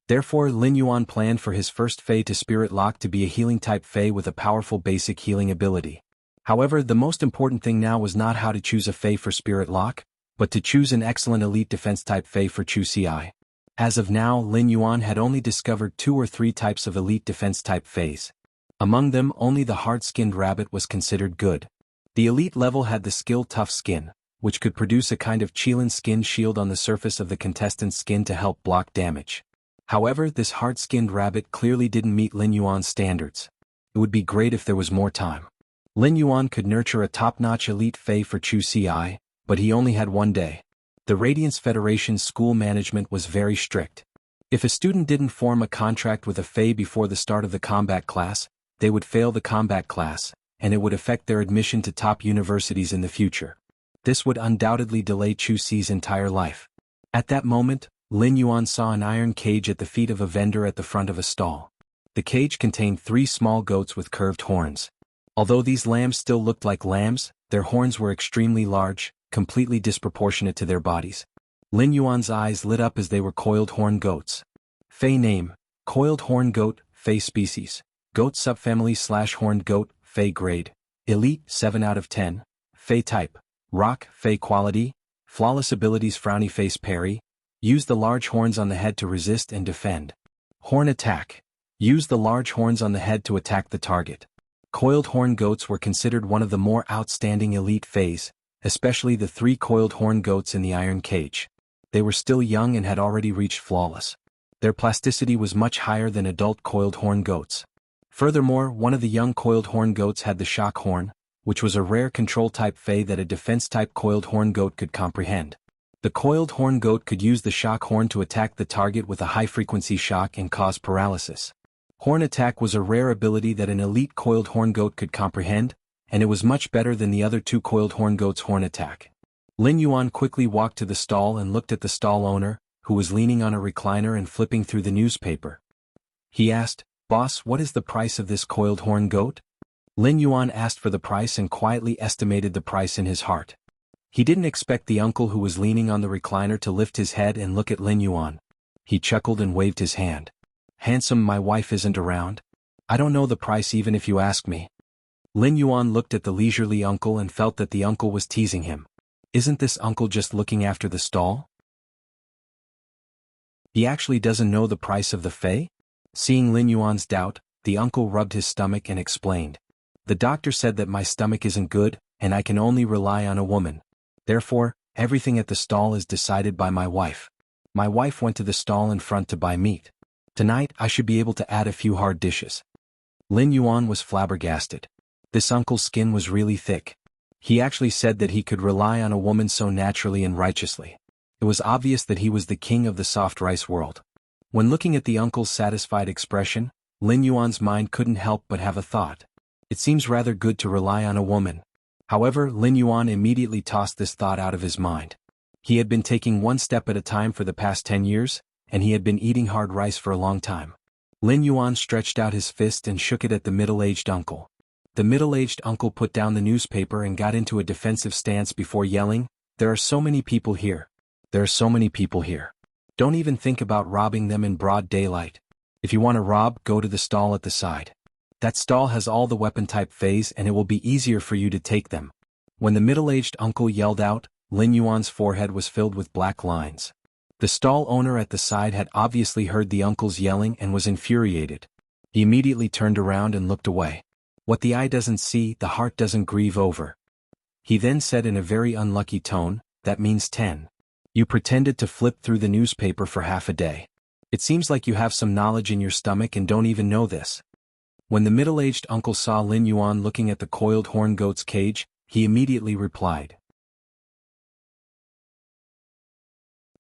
Therefore, Lin Yuan planned for his first Fey to Spirit Lock to be a healing type Fey with a powerful basic healing ability. However, the most important thing now was not how to choose a Fey for Spirit Lock, but to choose an excellent elite defense type Fey for Chu Ci. As of now, Lin Yuan had only discovered 2 or 3 types of elite defense type Feys. Among them, only the hard-skinned rabbit was considered good. The elite level had the skill Tough Skin, which could produce a kind of Qilin skin shield on the surface of the contestant's skin to help block damage. However, this hard-skinned rabbit clearly didn't meet Lin Yuan's standards. It would be great if there was more time. Lin Yuan could nurture a top-notch elite Fey for Chu Ci, but he only had 1 day. The Radiance Federation's school management was very strict. If a student didn't form a contract with a Fey before the start of the combat class, they would fail the combat class, and it would affect their admission to top universities in the future. This would undoubtedly delay Chu Ci's entire life. At that moment, Lin Yuan saw an iron cage at the feet of a vendor at the front of a stall. The cage contained 3 small goats with curved horns. Although these lambs still looked like lambs, their horns were extremely large, completely disproportionate to their bodies. Lin Yuan's eyes lit up as they were coiled horn goats. Fey name: Coiled horn goat, Fey species. Goat subfamily / horned goat, Fey grade. Elite, 7 out of 10. Fey type: Rock, Fey quality. Flawless abilities: Frowny face parry. Use the large horns on the head to resist and defend. Horn attack. Use the large horns on the head to attack the target. Coiled horn goats were considered one of the more outstanding elite Feys, especially the 3 coiled horn goats in the iron cage. They were still young and had already reached flawless. Their plasticity was much higher than adult coiled horn goats. Furthermore, one of the young coiled horn goats had the shock horn, which was a rare control-type Fey that a defense-type coiled horn goat could comprehend. The coiled horn goat could use the shock horn to attack the target with a high-frequency shock and cause paralysis. Horn attack was a rare ability that an elite coiled horn goat could comprehend, and it was much better than the other 2 coiled horn goats' horn attack. Lin Yuan quickly walked to the stall and looked at the stall owner, who was leaning on a recliner and flipping through the newspaper. He asked, "Boss, what is the price of this coiled horn goat?" Lin Yuan asked for the price and quietly estimated the price in his heart. He didn't expect the uncle who was leaning on the recliner to lift his head and look at Lin Yuan. He chuckled and waved his hand. "Handsome, my wife isn't around. I don't know the price even if you ask me." Lin Yuan looked at the leisurely uncle and felt that the uncle was teasing him. Isn't this uncle just looking after the stall? He actually doesn't know the price of the Fey? Seeing Lin Yuan's doubt, the uncle rubbed his stomach and explained. "The doctor said that my stomach isn't good, and I can only rely on a woman. Therefore, everything at the stall is decided by my wife. My wife went to the stall in front to buy meat. Tonight I should be able to add a few hard dishes." Lin Yuan was flabbergasted. This uncle's skin was really thick. He actually said that he could rely on a woman so naturally and righteously. It was obvious that he was the king of the soft rice world. When looking at the uncle's satisfied expression, Lin Yuan's mind couldn't help but have a thought. It seems rather good to rely on a woman. However, Lin Yuan immediately tossed this thought out of his mind. He had been taking 1 step at a time for the past 10 years, and he had been eating hard rice for a long time. Lin Yuan stretched out his fist and shook it at the middle-aged uncle. The middle-aged uncle put down the newspaper and got into a defensive stance before yelling, "There are so many people here. There are so many people here. Don't even think about robbing them in broad daylight. If you want to rob, go to the stall at the side. That stall has all the weapon-type Feys and it will be easier for you to take them." When the middle-aged uncle yelled out, Lin Yuan's forehead was filled with black lines. The stall owner at the side had obviously heard the uncle's yelling and was infuriated. He immediately turned around and looked away. What the eye doesn't see, the heart doesn't grieve over. He then said in a very unlucky tone, "That means 10. You pretended to flip through the newspaper for half a day. It seems like you have some knowledge in your stomach and don't even know this." When the middle-aged uncle saw Lin Yuan looking at the coiled horn goat's cage, he immediately replied.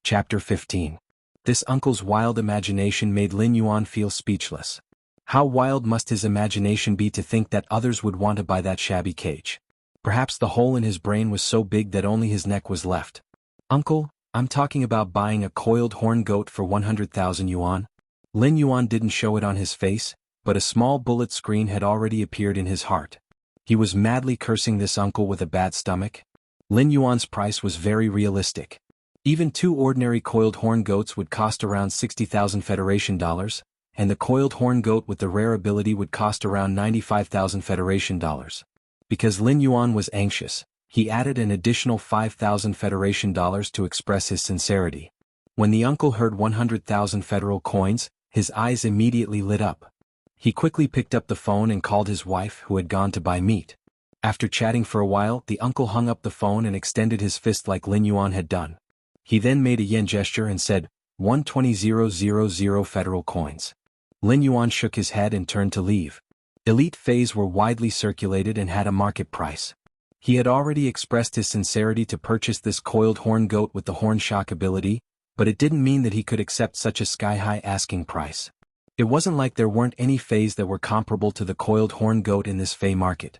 Chapter 15. This uncle's wild imagination made Lin Yuan feel speechless. How wild must his imagination be to think that others would want to buy that shabby cage? Perhaps the hole in his brain was so big that only his neck was left. "Uncle, I'm talking about buying a coiled horn goat for 100,000 yuan. Lin Yuan didn't show it on his face, but a small bullet screen had already appeared in his heart. He was madly cursing this uncle with a bad stomach. Lin Yuan's price was very realistic. Even 2 ordinary coiled horn goats would cost around 60,000 Federation dollars, and the coiled horn goat with the rare ability would cost around 95,000 Federation dollars. Because Lin Yuan was anxious, he added an additional 5,000 Federation dollars to express his sincerity. When the uncle heard 100,000 federal coins, his eyes immediately lit up. He quickly picked up the phone and called his wife, who had gone to buy meat. After chatting for a while, the uncle hung up the phone and extended his fist like Lin Yuan had done. He then made a yen gesture and said, 120,000 federal coins. Lin Yuan shook his head and turned to leave. Elite Feis were widely circulated and had a market price. He had already expressed his sincerity to purchase this coiled horn goat with the horn shock ability, but it didn't mean that he could accept such a sky-high asking price. It wasn't like there weren't any Feis that were comparable to the coiled horn goat in this Fei market.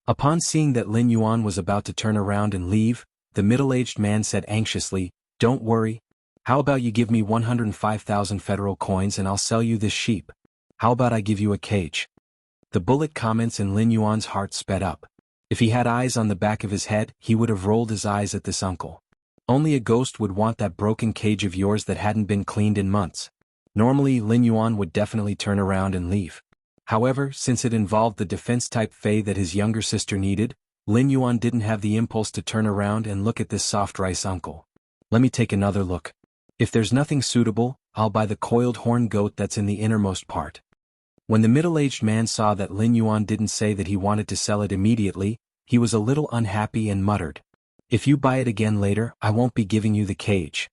Upon seeing that Lin Yuan was about to turn around and leave, the middle-aged man said anxiously, "Don't worry. How about you give me 105,000 federal coins and I'll sell you this sheep? How about I give you a cage?" The bullet comments in Lin Yuan's heart sped up. If he had eyes on the back of his head, he would have rolled his eyes at this uncle. Only a ghost would want that broken cage of yours that hadn't been cleaned in months. Normally, Lin Yuan would definitely turn around and leave. However, since it involved the defense-type Fei that his younger sister needed, Lin Yuan didn't have the impulse to turn around and look at this soft rice uncle. Let me take another look. If there's nothing suitable, I'll buy the coiled horn goat that's in the innermost part. When the middle-aged man saw that Lin Yuan didn't say that he wanted to sell it immediately, he was a little unhappy and muttered, "If you buy it again later, I won't be giving you the cage."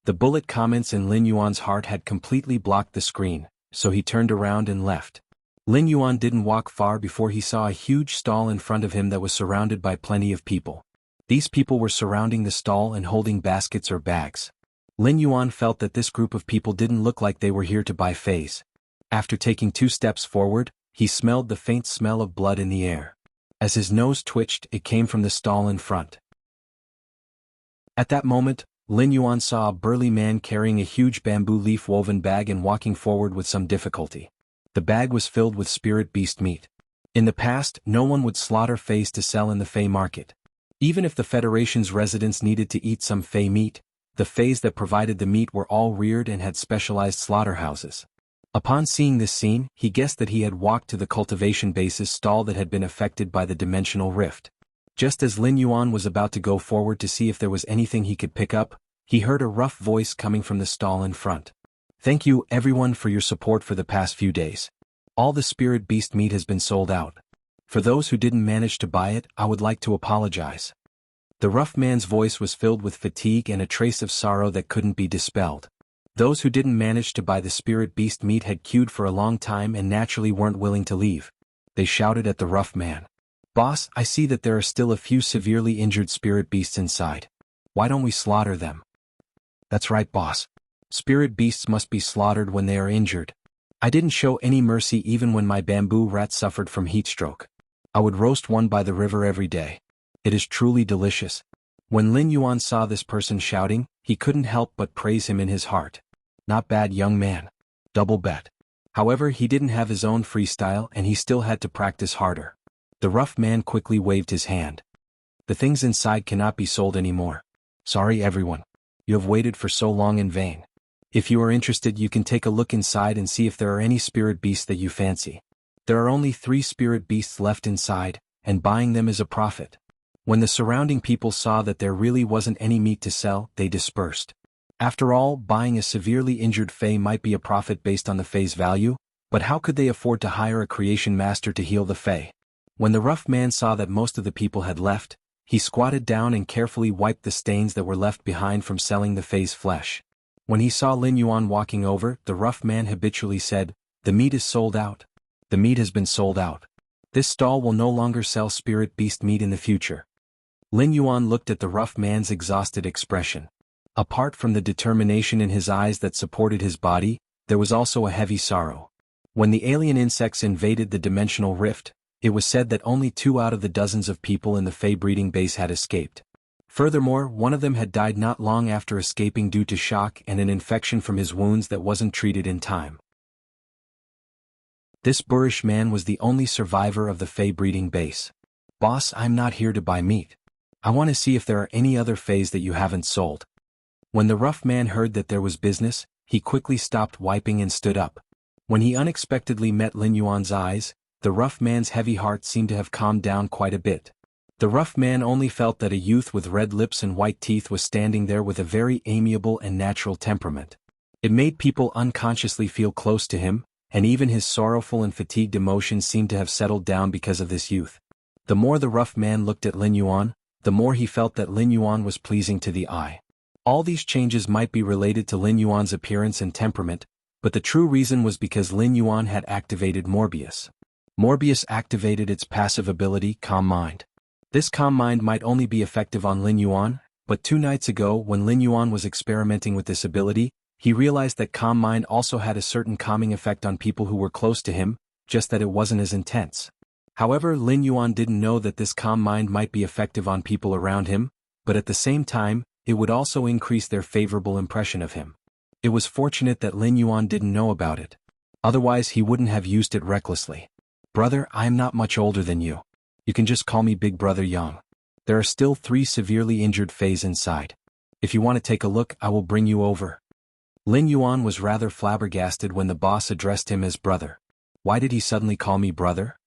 The bullet comments in Lin Yuan's heart had completely blocked the screen, so he turned around and left. Lin Yuan didn't walk far before he saw a huge stall in front of him that was surrounded by plenty of people. These people were surrounding the stall and holding baskets or bags. Lin Yuan felt that this group of people didn't look like they were here to buy Feis. After taking 2 steps forward, he smelled the faint smell of blood in the air. As his nose twitched, it came from the stall in front. At that moment, Lin Yuan saw a burly man carrying a huge bamboo leaf-woven bag and walking forward with some difficulty. The bag was filled with spirit beast meat. In the past, no one would slaughter Feis to sell in the Fei market. Even if the Federation's residents needed to eat some Fei meat, the Feis that provided the meat were all reared and had specialized slaughterhouses. Upon seeing this scene, he guessed that he had walked to the cultivation base's stall that had been affected by the dimensional rift. Just as Lin Yuan was about to go forward to see if there was anything he could pick up, he heard a rough voice coming from the stall in front. "Thank you, everyone, for your support for the past few days. All the spirit beast meat has been sold out. For those who didn't manage to buy it, I would like to apologize." The rough man's voice was filled with fatigue and a trace of sorrow that couldn't be dispelled. Those who didn't manage to buy the spirit beast meat had queued for a long time and naturally weren't willing to leave. They shouted at the rough man, "Boss, I see that there are still a few severely injured spirit beasts inside. Why don't we slaughter them?" "That's right, boss. Spirit beasts must be slaughtered when they are injured. I didn't show any mercy even when my bamboo rat suffered from heat stroke. I would roast one by the river every day. It is truly delicious." When Lin Yuan saw this person shouting, he couldn't help but praise him in his heart. "Not bad, young man. Double bet." However, he didn't have his own freestyle and he still had to practice harder. The rough man quickly waved his hand. "The things inside cannot be sold anymore. Sorry everyone. You have waited for so long in vain. If you are interested, you can take a look inside and see if there are any spirit beasts that you fancy. There are only 3 spirit beasts left inside, and buying them is a profit." When the surrounding people saw that there really wasn't any meat to sell, they dispersed. After all, buying a severely injured Fei might be a profit based on the Fei's value, but how could they afford to hire a creation master to heal the Fei? When the rough man saw that most of the people had left, he squatted down and carefully wiped the stains that were left behind from selling the Fei's flesh. When he saw Lin Yuan walking over, the rough man habitually said, "The meat is sold out. The meat has been sold out. This stall will no longer sell spirit beast meat in the future." Lin Yuan looked at the rough man's exhausted expression. Apart from the determination in his eyes that supported his body, there was also a heavy sorrow. When the alien insects invaded the dimensional rift, it was said that only 2 out of the dozens of people in the Fei breeding base had escaped. Furthermore, one of them had died not long after escaping due to shock and an infection from his wounds that wasn't treated in time. This boorish man was the only survivor of the Fei breeding base. "Boss, I'm not here to buy meat. I want to see if there are any other fays that you haven't sold. When the rough man heard that there was business, he quickly stopped wiping and stood up. When he unexpectedly met Lin Yuan's eyes, the rough man's heavy heart seemed to have calmed down quite a bit. The rough man only felt that a youth with red lips and white teeth was standing there with a very amiable and natural temperament. It made people unconsciously feel close to him, and even his sorrowful and fatigued emotions seemed to have settled down because of this youth. The more the rough man looked at Lin Yuan, the more he felt that Lin Yuan was pleasing to the eye. All these changes might be related to Lin Yuan's appearance and temperament, but the true reason was because Lin Yuan had activated Morbius. Morbius activated its passive ability, Calm Mind. This Calm Mind might only be effective on Lin Yuan, but 2 nights ago when Lin Yuan was experimenting with this ability, he realized that Calm Mind also had a certain calming effect on people who were close to him, just that it wasn't as intense. However, Lin Yuan didn't know that this Calm Mind might be effective on people around him, but at the same time, it would also increase their favorable impression of him. It was fortunate that Lin Yuan didn't know about it. Otherwise he wouldn't have used it recklessly. Brother, I am not much older than you. You can just call me Big Brother Yang. There are still 3 severely injured fays inside. If you want to take a look, I will bring you over. Lin Yuan was rather flabbergasted when the boss addressed him as brother. Why did he suddenly call me brother?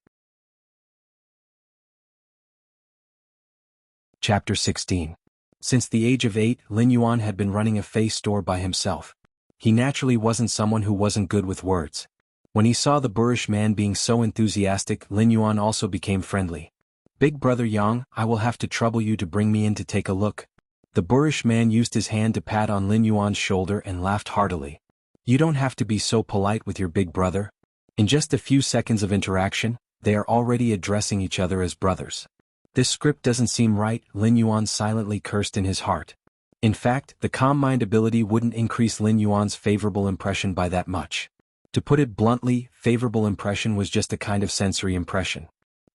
Chapter 16. Since the age of 8, Lin Yuan had been running a fei store by himself. He naturally wasn't someone who wasn't good with words. When he saw the boorish man being so enthusiastic, Lin Yuan also became friendly. Big Brother Yang, I will have to trouble you to bring me in to take a look. The boorish man used his hand to pat on Lin Yuan's shoulder and laughed heartily. You don't have to be so polite with your big brother. In just a few seconds of interaction, they are already addressing each other as brothers. This script doesn't seem right, Lin Yuan silently cursed in his heart. In fact, the Calm Mind ability wouldn't increase Lin Yuan's favorable impression by that much. To put it bluntly, favorable impression was just a kind of sensory impression.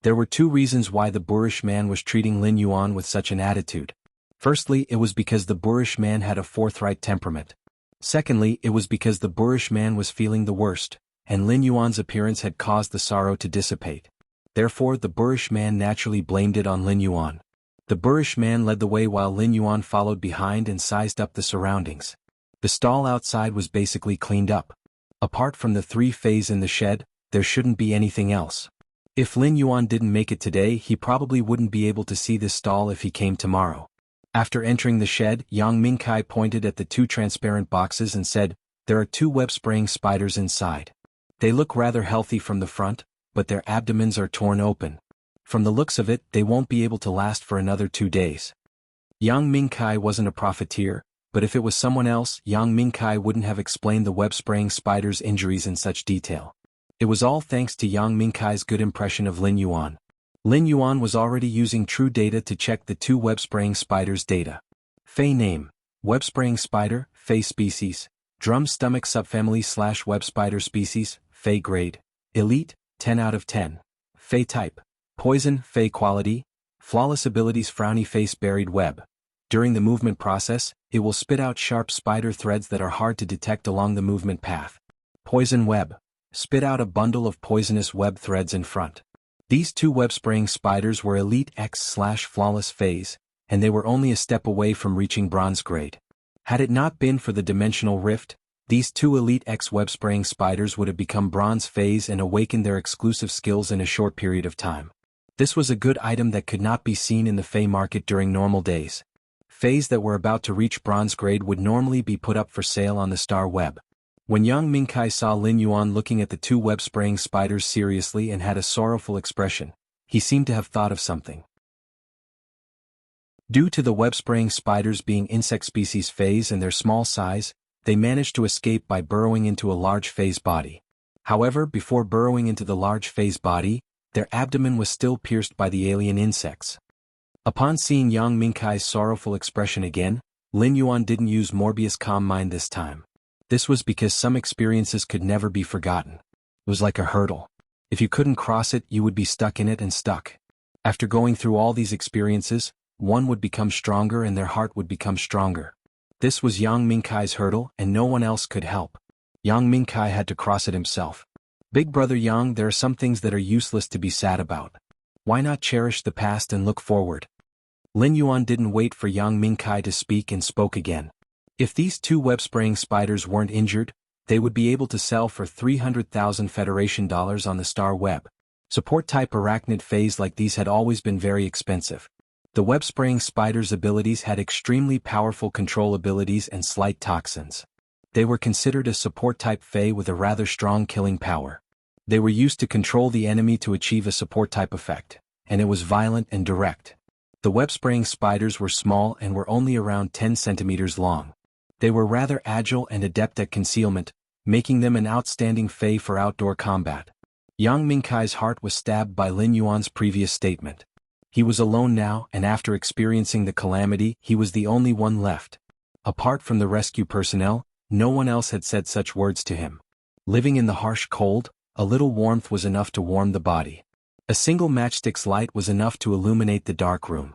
There were 2 reasons why the boorish man was treating Lin Yuan with such an attitude. Firstly, it was because the boorish man had a forthright temperament. Secondly, it was because the boorish man was feeling the worst, and Lin Yuan's appearance had caused the sorrow to dissipate. Therefore, the boorish man naturally blamed it on Lin Yuan. The boorish man led the way while Lin Yuan followed behind and sized up the surroundings. The stall outside was basically cleaned up. Apart from the 3 fays in the shed, there shouldn't be anything else. If Lin Yuan didn't make it today, he probably wouldn't be able to see this stall if he came tomorrow. After entering the shed, Yang Mingkai pointed at the 2 transparent boxes and said, there are 2 web-spraying spiders inside. They look rather healthy from the front, but their abdomens are torn open. From the looks of it, they won't be able to last for another 2 days. Yang Mingkai wasn't a profiteer, but if it was someone else, Yang Mingkai wouldn't have explained the web-spraying spider's injuries in such detail. It was all thanks to Yang Mingkai's good impression of Lin Yuan. Lin Yuan was already using true data to check the 2 web-spraying spiders' data. Fei name: web-spraying spider, Fei species, drum stomach subfamily / web spider species, Fei grade, elite, 10 out of 10. Fei type: poison, Fei quality, flawless abilities, frowny face, buried web. During the movement process, it will spit out sharp spider threads that are hard to detect along the movement path. Poison web: spit out a bundle of poisonous web threads in front. These 2 web-spraying spiders were Elite X/Flawless phase, and they were only a step away from reaching bronze grade. Had it not been for the dimensional rift, these 2 Elite X web-spraying spiders would have become bronze phase and awakened their exclusive skills in a short period of time. This was a good item that could not be seen in the Fey market during normal days. Feys that were about to reach bronze grade would normally be put up for sale on the Star Web. When Yang Mingkai saw Lin Yuan looking at the 2 web-spraying spiders seriously and had a sorrowful expression, he seemed to have thought of something. Due to the web-spraying spiders being insect species Feys and their small size, they managed to escape by burrowing into a large Fey's body. However, before burrowing into the large Fey's body, their abdomen was still pierced by the alien insects. Upon seeing Yang Mingkai's sorrowful expression again, Lin Yuan didn't use Morbius Calm Mind this time. This was because some experiences could never be forgotten. It was like a hurdle. If you couldn't cross it, you would be stuck in it and stuck. After going through all these experiences, one would become stronger and their heart would become stronger. This was Yang Mingkai's hurdle and no one else could help. Yang Mingkai had to cross it himself. Big Brother Yang, there are some things that are useless to be sad about. Why not cherish the past and look forward? Lin Yuan didn't wait for Yang Mingkai to speak and spoke again. If these two web-spraying spiders weren't injured, they would be able to sell for 300,000 Federation dollars on the Star Web. Support-type arachnid phase like these had always been very expensive. The web-spraying spiders' abilities had extremely powerful control abilities and slight toxins. They were considered a support-type Fae with a rather strong killing power. They were used to control the enemy to achieve a support-type effect, and it was violent and direct. The web-spraying spiders were small and were only around 10 centimeters long. They were rather agile and adept at concealment, making them an outstanding Fae for outdoor combat. Yang Mingkai's heart was stabbed by Lin Yuan's previous statement. He was alone now, and after experiencing the calamity, he was the only one left. Apart from the rescue personnel, no one else had said such words to him. Living in the harsh cold, a little warmth was enough to warm the body. A single matchstick's light was enough to illuminate the dark room.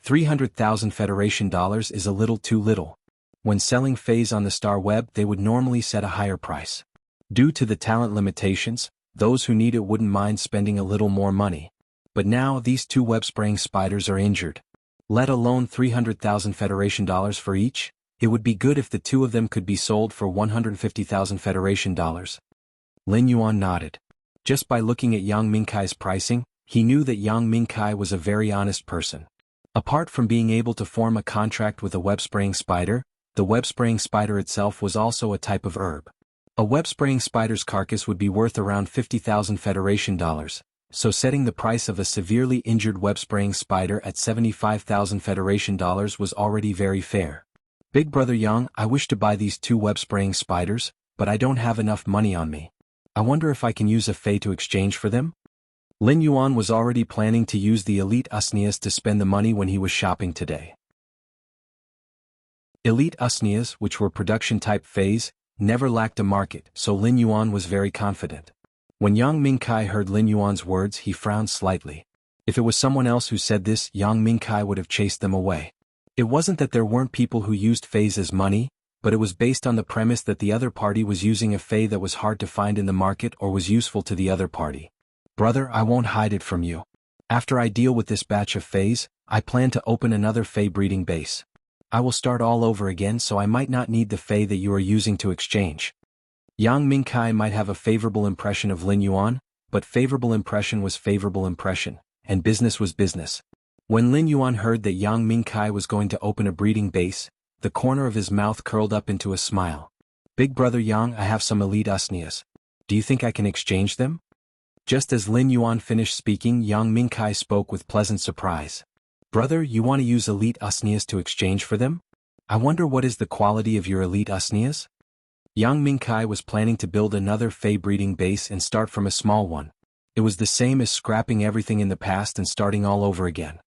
300,000 Federation dollars is a little too little. When selling Faes on the Star Web, they would normally set a higher price. Due to the talent limitations, those who need it wouldn't mind spending a little more money. But now these two web-spraying spiders are injured. Let alone 300,000 Federation dollars for each, it would be good if the two of them could be sold for 150,000 Federation dollars. Lin Yuan nodded. Just by looking at Yang Mingkai's pricing, he knew that Yang Mingkai was a very honest person. Apart from being able to form a contract with a web-spraying spider, the web-spraying spider itself was also a type of herb. A web-spraying spider's carcass would be worth around 50,000 Federation dollars, so setting the price of a severely injured web-spraying spider at 75,000 Federation dollars was already very fair. Big Brother Yang, I wish to buy these two web-spraying spiders, but I don't have enough money on me. I wonder if I can use a Fae to exchange for them? Lin Yuan was already planning to use the elite Usnias to spend the money when he was shopping today. Elite Usnias, which were production-type Faes, never lacked a market, so Lin Yuan was very confident. When Yang Mingkai heard Lin Yuan's words, he frowned slightly. If it was someone else who said this, Yang Mingkai would have chased them away. It wasn't that there weren't people who used Faes as money, but it was based on the premise that the other party was using a Fae that was hard to find in the market or was useful to the other party. Brother, I won't hide it from you. After I deal with this batch of Faes, I plan to open another Fae breeding base. I will start all over again, so I might not need the Fae that you are using to exchange. Yang Mingkai might have a favorable impression of Lin Yuan, but favorable impression was favorable impression, and business was business. When Lin Yuan heard that Yang Mingkai was going to open a breeding base, the corner of his mouth curled up into a smile. Big Brother Yang, I have some elite Usnias. Do you think I can exchange them? Just as Lin Yuan finished speaking, Yang Mingkai spoke with pleasant surprise. Brother, you want to use elite Usnias to exchange for them? I wonder what is the quality of your elite Usnias? Yang Mingkai was planning to build another Fae breeding base and start from a small one. It was the same as scrapping everything in the past and starting all over again.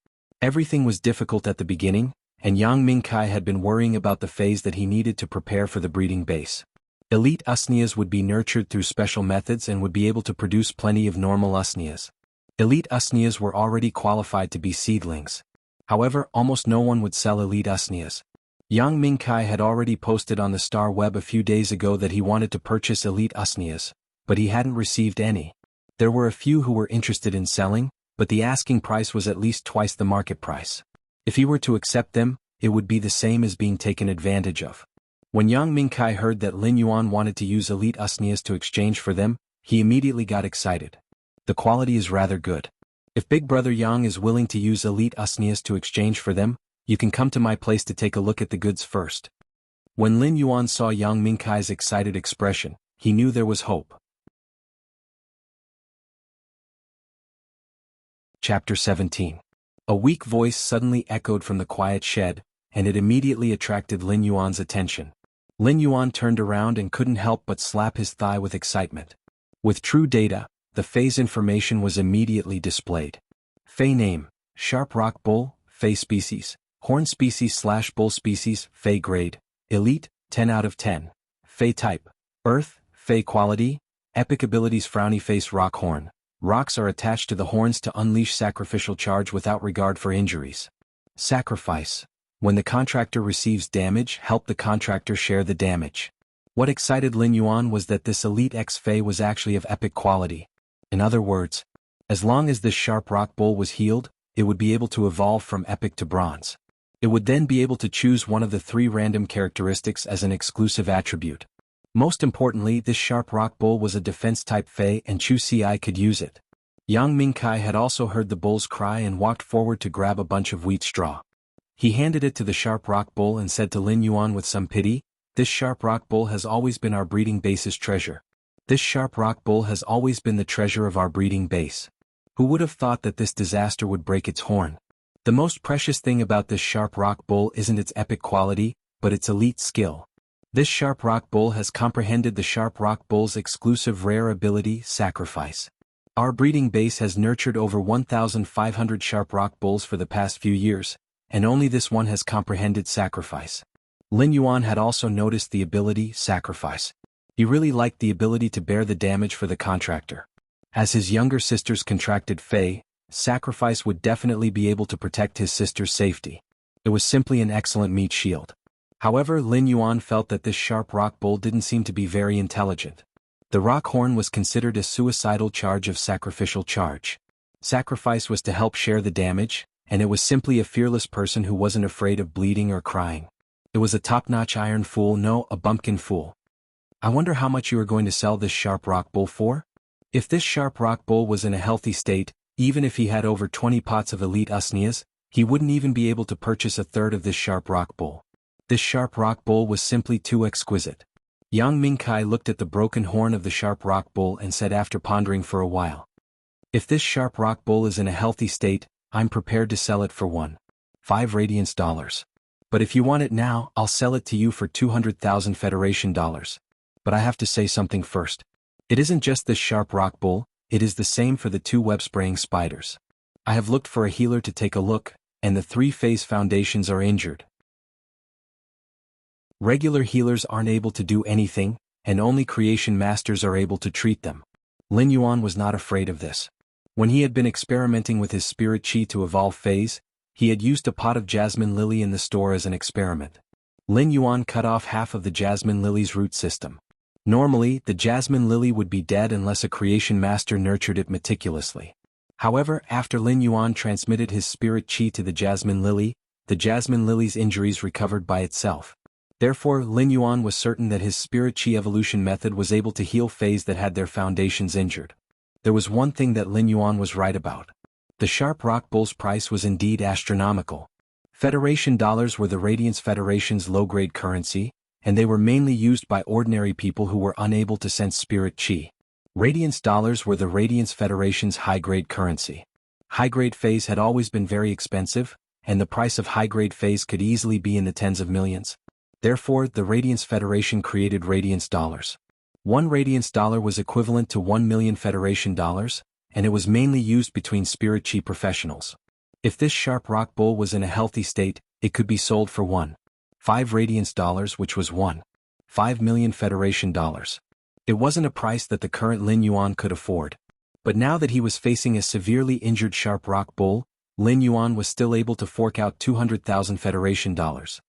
Everything was difficult at the beginning, and Yang Mingkai had been worrying about the phase that he needed to prepare for the breeding base. Elite Usnias would be nurtured through special methods and would be able to produce plenty of normal Usnias. Elite Usnias were already qualified to be seedlings. However, almost no one would sell elite Usnias. Yang Mingkai had already posted on the Star Web a few days ago that he wanted to purchase elite Usnias, but he hadn't received any. There were a few who were interested in selling, but the asking price was at least twice the market price. If he were to accept them, it would be the same as being taken advantage of. When Yang Mingkai heard that Lin Yuan wanted to use elite Usnias to exchange for them, he immediately got excited. The quality is rather good. If Big Brother Yang is willing to use elite Usnias to exchange for them, you can come to my place to take a look at the goods first. When Lin Yuan saw Yang Mingkai's excited expression, he knew there was hope. Chapter 17. A weak voice suddenly echoed from the quiet shed, and it immediately attracted Lin Yuan's attention. Lin Yuan turned around and couldn't help but slap his thigh with excitement. With true data, the phase information was immediately displayed. Fae name, Sharp Rock Bull, Fae species, Horn species/Bull species, Fae grade, Elite, 10 out of 10. Fae type, Earth, Fae quality, Epic abilities Frowny Face Rock Horn. Rocks are attached to the horns to unleash sacrificial charge without regard for injuries. Sacrifice. When the contractor receives damage, help the contractor share the damage. What excited Lin Yuan was that this Elite X Fae was actually of epic quality. In other words, as long as this Sharp Rock Bull was healed, it would be able to evolve from epic to bronze. It would then be able to choose one of the 3 random characteristics as an exclusive attribute. Most importantly, this sharp rock bull was a defense-type Fey and Chu Ci could use it. Yang Mingkai had also heard the bull's cry and walked forward to grab a bunch of wheat straw. He handed it to the sharp rock bull and said to Lin Yuan with some pity, "This sharp rock bull has always been our breeding base's treasure. This sharp rock bull has always been the treasure of our breeding base. Who would have thought that this disaster would break its horn? The most precious thing about this sharp rock bull isn't its epic quality, but its elite skill. This sharp rock bull has comprehended the sharp rock bull's exclusive rare ability, sacrifice. Our breeding base has nurtured over 1,500 sharp rock bulls for the past few years, and only this one has comprehended sacrifice." Lin Yuan had also noticed the ability, sacrifice. He really liked the ability to bear the damage for the contractor. As his younger sisters contracted Fey, sacrifice would definitely be able to protect his sister's safety. It was simply an excellent meat shield. However, Lin Yuan felt that this sharp rock bull didn't seem to be very intelligent. The rock horn was considered a suicidal charge of sacrificial charge. Sacrifice was to help share the damage, and it was simply a fearless person who wasn't afraid of bleeding or crying. It was a top-notch iron fool, no, a bumpkin fool. "I wonder how much you are going to sell this sharp rock bull for?" If this sharp rock bull was in a healthy state, even if he had over 20 pots of elite usnias, he wouldn't even be able to purchase a third of this sharp rock bull. This sharp rock bull was simply too exquisite. Yang Mingkai looked at the broken horn of the sharp rock bull and said after pondering for a while, "If this sharp rock bull is in a healthy state, I'm prepared to sell it for 1.5 radiance dollars. But if you want it now, I'll sell it to you for 200,000 Federation dollars. But I have to say something first. It isn't just this sharp rock bull, it is the same for the 2 web-spraying spiders. I have looked for a healer to take a look, and the 3 phase foundations are injured. Regular healers aren't able to do anything, and only creation masters are able to treat them." Lin Yuan was not afraid of this. When he had been experimenting with his spirit chi to evolve phase, he had used a pot of jasmine lily in the store as an experiment. Lin Yuan cut off half of the jasmine lily's root system. Normally, the jasmine lily would be dead unless a creation master nurtured it meticulously. However, after Lin Yuan transmitted his spirit chi to the jasmine lily's injuries recovered by itself. Therefore, Lin Yuan was certain that his spirit chi evolution method was able to heal phase that had their foundations injured. There was one thing that Lin Yuan was right about. The sharp rock bull's price was indeed astronomical. Federation dollars were the Radiance Federation's low-grade currency, and they were mainly used by ordinary people who were unable to sense spirit chi. Radiance dollars were the Radiance Federation's high-grade currency. High-grade phase had always been very expensive, and the price of high-grade phase could easily be in the tens of millions. Therefore, the Radiance Federation created Radiance dollars. 1 Radiance dollar was equivalent to 1 million Federation dollars, and it was mainly used between spirit chi professionals. If this sharp rock bull was in a healthy state, it could be sold for 1.5 Radiance dollars, which was 1.5 million Federation dollars. It wasn't a price that the current Lin Yuan could afford. But now that he was facing a severely injured sharp rock bull, Lin Yuan was still able to fork out 200,000 Federation dollars.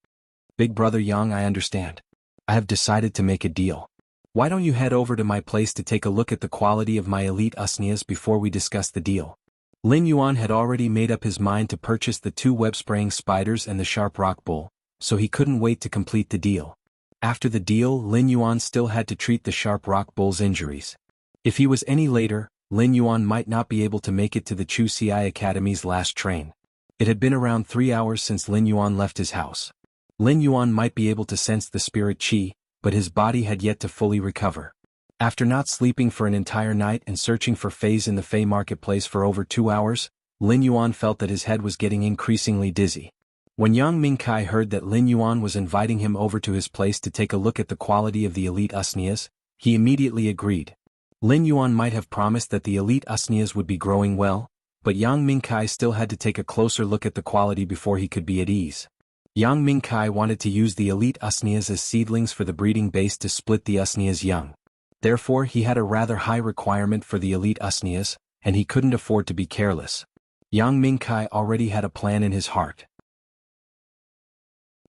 "Big brother Yang, I understand. I have decided to make a deal. Why don't you head over to my place to take a look at the quality of my elite usnias before we discuss the deal?" Lin Yuan had already made up his mind to purchase the 2 web-spraying spiders and the sharp rock bull, so he couldn't wait to complete the deal. After the deal, Lin Yuan still had to treat the sharp rock bull's injuries. If he was any later, Lin Yuan might not be able to make it to the Chu Ci Academy's last train. It had been around 3 hours since Lin Yuan left his house. Lin Yuan might be able to sense the spirit chi, but his body had yet to fully recover. After not sleeping for an entire night and searching for phase in the Fey marketplace for over 2 hours, Lin Yuan felt that his head was getting increasingly dizzy. When Yang Mingkai heard that Lin Yuan was inviting him over to his place to take a look at the quality of the elite usnias, he immediately agreed. Lin Yuan might have promised that the elite usnias would be growing well, but Yang Mingkai still had to take a closer look at the quality before he could be at ease. Yang Mingkai wanted to use the elite usnias as seedlings for the breeding base to split the usnias young. Therefore, he had a rather high requirement for the elite usnias, and he couldn't afford to be careless. Yang Mingkai already had a plan in his heart.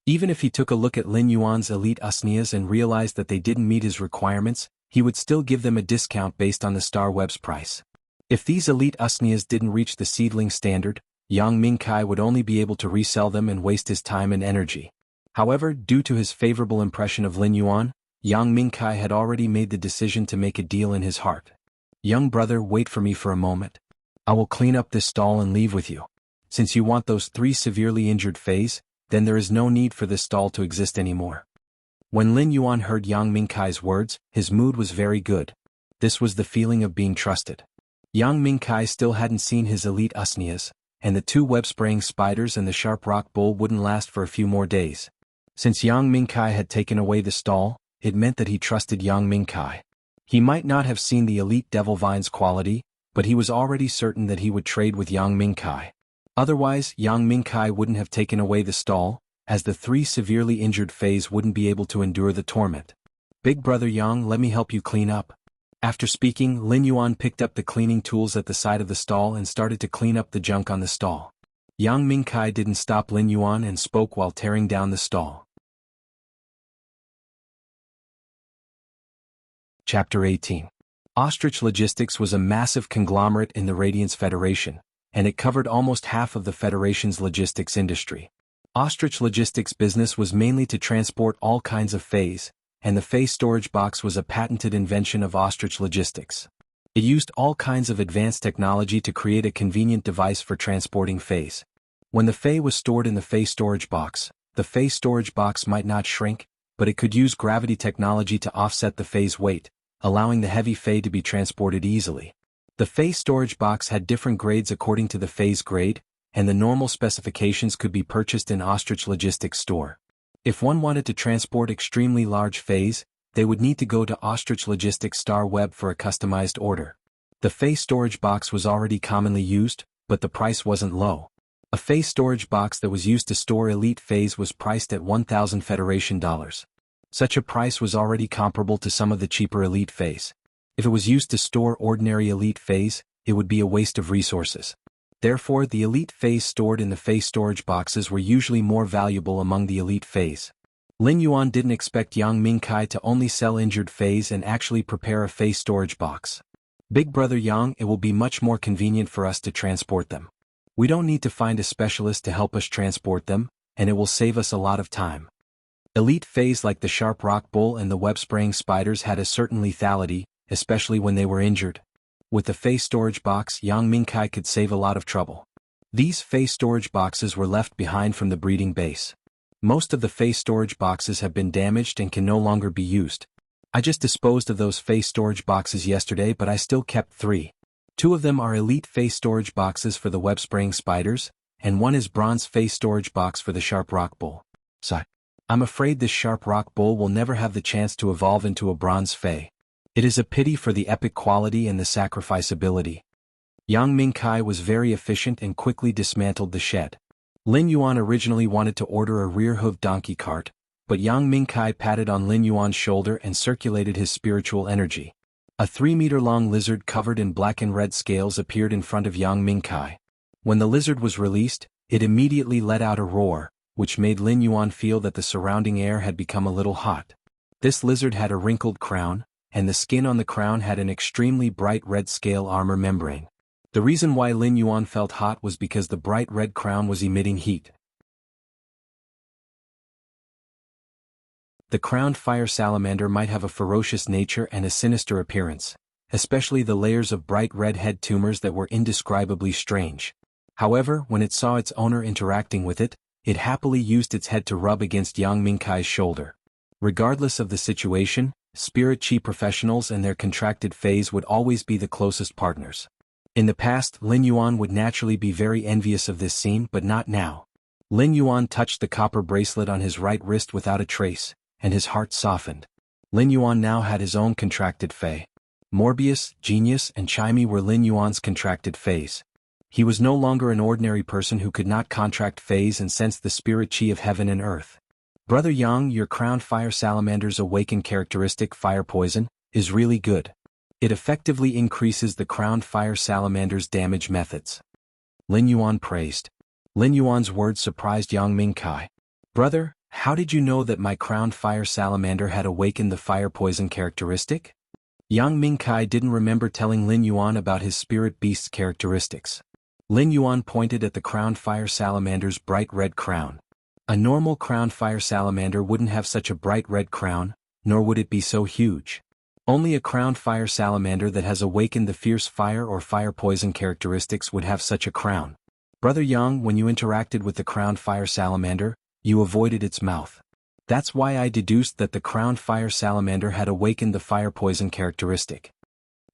Even if he took a look at Lin Yuan's elite usnias and realized that they didn't meet his requirements, he would still give them a discount based on the Star Web's price. If these elite usnias didn't reach the seedling standard, Yang Mingkai would only be able to resell them and waste his time and energy. However, due to his favorable impression of Lin Yuan, Yang Mingkai had already made the decision to make a deal in his heart. Young brother, wait for me for a moment. I will clean up this stall and leave with you. Since you want those 3 severely injured Feis, then there is no need for this stall to exist anymore. When Lin Yuan heard Yang Mingkai's words, his mood was very good. This was the feeling of being trusted. Yang Mingkai still hadn't seen his elite usnias, and the 2 web-spraying spiders and the sharp rock bull wouldn't last for a few more days. Since Yang Mingkai had taken away the stall, it meant that he trusted Yang Mingkai. He might not have seen the elite devil vine's quality, but he was already certain that he would trade with Yang Mingkai. Otherwise, Yang Mingkai wouldn't have taken away the stall, as the 3 severely injured Feis wouldn't be able to endure the torment. Big brother Yang, let me help you clean up. After speaking, Lin Yuan picked up the cleaning tools at the side of the stall and started to clean up the junk on the stall. Yang Mingkai didn't stop Lin Yuan and spoke while tearing down the stall. Chapter 18. Ostrich Logistics was a massive conglomerate in the Radiance Federation, and it covered almost half of the Federation's logistics industry. Ostrich Logistics' business was mainly to transport all kinds of Feis, and the Fei storage box was a patented invention of Ostrich Logistics. It used all kinds of advanced technology to create a convenient device for transporting Feis. When the Fei was stored in the Fei storage box, the Fei storage box might not shrink, but it could use gravity technology to offset the Fei's weight, allowing the heavy Fei to be transported easily. The Fei storage box had different grades according to the Fei's grade, and the normal specifications could be purchased in Ostrich Logistics store. If one wanted to transport extremely large Feis, they would need to go to Ostrich Logistics Star Web for a customized order. The Fei storage box was already commonly used, but the price wasn't low. A Fei storage box that was used to store elite Feis was priced at 1,000 Federation dollars. Such a price was already comparable to some of the cheaper elite Feis. If it was used to store ordinary elite Feis, it would be a waste of resources. Therefore, the elite Feis stored in the Fei storage boxes were usually more valuable among the elite Feis. Lin Yuan didn't expect Yang Mingkai to only sell injured Feis and actually prepare a Fei storage box. Big brother Yang, it will be much more convenient for us to transport them. We don't need to find a specialist to help us transport them, and it will save us a lot of time. Elite Feis like the sharp rock bull and the web-spraying spiders had a certain lethality, especially when they were injured. With the Fei storage box, Yang Mingkai could save a lot of trouble. These Fei storage boxes were left behind from the breeding base. Most of the Fei storage boxes have been damaged and can no longer be used. I just disposed of those Fei storage boxes yesterday, but I still kept 3. 2 of them are elite Fei storage boxes for the web-spraying spiders, and 1 is bronze Fei storage box for the sharp rock bull. So, I'm afraid this sharp rock bull will never have the chance to evolve into a bronze Fei. It is a pity for the epic quality and the sacrifice ability. Yang Mingkai was very efficient and quickly dismantled the shed. Lin Yuan originally wanted to order a rear-hooved donkey cart, but Yang Mingkai patted on Lin Yuan's shoulder and circulated his spiritual energy. A 3-meter-long lizard covered in black and red scales appeared in front of Yang Mingkai. When the lizard was released, it immediately let out a roar, which made Lin Yuan feel that the surrounding air had become a little hot. This lizard had a wrinkled crown, and the skin on the crown had an extremely bright red scale armor membrane. The reason why Lin Yuan felt hot was because the bright red crown was emitting heat. The crowned fire salamander might have a ferocious nature and a sinister appearance, especially the layers of bright red head tumors that were indescribably strange. However, when it saw its owner interacting with it, it happily used its head to rub against Yang Mingkai's shoulder. Regardless of the situation, Spirit Chi professionals and their contracted Feis would always be the closest partners. In the past, Lin Yuan would naturally be very envious of this scene, but not now. Lin Yuan touched the copper bracelet on his right wrist without a trace, and his heart softened. Lin Yuan now had his own contracted Fei. Morbius, Genius, and Chimey were Lin Yuan's contracted Feis. He was no longer an ordinary person who could not contract Feis and sense the spirit chi of heaven and earth. Brother Yang, your crowned fire salamander's awakened characteristic fire poison is really good. It effectively increases the crowned fire salamander's damage methods. Lin Yuan praised. Lin Yuan's words surprised Yang Mingkai. Brother, how did you know that my crowned fire salamander had awakened the fire poison characteristic? Yang Mingkai didn't remember telling Lin Yuan about his spirit beast's characteristics. Lin Yuan pointed at the crowned fire salamander's bright red crown. A normal crowned fire salamander wouldn't have such a bright red crown, nor would it be so huge. Only a crowned fire salamander that has awakened the fierce fire or fire poison characteristics would have such a crown. Brother Yang, when you interacted with the crowned fire salamander, you avoided its mouth. That's why I deduced that the crowned fire salamander had awakened the fire poison characteristic.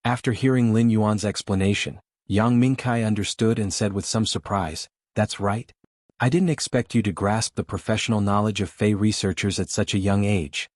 After hearing Lin Yuan's explanation, Yang Mingkai understood and said with some surprise, "That's right. I didn't expect you to grasp the professional knowledge of Fey researchers at such a young age."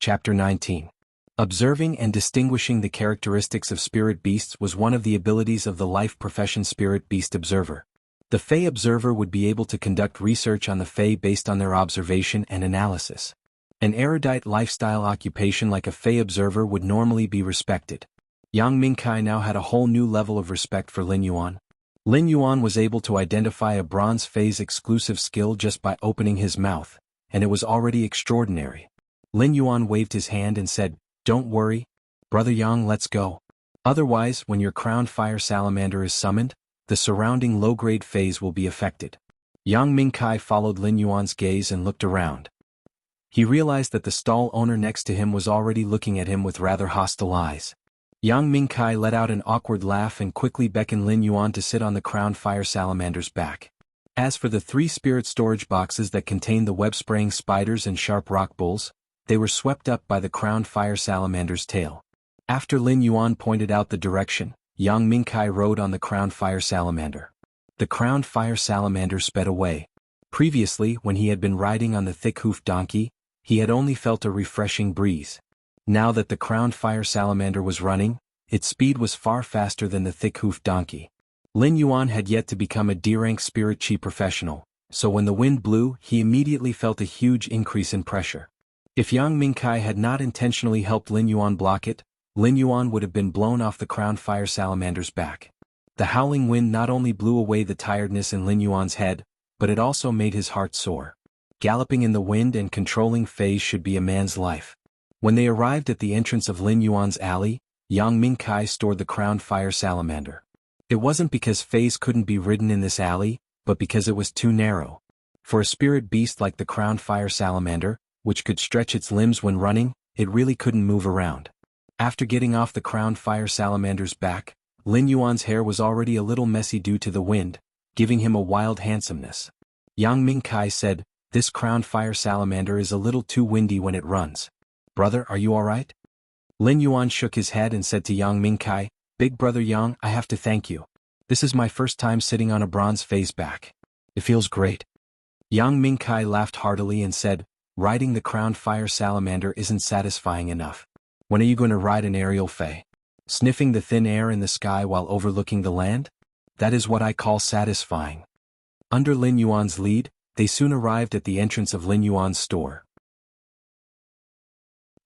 Chapter 19. Observing and distinguishing the characteristics of spirit beasts was one of the abilities of the life profession Spirit Beast Observer. The Fey Observer would be able to conduct research on the Fey based on their observation and analysis. An erudite lifestyle occupation like a Fey Observer would normally be respected. Yang Mingkai now had a whole new level of respect for Lin Yuan. Lin Yuan was able to identify a Bronze Fey's exclusive skill just by opening his mouth, and it was already extraordinary. Lin Yuan waved his hand and said, "Don't worry, Brother Yang, let's go. Otherwise, when your crowned fire salamander is summoned, the surrounding low-grade Feys will be affected." Yang Mingkai followed Lin Yuan's gaze and looked around. He realized that the stall owner next to him was already looking at him with rather hostile eyes. Yang Mingkai let out an awkward laugh and quickly beckoned Lin Yuan to sit on the crowned fire salamander's back. As for the 3 spirit storage boxes that contained the web-spraying spiders and sharp rock bulls, they were swept up by the crowned fire salamander's tail. After Lin Yuan pointed out the direction, Yang Mingkai rode on the crowned fire salamander. The crowned fire salamander sped away. Previously, when he had been riding on the thick-hoofed donkey, he had only felt a refreshing breeze. Now that the crowned fire salamander was running, its speed was far faster than the thick-hoofed donkey. Lin Yuan had yet to become a D-rank spirit chi professional, so when the wind blew, he immediately felt a huge increase in pressure. If Yang Mingkai had not intentionally helped Lin Yuan block it, Lin Yuan would have been blown off the crowned fire salamander's back. The howling wind not only blew away the tiredness in Lin Yuan's head, but it also made his heart soar. Galloping in the wind and controlling Feys should be a man's life. When they arrived at the entrance of Lin Yuan's alley, Yang Mingkai stored the crowned fire salamander. It wasn't because Feys couldn't be ridden in this alley, but because it was too narrow. For a spirit beast like the crowned fire salamander, which could stretch its limbs when running, it really couldn't move around. After getting off the crowned fire salamander's back, Lin Yuan's hair was already a little messy due to the wind, giving him a wild handsomeness. Yang Mingkai said, "This crowned fire salamander is a little too windy when it runs. Brother, are you alright?" Lin Yuan shook his head and said to Yang Mingkai, "Big brother Yang, I have to thank you. This is my first time sitting on a bronze Fey's back. It feels great." Yang Mingkai laughed heartily and said, "Riding the crowned fire salamander isn't satisfying enough. When are you going to ride an aerial Fey? Sniffing the thin air in the sky while overlooking the land? That is what I call satisfying." Under Lin Yuan's lead, they soon arrived at the entrance of Lin Yuan's store.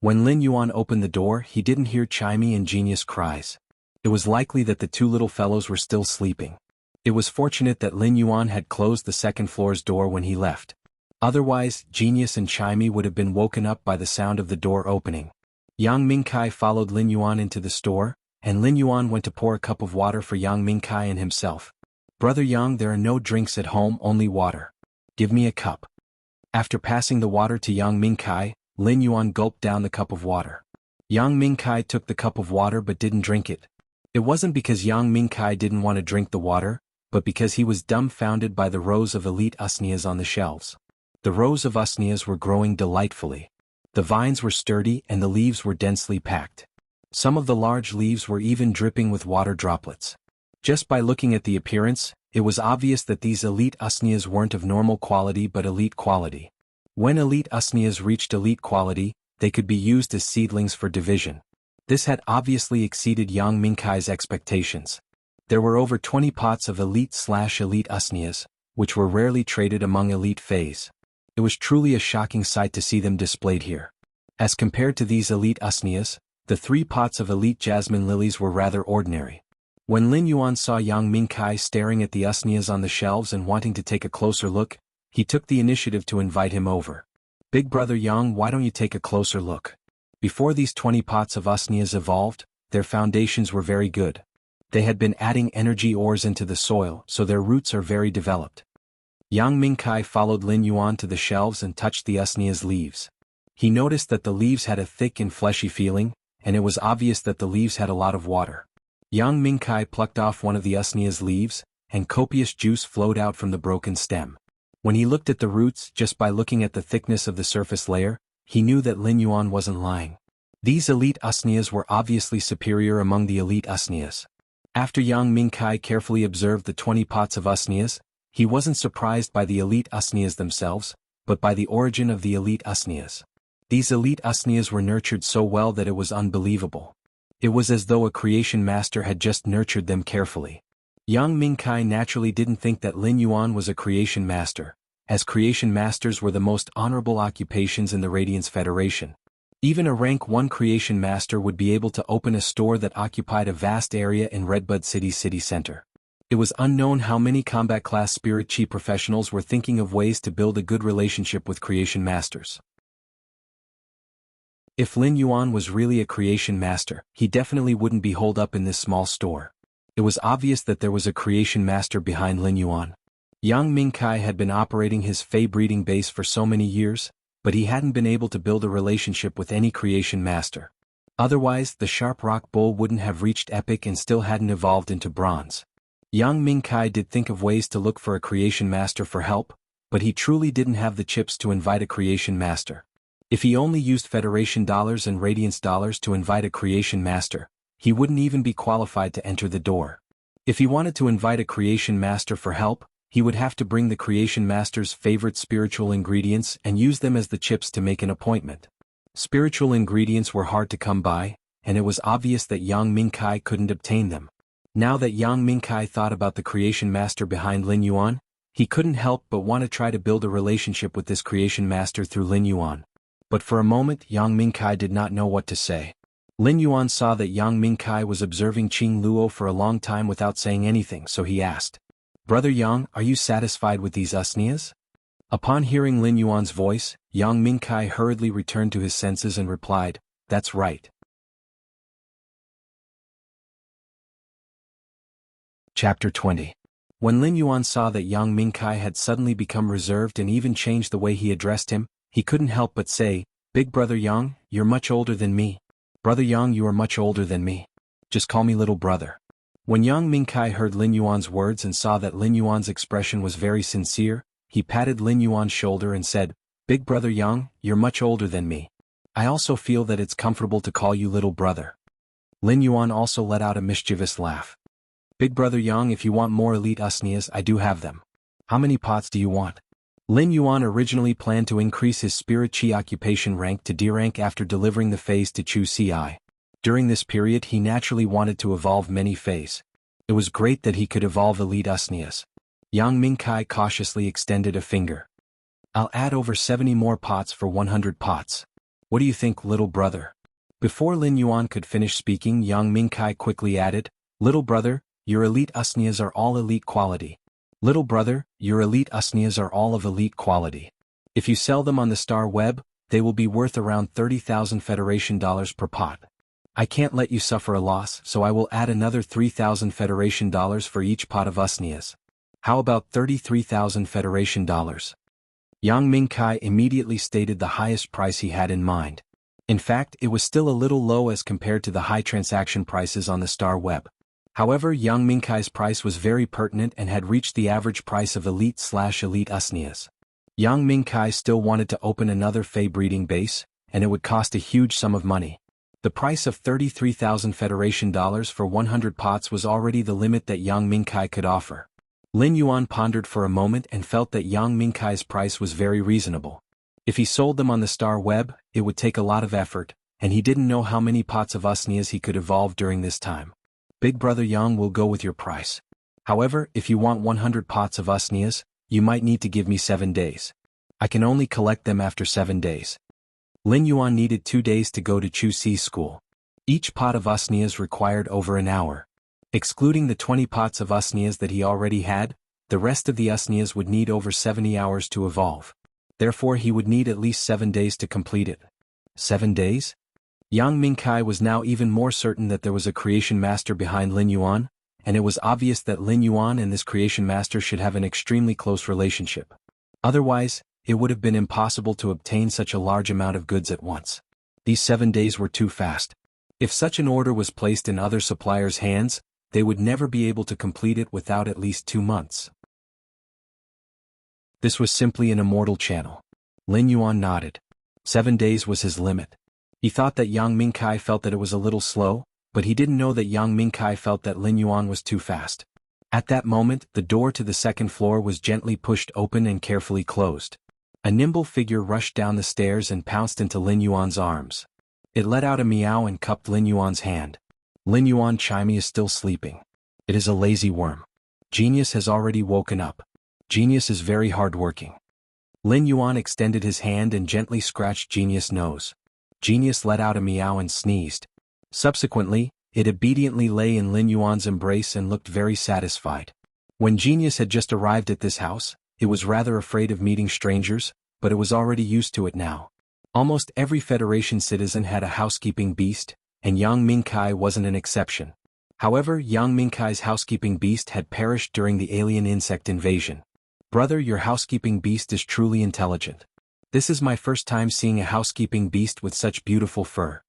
When Lin Yuan opened the door, he didn't hear chimey and genius cries. It was likely that the 2 little fellows were still sleeping. It was fortunate that Lin Yuan had closed the second floor's door when he left. Otherwise, Genius and Chimey would have been woken up by the sound of the door opening. Yang Mingkai followed Lin Yuan into the store, and Lin Yuan went to pour a cup of water for Yang Mingkai and himself. "Brother Yang, there are no drinks at home, only water. Give me a cup." After passing the water to Yang Mingkai, Lin Yuan gulped down the cup of water. Yang Mingkai took the cup of water but didn't drink it. It wasn't because Yang Mingkai didn't want to drink the water, but because he was dumbfounded by the rows of elite usneas on the shelves. The rows of usneas were growing delightfully. The vines were sturdy and the leaves were densely packed. Some of the large leaves were even dripping with water droplets. Just by looking at the appearance, it was obvious that these elite usneas weren't of normal quality but elite quality. When elite usneas reached elite quality, they could be used as seedlings for division. This had obviously exceeded Yang Mingkai's expectations. There were over 20 pots of elite/elite usneas, which were rarely traded among elite Feys. It was truly a shocking sight to see them displayed here. As compared to these elite usneas, the 3 pots of elite jasmine lilies were rather ordinary. When Lin Yuan saw Yang Mingkai staring at the usneas on the shelves and wanting to take a closer look, he took the initiative to invite him over. "Big brother Yang, why don't you take a closer look? Before these 20 pots of usnias evolved, their foundations were very good. They had been adding energy ores into the soil, so their roots are very developed. Yang Mingkai followed Lin Yuan to the shelves and touched the usnia's leaves. He noticed that the leaves had a thick and fleshy feeling, and it was obvious that the leaves had a lot of water. Yang Mingkai plucked off one of the usnia's leaves, and copious juice flowed out from the broken stem. When he looked at the roots, just by looking at the thickness of the surface layer, he knew that Lin Yuan wasn't lying. These elite usnias were obviously superior among the elite usnias. After Yang Mingkai carefully observed the 20 pots of usnias, he wasn't surprised by the elite usnias themselves, but by the origin of the elite usnias. These elite usnias were nurtured so well that it was unbelievable. It was as though a creation master had just nurtured them carefully. Yang Mingkai naturally didn't think that Lin Yuan was a creation master, as creation masters were the most honorable occupations in the Radiance Federation. Even a rank 1 creation master would be able to open a store that occupied a vast area in Redbud City's city center. It was unknown how many combat class spirit chi professionals were thinking of ways to build a good relationship with creation masters. If Lin Yuan was really a creation master, he definitely wouldn't be holed up in this small store. It was obvious that there was a creation master behind Lin Yuan. Yang Mingkai had been operating his Fey breeding base for so many years, but he hadn't been able to build a relationship with any creation master. Otherwise, the Sharp Rock Bull wouldn't have reached Epic and still hadn't evolved into Bronze. Yang Mingkai did think of ways to look for a creation master for help, but he truly didn't have the chips to invite a creation master. If he only used Federation dollars and Radiance dollars to invite a creation master, he wouldn't even be qualified to enter the door. If he wanted to invite a creation master for help, he would have to bring the creation master's favorite spiritual ingredients and use them as the chips to make an appointment. Spiritual ingredients were hard to come by, and it was obvious that Yang Mingkai couldn't obtain them. Now that Yang Mingkai thought about the creation master behind Lin Yuan, he couldn't help but want to try to build a relationship with this creation master through Lin Yuan. But for a moment Yang Mingkai did not know what to say. Lin Yuan saw that Yang Mingkai was observing Qing Luo for a long time without saying anything, so he asked, "Brother Yang, are you satisfied with these usnias?" Upon hearing Lin Yuan's voice, Yang Mingkai hurriedly returned to his senses and replied, "That's right." Chapter 20. When Lin Yuan saw that Yang Mingkai had suddenly become reserved and even changed the way he addressed him, he couldn't help but say, "Big brother Yang, you're much older than me. Brother Yang, you are much older than me. Just call me little brother." When Yang Mingkai heard Lin Yuan's words and saw that Lin Yuan's expression was very sincere, he patted Lin Yuan's shoulder and said, "Big brother Yang, you're much older than me. I also feel that it's comfortable to call you little brother." Lin Yuan also let out a mischievous laugh. "Big brother Yang, if you want more elite usnias, I do have them. How many pots do you want?" Lin Yuan originally planned to increase his spirit chi occupation rank to D rank after delivering the phase to Chu Ci. During this period he naturally wanted to evolve many phase. It was great that he could evolve elite usnias. Yang Mingkai cautiously extended a finger. "I'll add over 70 more pots for 100 pots. What do you think, little brother?" Before Lin Yuan could finish speaking, Yang Mingkai quickly added, "Little brother, your elite usnias are all elite quality. Little brother, your elite usnias are all of elite quality. If you sell them on the Star Web, they will be worth around 30,000 Federation dollars per pot. I can't let you suffer a loss, so I will add another 3,000 Federation dollars for each pot of usnias. How about 33,000 Federation dollars? Yang Mingkai immediately stated the highest price he had in mind. In fact, it was still a little low as compared to the high transaction prices on the Star Web. However, Yang Mingkai's price was very pertinent and had reached the average price of elite/elite usnias. Yang Mingkai still wanted to open another Fey breeding base, and it would cost a huge sum of money. The price of 33,000 Federation dollars for 100 pots was already the limit that Yang Mingkai could offer. Lin Yuan pondered for a moment and felt that Yang Mingkai's price was very reasonable. If he sold them on the Star Web, it would take a lot of effort, and he didn't know how many pots of usnias he could evolve during this time. "Big brother Yang will go with your price. However, if you want 100 pots of usnias, you might need to give me 7 days. I can only collect them after 7 days." Lin Yuan needed 2 days to go to Chu Si school. Each pot of usnias required over an hour. Excluding the 20 pots of usnias that he already had, the rest of the usnias would need over 70 hours to evolve. Therefore he would need at least 7 days to complete it. 7 days? Yang Mingkai was now even more certain that there was a creation master behind Lin Yuan, and it was obvious that Lin Yuan and this creation master should have an extremely close relationship. Otherwise, it would have been impossible to obtain such a large amount of goods at once. These 7 days were too fast. If such an order was placed in other suppliers' hands, they would never be able to complete it without at least 2 months. This was simply an immortal channel. Lin Yuan nodded. 7 days was his limit. He thought that Yang Mingkai felt that it was a little slow, but he didn't know that Yang Mingkai felt that Lin Yuan was too fast. At that moment, the door to the second floor was gently pushed open and carefully closed. A nimble figure rushed down the stairs and pounced into Lin Yuan's arms. It let out a meow and cupped Lin Yuan's hand. Lin Yuan Chimey is still sleeping. It is a lazy worm. Genius has already woken up. Genius is very hard-working. Lin Yuan extended his hand and gently scratched Genius' nose. Genius let out a meow and sneezed. Subsequently, it obediently lay in Lin Yuan's embrace and looked very satisfied. When Genius had just arrived at this house, it was rather afraid of meeting strangers, but it was already used to it now. Almost every Federation citizen had a housekeeping beast, and Yang Mingkai wasn't an exception. However, Yang Mingkai's housekeeping beast had perished during the alien insect invasion. Brother, your housekeeping beast is truly intelligent. This is my first time seeing a housekeeping beast with such beautiful fur.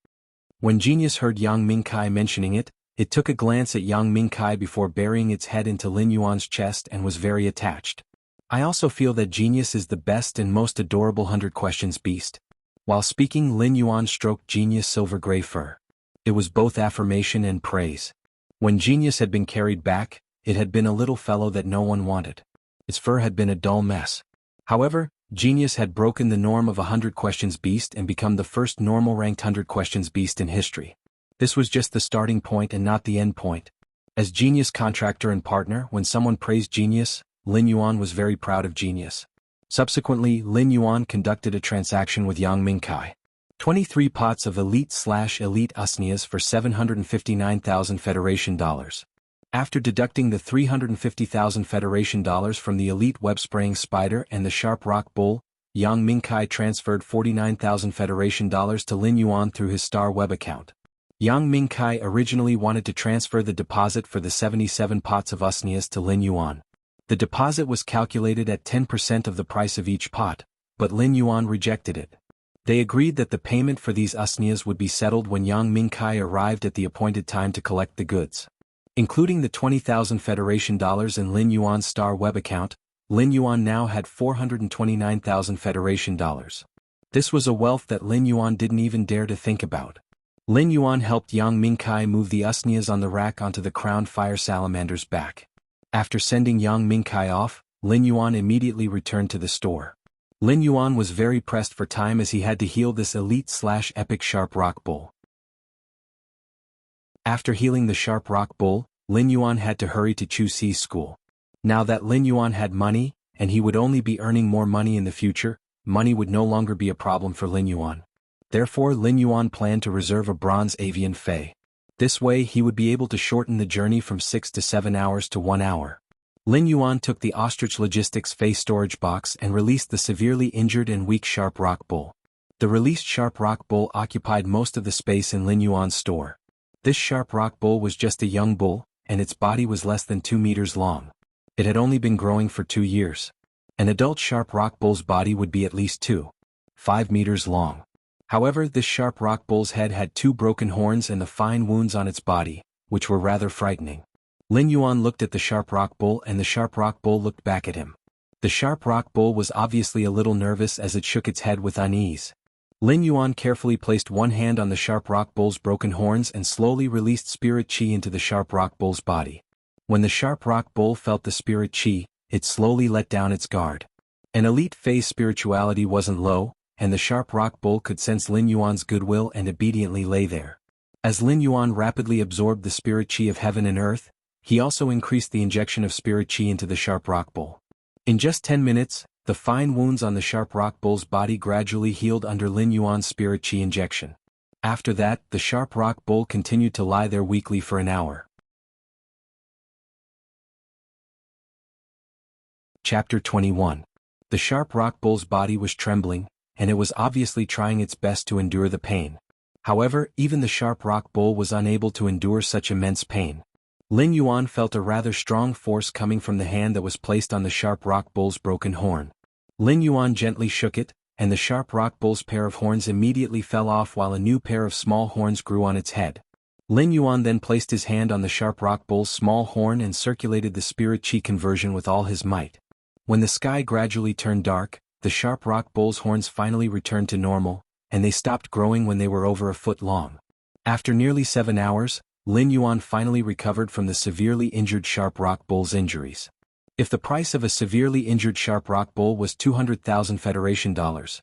When Genius heard Yang Mingkai mentioning it, it took a glance at Yang Mingkai before burying its head into Lin Yuan's chest and was very attached. I also feel that Genius is the best and most adorable 100 Questions beast. While speaking, Lin Yuan stroked Genius' silver-gray fur. It was both affirmation and praise. When Genius had been carried back, it had been a little fellow that no one wanted. Its fur had been a dull mess. However, Genius had broken the norm of a 100 Questions beast and become the first normal-ranked 100 Questions beast in history. This was just the starting point and not the end point. As Genius' contractor and partner, when someone praised Genius, Lin Yuan was very proud of Genius. Subsequently, Lin Yuan conducted a transaction with Yang Mingkai. 23 pots of elite usnias for 759,000 Federation dollars. After deducting the 350,000 Federation dollars from the elite web-spraying spider and the sharp rock bull, Yang Mingkai transferred 49,000 Federation dollars to Lin Yuan through his star web account. Yang Mingkai originally wanted to transfer the deposit for the 77 pots of usnias to Lin Yuan. The deposit was calculated at 10% of the price of each pot, but Lin Yuan rejected it. They agreed that the payment for these usnias would be settled when Yang Mingkai arrived at the appointed time to collect the goods. Including the 20,000 Federation dollars in Lin Yuan's star web account, Lin Yuan now had 429,000 Federation dollars. This was a wealth that Lin Yuan didn't even dare to think about. Lin Yuan helped Yang Mingkai move the usnias on the rack onto the crowned fire salamander's back. After sending Yang Mingkai off, Lin Yuan immediately returned to the store. Lin Yuan was very pressed for time as he had to heal this elite/epic sharp rock bull. After healing the sharp rock bull, Lin Yuan had to hurry to Chu Si's school. Now that Lin Yuan had money, and he would only be earning more money in the future, money would no longer be a problem for Lin Yuan. Therefore, Lin Yuan planned to reserve a bronze avian fei. This way he would be able to shorten the journey from 6 to 7 hours to 1 hour. Lin Yuan took the Ostrich Logistics Fei storage box and released the severely injured and weak Sharp Rock Bull. The released Sharp Rock Bull occupied most of the space in Lin Yuan's store. This Sharp Rock Bull was just a young bull, and its body was less than 2 meters long. It had only been growing for 2 years. An adult Sharp Rock Bull's body would be at least 2.5 meters long. However, this Sharp Rock Bull's head had 2 broken horns and the fine wounds on its body, which were rather frightening. Lin Yuan looked at the Sharp Rock Bull and the Sharp Rock Bull looked back at him. The Sharp Rock Bull was obviously a little nervous as it shook its head with unease. Lin Yuan carefully placed one hand on the Sharp Rock Bull's broken horns and slowly released spirit chi into the Sharp Rock Bull's body. When the Sharp Rock Bull felt the spirit chi, it slowly let down its guard. An elite phase spirituality wasn't low, and the Sharp Rock Bull could sense Lin Yuan's goodwill and obediently lay there. As Lin Yuan rapidly absorbed the spirit chi of heaven and earth, he also increased the injection of spirit chi into the Sharp Rock Bull. In just 10 minutes, the fine wounds on the Sharp Rock Bull's body gradually healed under Lin Yuan's spirit chi injection. After that, the Sharp Rock Bull continued to lie there weakly for an hour. Chapter 21. The Sharp Rock Bull's body was trembling, and it was obviously trying its best to endure the pain. However, even the sharp rock bull was unable to endure such immense pain. Lin Yuan felt a rather strong force coming from the hand that was placed on the sharp rock bull's broken horn. Lin Yuan gently shook it, and the sharp rock bull's pair of horns immediately fell off while a new pair of small horns grew on its head. Lin Yuan then placed his hand on the sharp rock bull's small horn and circulated the spirit chi conversion with all his might. When the sky gradually turned dark, the sharp rock bull's horns finally returned to normal, and they stopped growing when they were over a foot long. After nearly 7 hours, Lin Yuan finally recovered from the severely injured sharp rock bull's injuries. If the price of a severely injured sharp rock bull was 200,000 Federation dollars,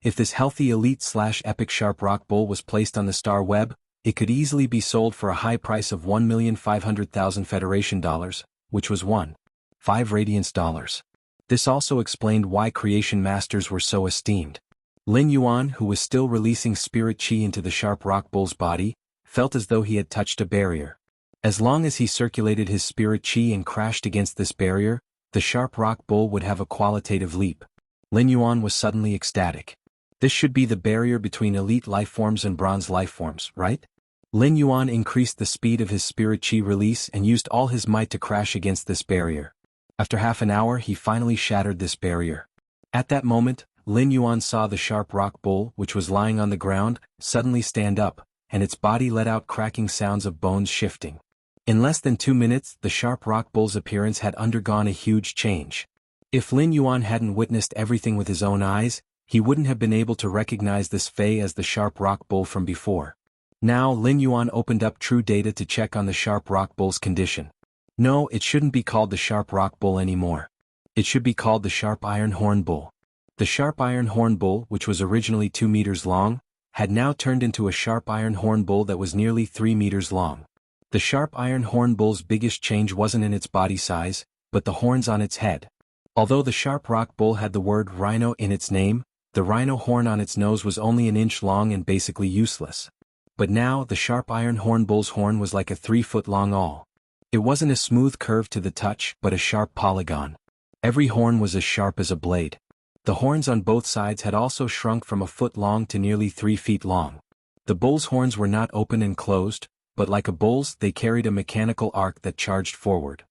if this healthy elite/epic sharp rock bull was placed on the star web, it could easily be sold for a high price of 1,500,000 Federation dollars, which was 1.5 radiance dollars. This also explained why creation masters were so esteemed. Lin Yuan, who was still releasing spirit chi into the sharp rock bull's body, felt as though he had touched a barrier. As long as he circulated his spirit chi and crashed against this barrier, the sharp rock bull would have a qualitative leap. Lin Yuan was suddenly ecstatic. This should be the barrier between elite lifeforms and bronze lifeforms, right? Lin Yuan increased the speed of his spirit chi release and used all his might to crash against this barrier. After half an hour, he finally shattered this barrier. At that moment, Lin Yuan saw the sharp rock bull, which was lying on the ground, suddenly stand up, and its body let out cracking sounds of bones shifting. In less than 2 minutes, the sharp rock bull's appearance had undergone a huge change. If Lin Yuan hadn't witnessed everything with his own eyes, he wouldn't have been able to recognize this Fei as the sharp rock bull from before. Now Lin Yuan opened up true data to check on the sharp rock bull's condition. No, it shouldn't be called the sharp rock bull anymore. It should be called the sharp iron horn bull. The sharp iron horn bull, which was originally 2 meters long, had now turned into a sharp iron horn bull that was nearly 3 meters long. The sharp iron horn bull's biggest change wasn't in its body size, but the horns on its head. Although the sharp rock bull had the word rhino in its name, the rhino horn on its nose was only an inch long and basically useless. But now the sharp iron horn bull's horn was like a 3-foot-long awl. It wasn't a smooth curve to the touch, but a sharp polygon. Every horn was as sharp as a blade. The horns on both sides had also shrunk from a foot long to nearly 3 feet long. The bull's horns were not open and closed, but like a bull's, they carried a mechanical arc that charged forward.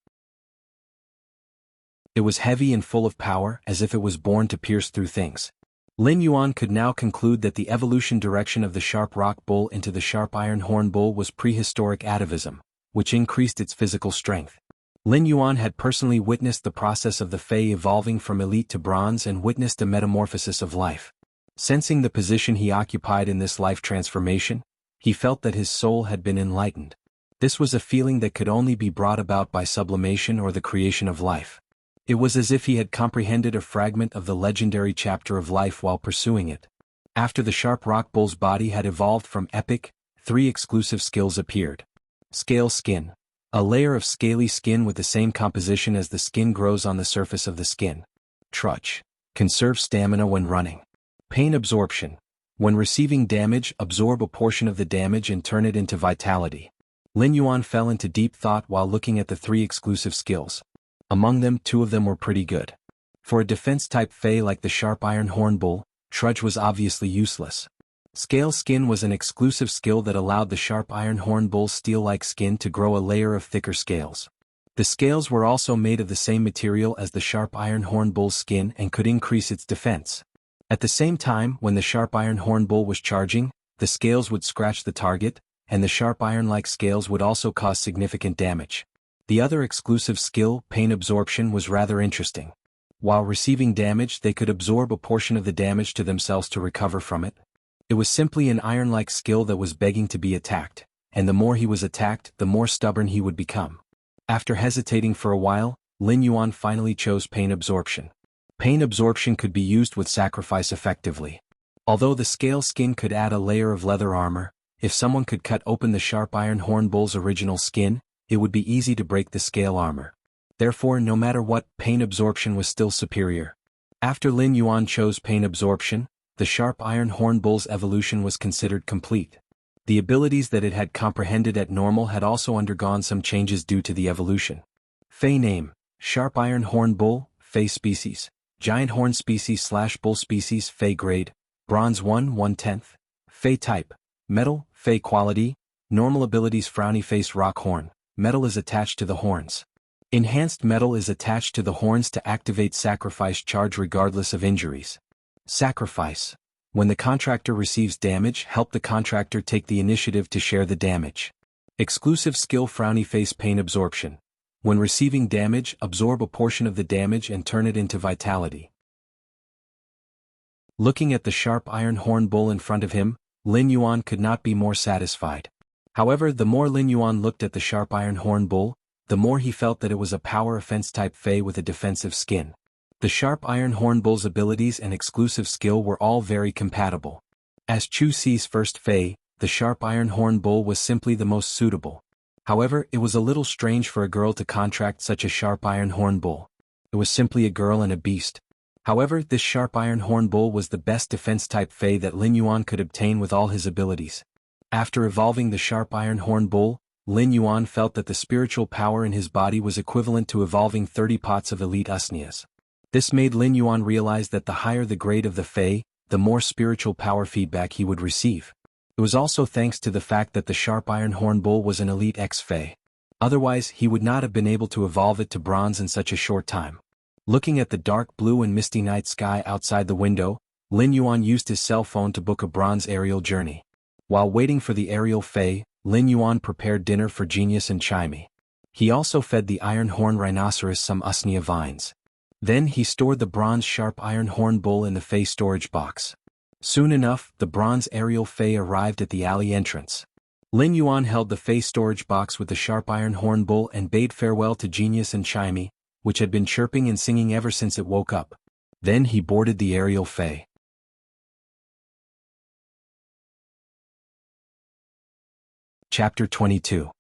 It was heavy and full of power, as if it was born to pierce through things. Lin Yuan could now conclude that the evolution direction of the sharp rock bull into the sharp iron horn bull was prehistoric atavism, which increased its physical strength. Lin Yuan had personally witnessed the process of the Fei evolving from elite to bronze and witnessed a metamorphosis of life. Sensing the position he occupied in this life transformation, he felt that his soul had been enlightened. This was a feeling that could only be brought about by sublimation or the creation of life. It was as if he had comprehended a fragment of the legendary chapter of life while pursuing it. After the sharp rock bull's body had evolved from epic, 3 exclusive skills appeared. Scale skin. A layer of scaly skin with the same composition as the skin grows on the surface of the skin. Trudge. Conserve stamina when running. Pain absorption. When receiving damage, absorb a portion of the damage and turn it into vitality. Lin Yuan fell into deep thought while looking at the 3 exclusive skills. Among them, 2 of them were pretty good. For a defense-type Fei like the sharp iron horn bull, Trudge was obviously useless. Scale skin was an exclusive skill that allowed the sharp iron horn bull's steel-like skin to grow a layer of thicker scales. The scales were also made of the same material as the sharp iron horn bull's skin and could increase its defense. At the same time, when the sharp iron horn bull was charging, the scales would scratch the target, and the sharp iron-like scales would also cause significant damage. The other exclusive skill, pain absorption, was rather interesting. While receiving damage, they could absorb a portion of the damage to themselves to recover from it. It was simply an iron-like skill that was begging to be attacked, and the more he was attacked, the more stubborn he would become. After hesitating for a while, Lin Yuan finally chose pain absorption. Pain absorption could be used with sacrifice effectively. Although the scale skin could add a layer of leather armor, if someone could cut open the sharp iron horn bull's original skin, it would be easy to break the scale armor. Therefore, no matter what, pain absorption was still superior. After Lin Yuan chose pain absorption, the sharp iron horn bull's evolution was considered complete. The abilities that it had comprehended at normal had also undergone some changes due to the evolution. Fei name: Sharp iron horn bull, Fei species. Giant horn species/bull species, Fei grade, Bronze 1/10. Fei type: Metal, Fey quality, normal abilities frowny face rock horn, metal is attached to the horns. Enhanced metal is attached to the horns to activate sacrifice charge regardless of injuries. Sacrifice. When the contractor receives damage, help the contractor take the initiative to share the damage. Exclusive skill frowny face pain absorption. When receiving damage, absorb a portion of the damage and turn it into vitality. Looking at the sharp iron horn bull in front of him, Lin Yuan could not be more satisfied. However, the more Lin Yuan looked at the sharp iron horn bull, the more he felt that it was a power offense type Fey with a defensive skin. The sharp iron horn bull's abilities and exclusive skill were all very compatible. As Chu Si's first Fey, the sharp iron horn bull was simply the most suitable. However, it was a little strange for a girl to contract such a sharp iron horn bull. It was simply a girl and a beast. However, this sharp iron horn bull was the best defense type Fey that Lin Yuan could obtain with all his abilities. After evolving the sharp iron horn bull, Lin Yuan felt that the spiritual power in his body was equivalent to evolving 30 pots of elite Usnias. This made Lin Yuan realize that the higher the grade of the Fey, the more spiritual power feedback he would receive. It was also thanks to the fact that the sharp iron horn bull was an elite X-Fey. Otherwise, he would not have been able to evolve it to bronze in such a short time. Looking at the dark blue and misty night sky outside the window, Lin Yuan used his cell phone to book a bronze aerial journey. While waiting for the aerial Fey, Lin Yuan prepared dinner for Genius and Chimey. He also fed the iron horn rhinoceros some Usnia vines. Then he stored the bronze sharp iron horn bull in the Fey storage box. Soon enough, the bronze aerial Fey arrived at the alley entrance. Lin Yuan held the Fey storage box with the sharp iron horn bull and bade farewell to Genius and Chimey, which had been chirping and singing ever since it woke up. Then he boarded the aerial Fey. Chapter 22.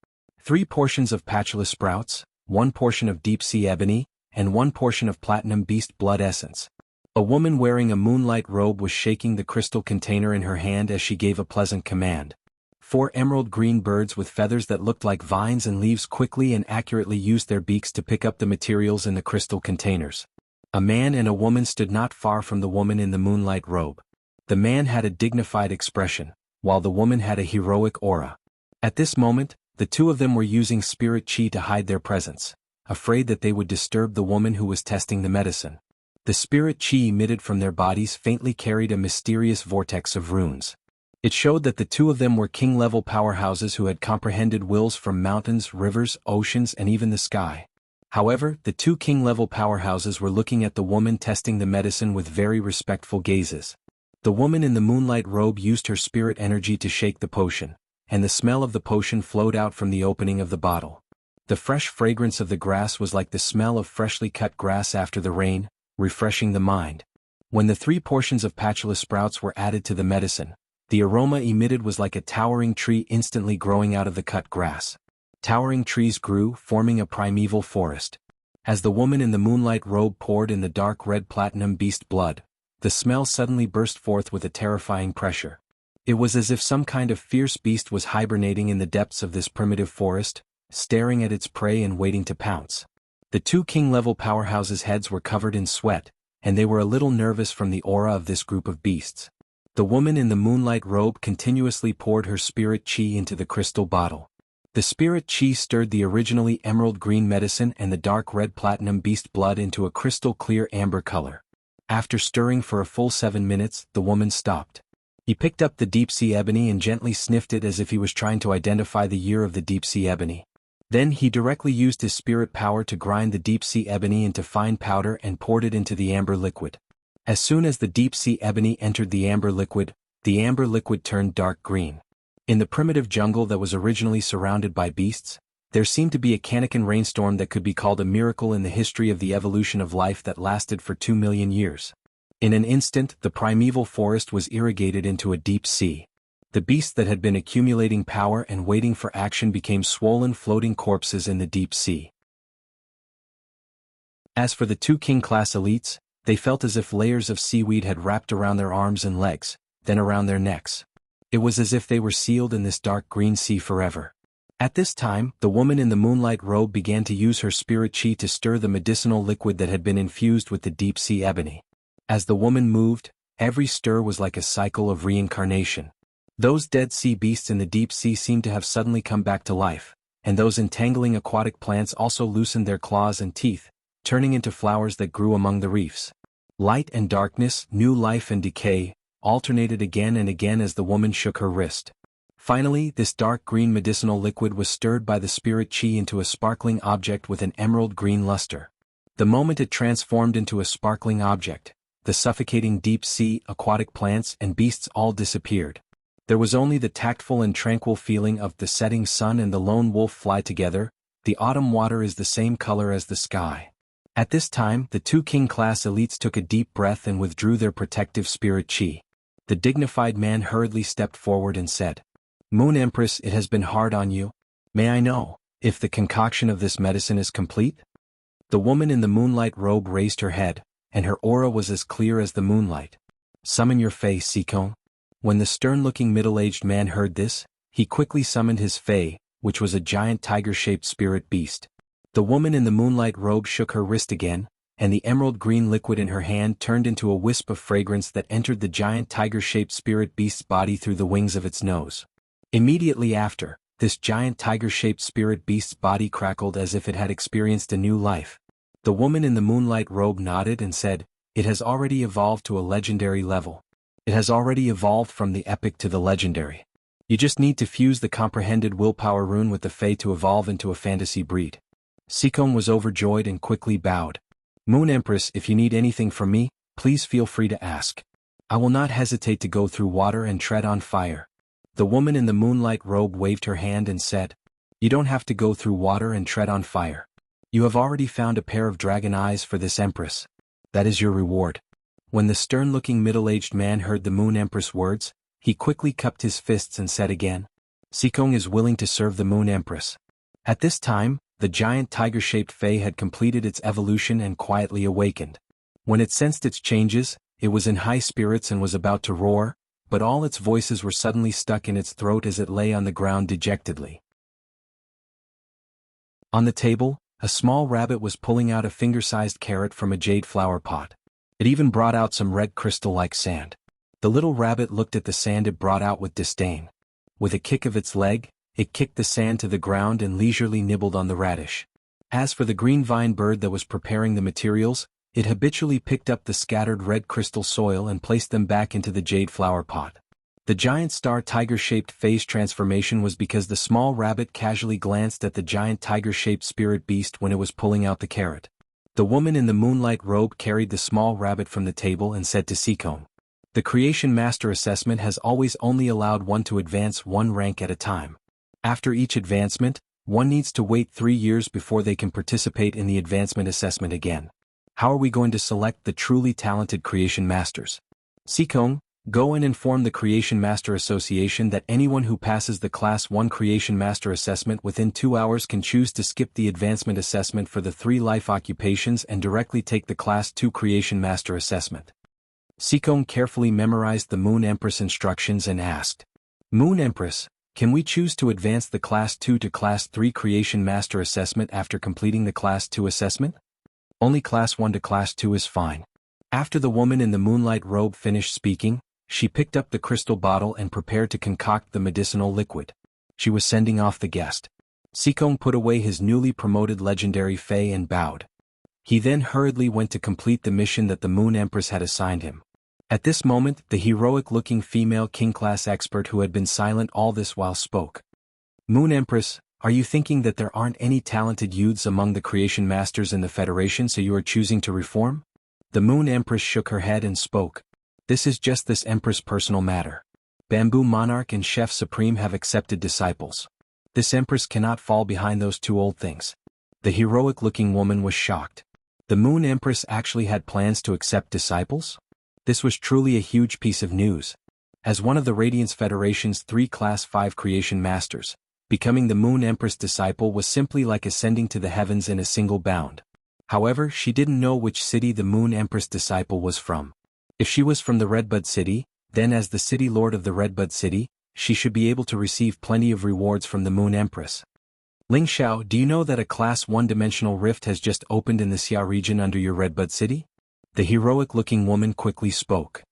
3 portions of patulous sprouts, 1 portion of deep-sea ebony, and 1 portion of platinum beast blood essence. A woman wearing a moonlight robe was shaking the crystal container in her hand as she gave a pleasant command. 4 emerald green birds with feathers that looked like vines and leaves quickly and accurately used their beaks to pick up the materials in the crystal containers. A man and a woman stood not far from the woman in the moonlight robe. The man had a dignified expression, while the woman had a heroic aura. At this moment, the two of them were using spirit chi to hide their presence, afraid that they would disturb the woman who was testing the medicine. The spirit chi emitted from their bodies faintly carried a mysterious vortex of runes. It showed that the two of them were king-level powerhouses who had comprehended wills from mountains, rivers, oceans, and even the sky. However, the 2 king-level powerhouses were looking at the woman testing the medicine with very respectful gazes. The woman in the moonlight robe used her spirit energy to shake the potion, and the smell of the potion flowed out from the opening of the bottle. The fresh fragrance of the grass was like the smell of freshly cut grass after the rain, refreshing the mind. When the 3 portions of patulous sprouts were added to the medicine, the aroma emitted was like a towering tree instantly growing out of the cut grass. Towering trees grew, forming a primeval forest. As the woman in the moonlight robe poured in the dark red platinum beast blood, the smell suddenly burst forth with a terrifying pressure. It was as if some kind of fierce beast was hibernating in the depths of this primitive forest, staring at its prey and waiting to pounce. The 2 king-level powerhouses' heads were covered in sweat, and they were a little nervous from the aura of this group of beasts. The woman in the moonlight robe continuously poured her spirit chi into the crystal bottle. The spirit chi stirred the originally emerald green medicine and the dark red platinum beast blood into a crystal clear amber color. After stirring for a full 7 minutes, the woman stopped. He picked up the deep-sea ebony and gently sniffed it as if he was trying to identify the year of the deep-sea ebony. Then he directly used his spirit power to grind the deep-sea ebony into fine powder and poured it into the amber liquid. As soon as the deep-sea ebony entered the amber liquid turned dark green. In the primitive jungle that was originally surrounded by beasts, there seemed to be a Kannakin rainstorm that could be called a miracle in the history of the evolution of life that lasted for 2 million years. In an instant, the primeval forest was irrigated into a deep sea. The beasts that had been accumulating power and waiting for action became swollen floating corpses in the deep sea. As for the 2 king-class elites, they felt as if layers of seaweed had wrapped around their arms and legs, then around their necks. It was as if they were sealed in this dark green sea forever. At this time, the woman in the moonlight robe began to use her spirit chi to stir the medicinal liquid that had been infused with the deep-sea ebony. As the woman moved, every stir was like a cycle of reincarnation. Those dead sea beasts in the deep sea seemed to have suddenly come back to life, and those entangling aquatic plants also loosened their claws and teeth, turning into flowers that grew among the reefs. Light and darkness, new life and decay, alternated again and again as the woman shook her wrist. Finally, this dark green medicinal liquid was stirred by the spirit chi into a sparkling object with an emerald green luster. The moment it transformed into a sparkling object, the suffocating deep sea, aquatic plants and beasts all disappeared. There was only the tactful and tranquil feeling of the setting sun and the lone wolf fly together. The autumn water is the same color as the sky. At this time, the two king-class elites took a deep breath and withdrew their protective spirit chi. The dignified man hurriedly stepped forward and said, "Moon Empress, it has been hard on you. May I know if the concoction of this medicine is complete?" The woman in the moonlight robe raised her head, and her aura was as clear as the moonlight. "Summon your fae, Sikong." When the stern-looking middle-aged man heard this, he quickly summoned his fae, which was a giant tiger-shaped spirit beast. The woman in the moonlight robe shook her wrist again, and the emerald green liquid in her hand turned into a wisp of fragrance that entered the giant tiger-shaped spirit beast's body through the wings of its nose. Immediately after, this giant tiger-shaped spirit beast's body crackled as if it had experienced a new life. The woman in the moonlight robe nodded and said, "It has already evolved to a legendary level. It has already evolved from the epic to the legendary. You just need to fuse the comprehended willpower rune with the fae to evolve into a fantasy breed." Sikong was overjoyed and quickly bowed. "Moon Empress, if you need anything from me, please feel free to ask. I will not hesitate to go through water and tread on fire." The woman in the moonlight robe waved her hand and said, "You don't have to go through water and tread on fire. You have already found a pair of dragon eyes for this Empress. That is your reward." When the stern-looking middle-aged man heard the Moon Empress words, he quickly cupped his fists and said again, "Sikong is willing to serve the Moon Empress." At this time, the giant tiger-shaped fae had completed its evolution and quietly awakened. When it sensed its changes, it was in high spirits and was about to roar, but all its voices were suddenly stuck in its throat as it lay on the ground dejectedly. On the table, a small rabbit was pulling out a finger-sized carrot from a jade flower pot. It even brought out some red crystal-like sand. The little rabbit looked at the sand it brought out with disdain. With a kick of its leg, it kicked the sand to the ground and leisurely nibbled on the radish. As for the green vine bird that was preparing the materials, it habitually picked up the scattered red crystal soil and placed them back into the jade flower pot. The giant star tiger-shaped phase transformation was because the small rabbit casually glanced at the giant tiger-shaped spirit beast when it was pulling out the carrot. The woman in the moonlight robe carried the small rabbit from the table and said to Sikong, "The Creation Master Assessment has always only allowed one to advance one rank at a time. After each advancement, one needs to wait 3 years before they can participate in the advancement assessment again. How are we going to select the truly talented Creation Masters? Sikong, go and inform the Creation Master Association that anyone who passes the Class 1 Creation Master Assessment within 2 hours can choose to skip the advancement assessment for the 3 life occupations and directly take the Class 2 Creation Master Assessment." Sikong carefully memorized the Moon Empress instructions and asked, "Moon Empress, can we choose to advance the Class 2 to Class 3 Creation Master Assessment after completing the Class 2 assessment?" "Only Class 1 to Class 2 is fine." After the woman in the moonlight robe finished speaking, she picked up the crystal bottle and prepared to concoct the medicinal liquid. She was sending off the guest. Sikong put away his newly promoted legendary fae and bowed. He then hurriedly went to complete the mission that the Moon Empress had assigned him. At this moment, the heroic-looking female king-class expert who had been silent all this while spoke. "Moon Empress, are you thinking that there aren't any talented youths among the Creation Masters in the Federation, so you are choosing to reform?" The Moon Empress shook her head and spoke. "This is just this Empress' personal matter. Bamboo Monarch and Chef Supreme have accepted disciples. This Empress cannot fall behind those 2 old things." The heroic-looking woman was shocked. The Moon Empress actually had plans to accept disciples? This was truly a huge piece of news. As one of the Radiance Federation's 3 Class 5 Creation Masters, becoming the Moon Empress disciple was simply like ascending to the heavens in a single bound. However, she didn't know which city the Moon Empress disciple was from. If she was from the Redbud City, then as the City Lord of the Redbud City, she should be able to receive plenty of rewards from the Moon Empress. "Ling Xiao, do you know that a Class 1 dimensional rift has just opened in the Xia region under your Redbud City?" The heroic-looking woman quickly spoke.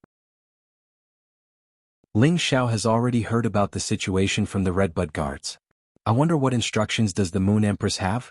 Ling Xiao has already heard about the situation from the Redbud guards. I wonder what instructions does the Moon Empress have?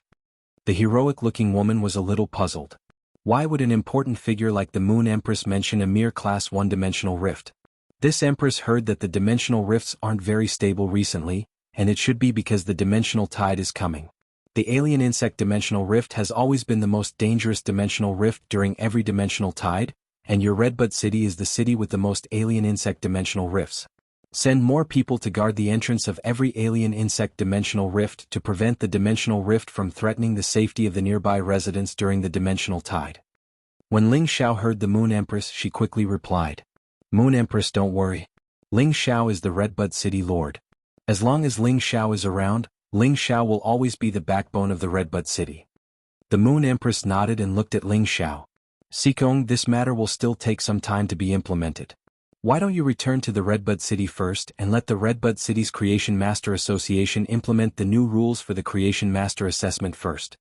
The heroic-looking woman was a little puzzled. Why would an important figure like the Moon Empress mention a mere Class 1 rift? This Empress heard that the dimensional rifts aren't very stable recently, and it should be because the dimensional tide is coming. The alien insect dimensional rift has always been the most dangerous dimensional rift during every dimensional tide, and your Redbud City is the city with the most alien insect dimensional rifts. Send more people to guard the entrance of every alien insect dimensional rift to prevent the dimensional rift from threatening the safety of the nearby residents during the dimensional tide. When Ling Xiao heard the Moon Empress, she quickly replied, "Moon Empress, don't worry. Ling Xiao is the Redbud City Lord. As long as Ling Xiao is around, Ling Xiao will always be the backbone of the Redbud City." The Moon Empress nodded and looked at Ling Xiao. "Sikong, this matter will still take some time to be implemented. Why don't you return to the Redbud City first and let the Redbud City's Creation Master Association implement the new rules for the Creation Master Assessment first?"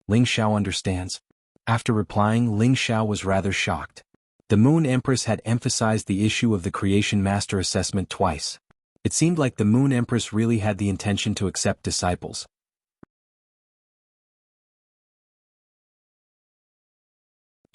Ling Xiao understands. After replying, Ling Xiao was rather shocked. The Moon Empress had emphasized the issue of the Creation Master Assessment twice. It seemed like the Moon Empress really had the intention to accept disciples.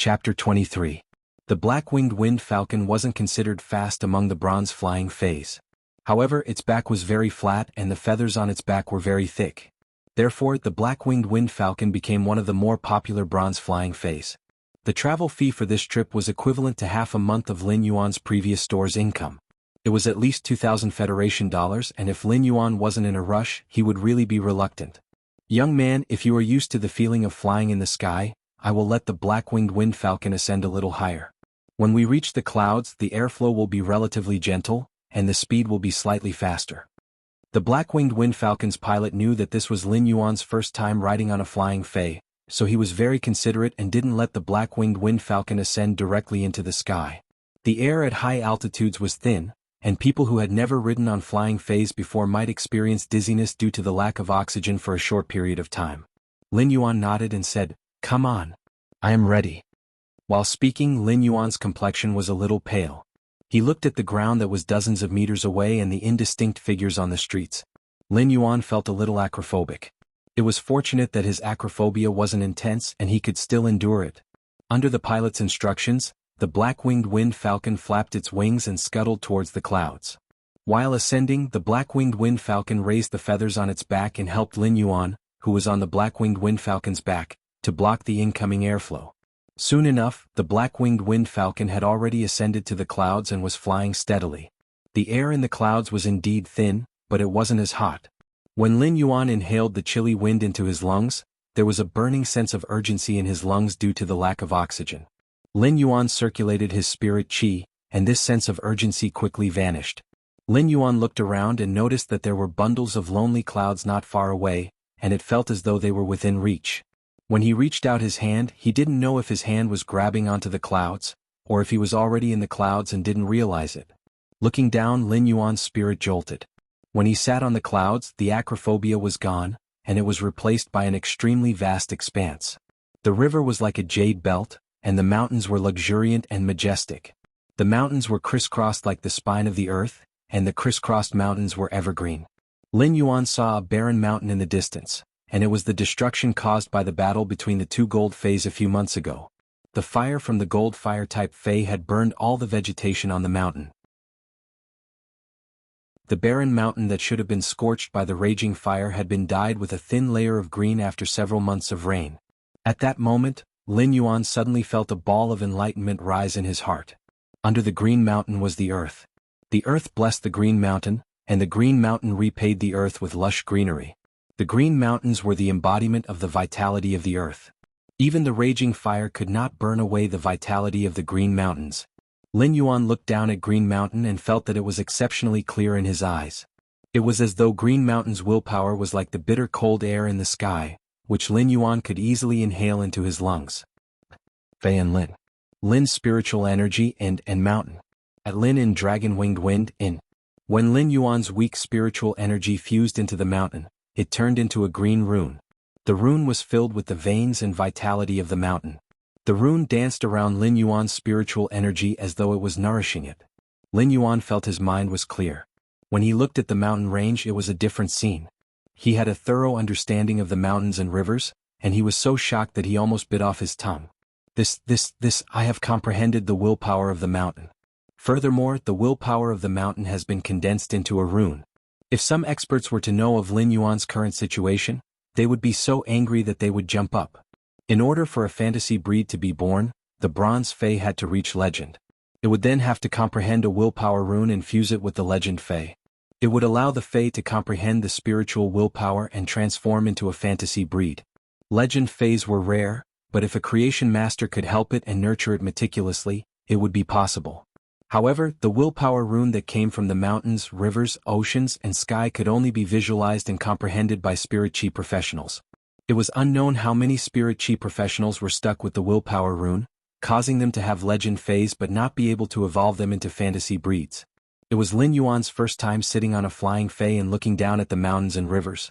Chapter 23. The black-winged wind falcon wasn't considered fast among the bronze flying fays. However, its back was very flat and the feathers on its back were very thick. Therefore, the black-winged wind falcon became one of the more popular bronze flying fays. The travel fee for this trip was equivalent to half a month of Lin Yuan's previous store's income. It was at least 2,000 Federation dollars, and if Lin Yuan wasn't in a rush, he would really be reluctant. "Young man, if you are used to the feeling of flying in the sky, I will let the black-winged wind falcon ascend a little higher. When we reach the clouds, the airflow will be relatively gentle, and the speed will be slightly faster." The black-winged wind falcon's pilot knew that this was Lin Yuan's first time riding on a flying fei, so he was very considerate and didn't let the black-winged wind falcon ascend directly into the sky. The air at high altitudes was thin, and people who had never ridden on flying fays before might experience dizziness due to the lack of oxygen for a short period of time. Lin Yuan nodded and said, "Come on. I am ready." While speaking, Lin Yuan's complexion was a little pale. He looked at the ground that was dozens of meters away and the indistinct figures on the streets. Lin Yuan felt a little acrophobic. It was fortunate that his acrophobia wasn't intense and he could still endure it. Under the pilot's instructions, the black-winged wind falcon flapped its wings and scuttled towards the clouds. While ascending, the black-winged wind falcon raised the feathers on its back and helped Lin Yuan, who was on the black-winged wind falcon's back, to block the incoming airflow. Soon enough, the black-winged wind falcon had already ascended to the clouds and was flying steadily. The air in the clouds was indeed thin, but it wasn't as hot. When Lin Yuan inhaled the chilly wind into his lungs, there was a burning sense of urgency in his lungs due to the lack of oxygen. Lin Yuan circulated his spirit qi, and this sense of urgency quickly vanished. Lin Yuan looked around and noticed that there were bundles of lonely clouds not far away, and it felt as though they were within reach. When he reached out his hand, he didn't know if his hand was grabbing onto the clouds, or if he was already in the clouds and didn't realize it. Looking down, Lin Yuan's spirit jolted. When he sat on the clouds, the acrophobia was gone, and it was replaced by an extremely vast expanse. The river was like a jade belt, and the mountains were luxuriant and majestic. The mountains were crisscrossed like the spine of the earth, and the crisscrossed mountains were evergreen. Lin Yuan saw a barren mountain in the distance, and it was the destruction caused by the battle between the two gold fays a few months ago. The fire from the gold fire-type fey had burned all the vegetation on the mountain. The barren mountain that should have been scorched by the raging fire had been dyed with a thin layer of green after several months of rain. At that moment, Lin Yuan suddenly felt a ball of enlightenment rise in his heart. Under the green mountain was the earth. The earth blessed the green mountain, and the green mountain repaid the earth with lush greenery. The green mountains were the embodiment of the vitality of the earth. Even the raging fire could not burn away the vitality of the green mountains. Lin Yuan looked down at Green Mountain and felt that it was exceptionally clear in his eyes. It was as though Green Mountain's willpower was like the bitter cold air in the sky, which Lin Yuan could easily inhale into his lungs. Fei and Lin. Lin's spiritual energy and mountain. At Lin in dragon-winged wind in. When Lin Yuan's weak spiritual energy fused into the mountain, it turned into a green rune. The rune was filled with the veins and vitality of the mountain. The rune danced around Lin Yuan's spiritual energy as though it was nourishing it. Lin Yuan felt his mind was clear. When he looked at the mountain range, it was a different scene. He had a thorough understanding of the mountains and rivers, and he was so shocked that he almost bit off his tongue. I have comprehended the willpower of the mountain. Furthermore, the willpower of the mountain has been condensed into a rune. If some experts were to know of Lin Yuan's current situation, they would be so angry that they would jump up. In order for a fantasy breed to be born, the bronze Fae had to reach legend. It would then have to comprehend a willpower rune and fuse it with the legend Fae. It would allow the Fae to comprehend the spiritual willpower and transform into a fantasy breed. Legend Faes were rare, but if a creation master could help it and nurture it meticulously, it would be possible. However, the willpower rune that came from the mountains, rivers, oceans, and sky could only be visualized and comprehended by spirit chi professionals. It was unknown how many spirit chi professionals were stuck with the willpower rune, causing them to have legend phase but not be able to evolve them into fantasy breeds. It was Lin Yuan's first time sitting on a flying Fae and looking down at the mountains and rivers.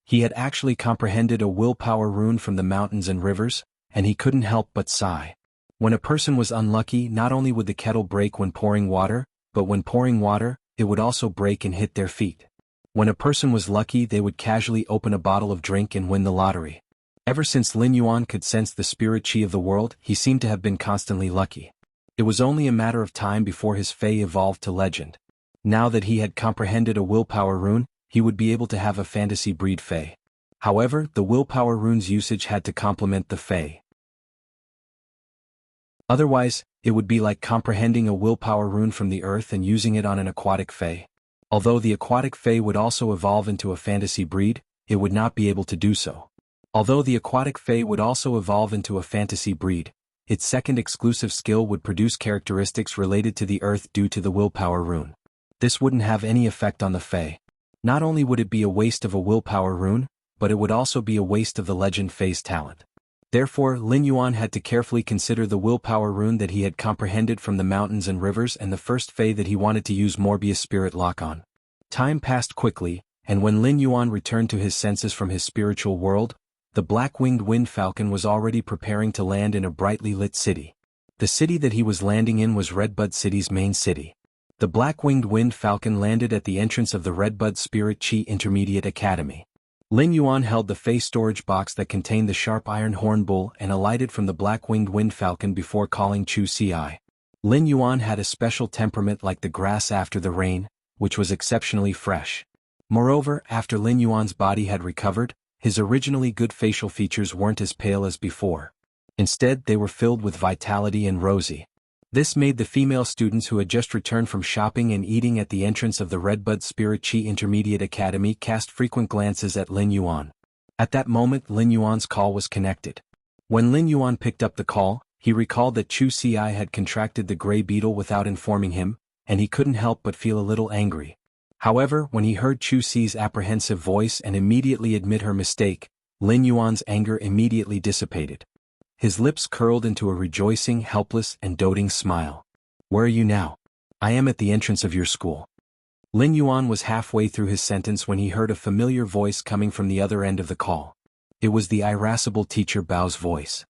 He had actually comprehended a willpower rune from the mountains and rivers, and he couldn't help but sigh. When a person was unlucky, not only would the kettle break when pouring water, but when pouring water, it would also break and hit their feet. When a person was lucky, they would casually open a bottle of drink and win the lottery. Ever since Lin Yuan could sense the spirit chi of the world, he seemed to have been constantly lucky. It was only a matter of time before his Fae evolved to legend. Now that he had comprehended a willpower rune, he would be able to have a fantasy breed Fae. However, the willpower rune's usage had to complement the Fae. Otherwise, it would be like comprehending a willpower rune from the earth and using it on an aquatic Fae. Although the aquatic Fae would also evolve into a fantasy breed, it would not be able to do so. Although the aquatic Fae would also evolve into a fantasy breed, its second exclusive skill would produce characteristics related to the earth due to the willpower rune. This wouldn't have any effect on the Fae. Not only would it be a waste of a willpower rune, but it would also be a waste of the legend Fae's talent. Therefore, Lin Yuan had to carefully consider the willpower rune that he had comprehended from the mountains and rivers and the first Fae that he wanted to use Morbius Spirit Lock on. Time passed quickly, and when Lin Yuan returned to his senses from his spiritual world, the black-winged wind falcon was already preparing to land in a brightly lit city. The city that he was landing in was Redbud City's main city. The black-winged wind falcon landed at the entrance of the Redbud Spirit Chi Intermediate Academy. Lin Yuan held the Fae storage box that contained the sharp iron horn bull and alighted from the black-winged wind falcon before calling Chu Ci. Lin Yuan had a special temperament like the grass after the rain, which was exceptionally fresh. Moreover, after Lin Yuan's body had recovered, his originally good facial features weren't as pale as before. Instead, they were filled with vitality and rosy. This made the female students who had just returned from shopping and eating at the entrance of the Redbud Spirit Chi Intermediate Academy cast frequent glances at Lin Yuan. At that moment, Lin Yuan's call was connected. When Lin Yuan picked up the call, he recalled that Chu Ci had contracted the gray beetle without informing him, and he couldn't help but feel a little angry. However, when he heard Chu Ci's apprehensive voice and immediately admit her mistake, Lin Yuan's anger immediately dissipated. His lips curled into a rejoicing, helpless, and doting smile. "Where are you now?" "I am at the entrance of your school." Lin Yuan was halfway through his sentence when he heard a familiar voice coming from the other end of the call. It was the irascible teacher Bao's voice.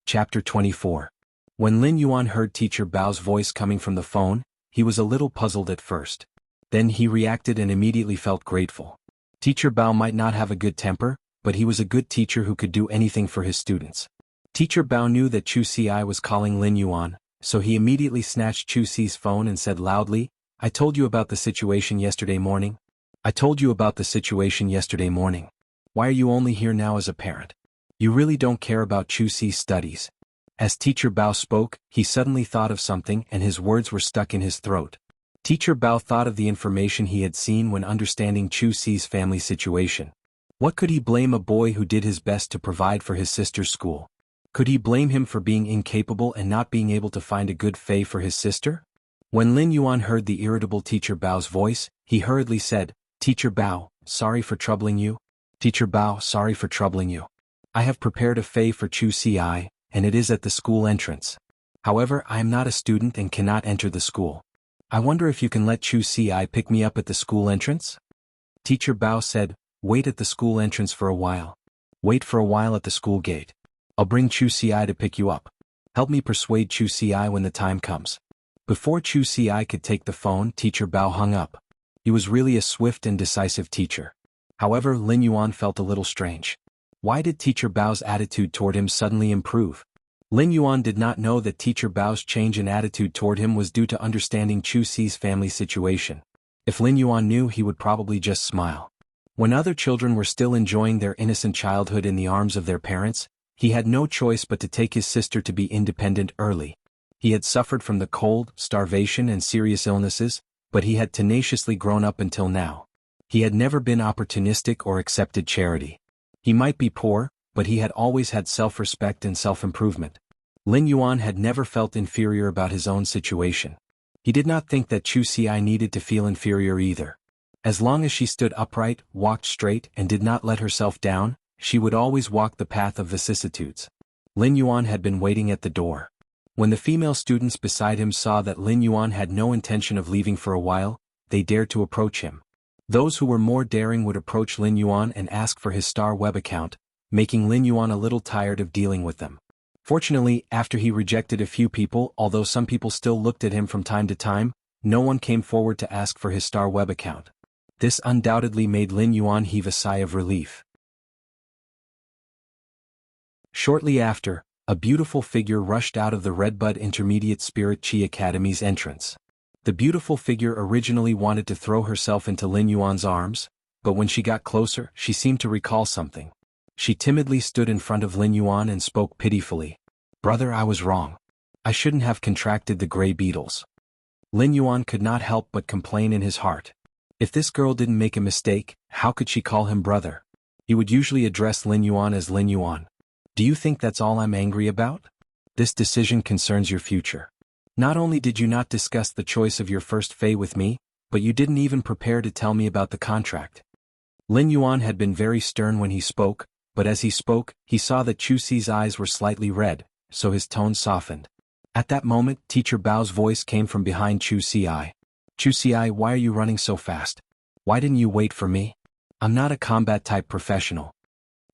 Chapter 24. When Lin Yuan heard teacher Bao's voice coming from the phone, he was a little puzzled at first. Then he reacted and immediately felt grateful. Teacher Bao might not have a good temper, but he was a good teacher who could do anything for his students. Teacher Bao knew that Chu Ci was calling Lin Yuan, so he immediately snatched Chu Ci's phone and said loudly, "I told you about the situation yesterday morning. I told you about the situation yesterday morning. Why are you only here now as a parent? You really don't care about Chu Ci's studies." As Teacher Bao spoke, he suddenly thought of something and his words were stuck in his throat. Teacher Bao thought of the information he had seen when understanding Chu Ci's family situation. What could he blame a boy who did his best to provide for his sister's school? Could he blame him for being incapable and not being able to find a good Fae for his sister? When Lin Yuan heard the irritable Teacher Bao's voice, he hurriedly said, "Teacher Bao, sorry for troubling you. Teacher Bao, sorry for troubling you. I have prepared a Fae for Chu Ci, and it is at the school entrance. However, I am not a student and cannot enter the school. I wonder if you can let Chu Ci pick me up at the school entrance?" Teacher Bao said, "Wait at the school entrance for a while. Wait for a while at the school gate. I'll bring Chu Ci to pick you up." Help me persuade Chu Si when the time comes. Before Chu Si could take the phone, Teacher Bao hung up. He was really a swift and decisive teacher. However, Lin Yuan felt a little strange. Why did Teacher Bao's attitude toward him suddenly improve? Lin Yuan did not know that Teacher Bao's change in attitude toward him was due to understanding Chu Si's family situation. If Lin Yuan knew, he would probably just smile. When other children were still enjoying their innocent childhood in the arms of their parents, he had no choice but to take his sister to be independent early. He had suffered from the cold, starvation and serious illnesses, but he had tenaciously grown up until now. He had never been opportunistic or accepted charity. He might be poor, but he had always had self-respect and self-improvement. Lin Yuan had never felt inferior about his own situation. He did not think that Chu Si needed to feel inferior either. As long as she stood upright, walked straight, and did not let herself down, she would always walk the path of vicissitudes. Lin Yuan had been waiting at the door. When the female students beside him saw that Lin Yuan had no intention of leaving for a while, they dared to approach him. Those who were more daring would approach Lin Yuan and ask for his star web account, making Lin Yuan a little tired of dealing with them. Fortunately, after he rejected a few people, although some people still looked at him from time to time, no one came forward to ask for his star web account. This undoubtedly made Lin Yuan heave a sigh of relief. Shortly after, a beautiful figure rushed out of the Redbud Intermediate Spirit Chi Academy's entrance. The beautiful figure originally wanted to throw herself into Lin Yuan's arms, but when she got closer, she seemed to recall something. She timidly stood in front of Lin Yuan and spoke pitifully. "Brother, I was wrong. I shouldn't have contracted the gray beetles." Lin Yuan could not help but complain in his heart. If this girl didn't make a mistake, how could she call him brother? He would usually address Lin Yuan as Lin Yuan. "Do you think that's all I'm angry about? This decision concerns your future. Not only did you not discuss the choice of your first fei with me, but you didn't even prepare to tell me about the contract." Lin Yuan had been very stern when he spoke, but as he spoke, he saw that Chu Si's eyes were slightly red, so his tone softened. At that moment, Teacher Bao's voice came from behind Chu Si. "Chu Si, why are you running so fast? Why didn't you wait for me? I'm not a combat-type professional."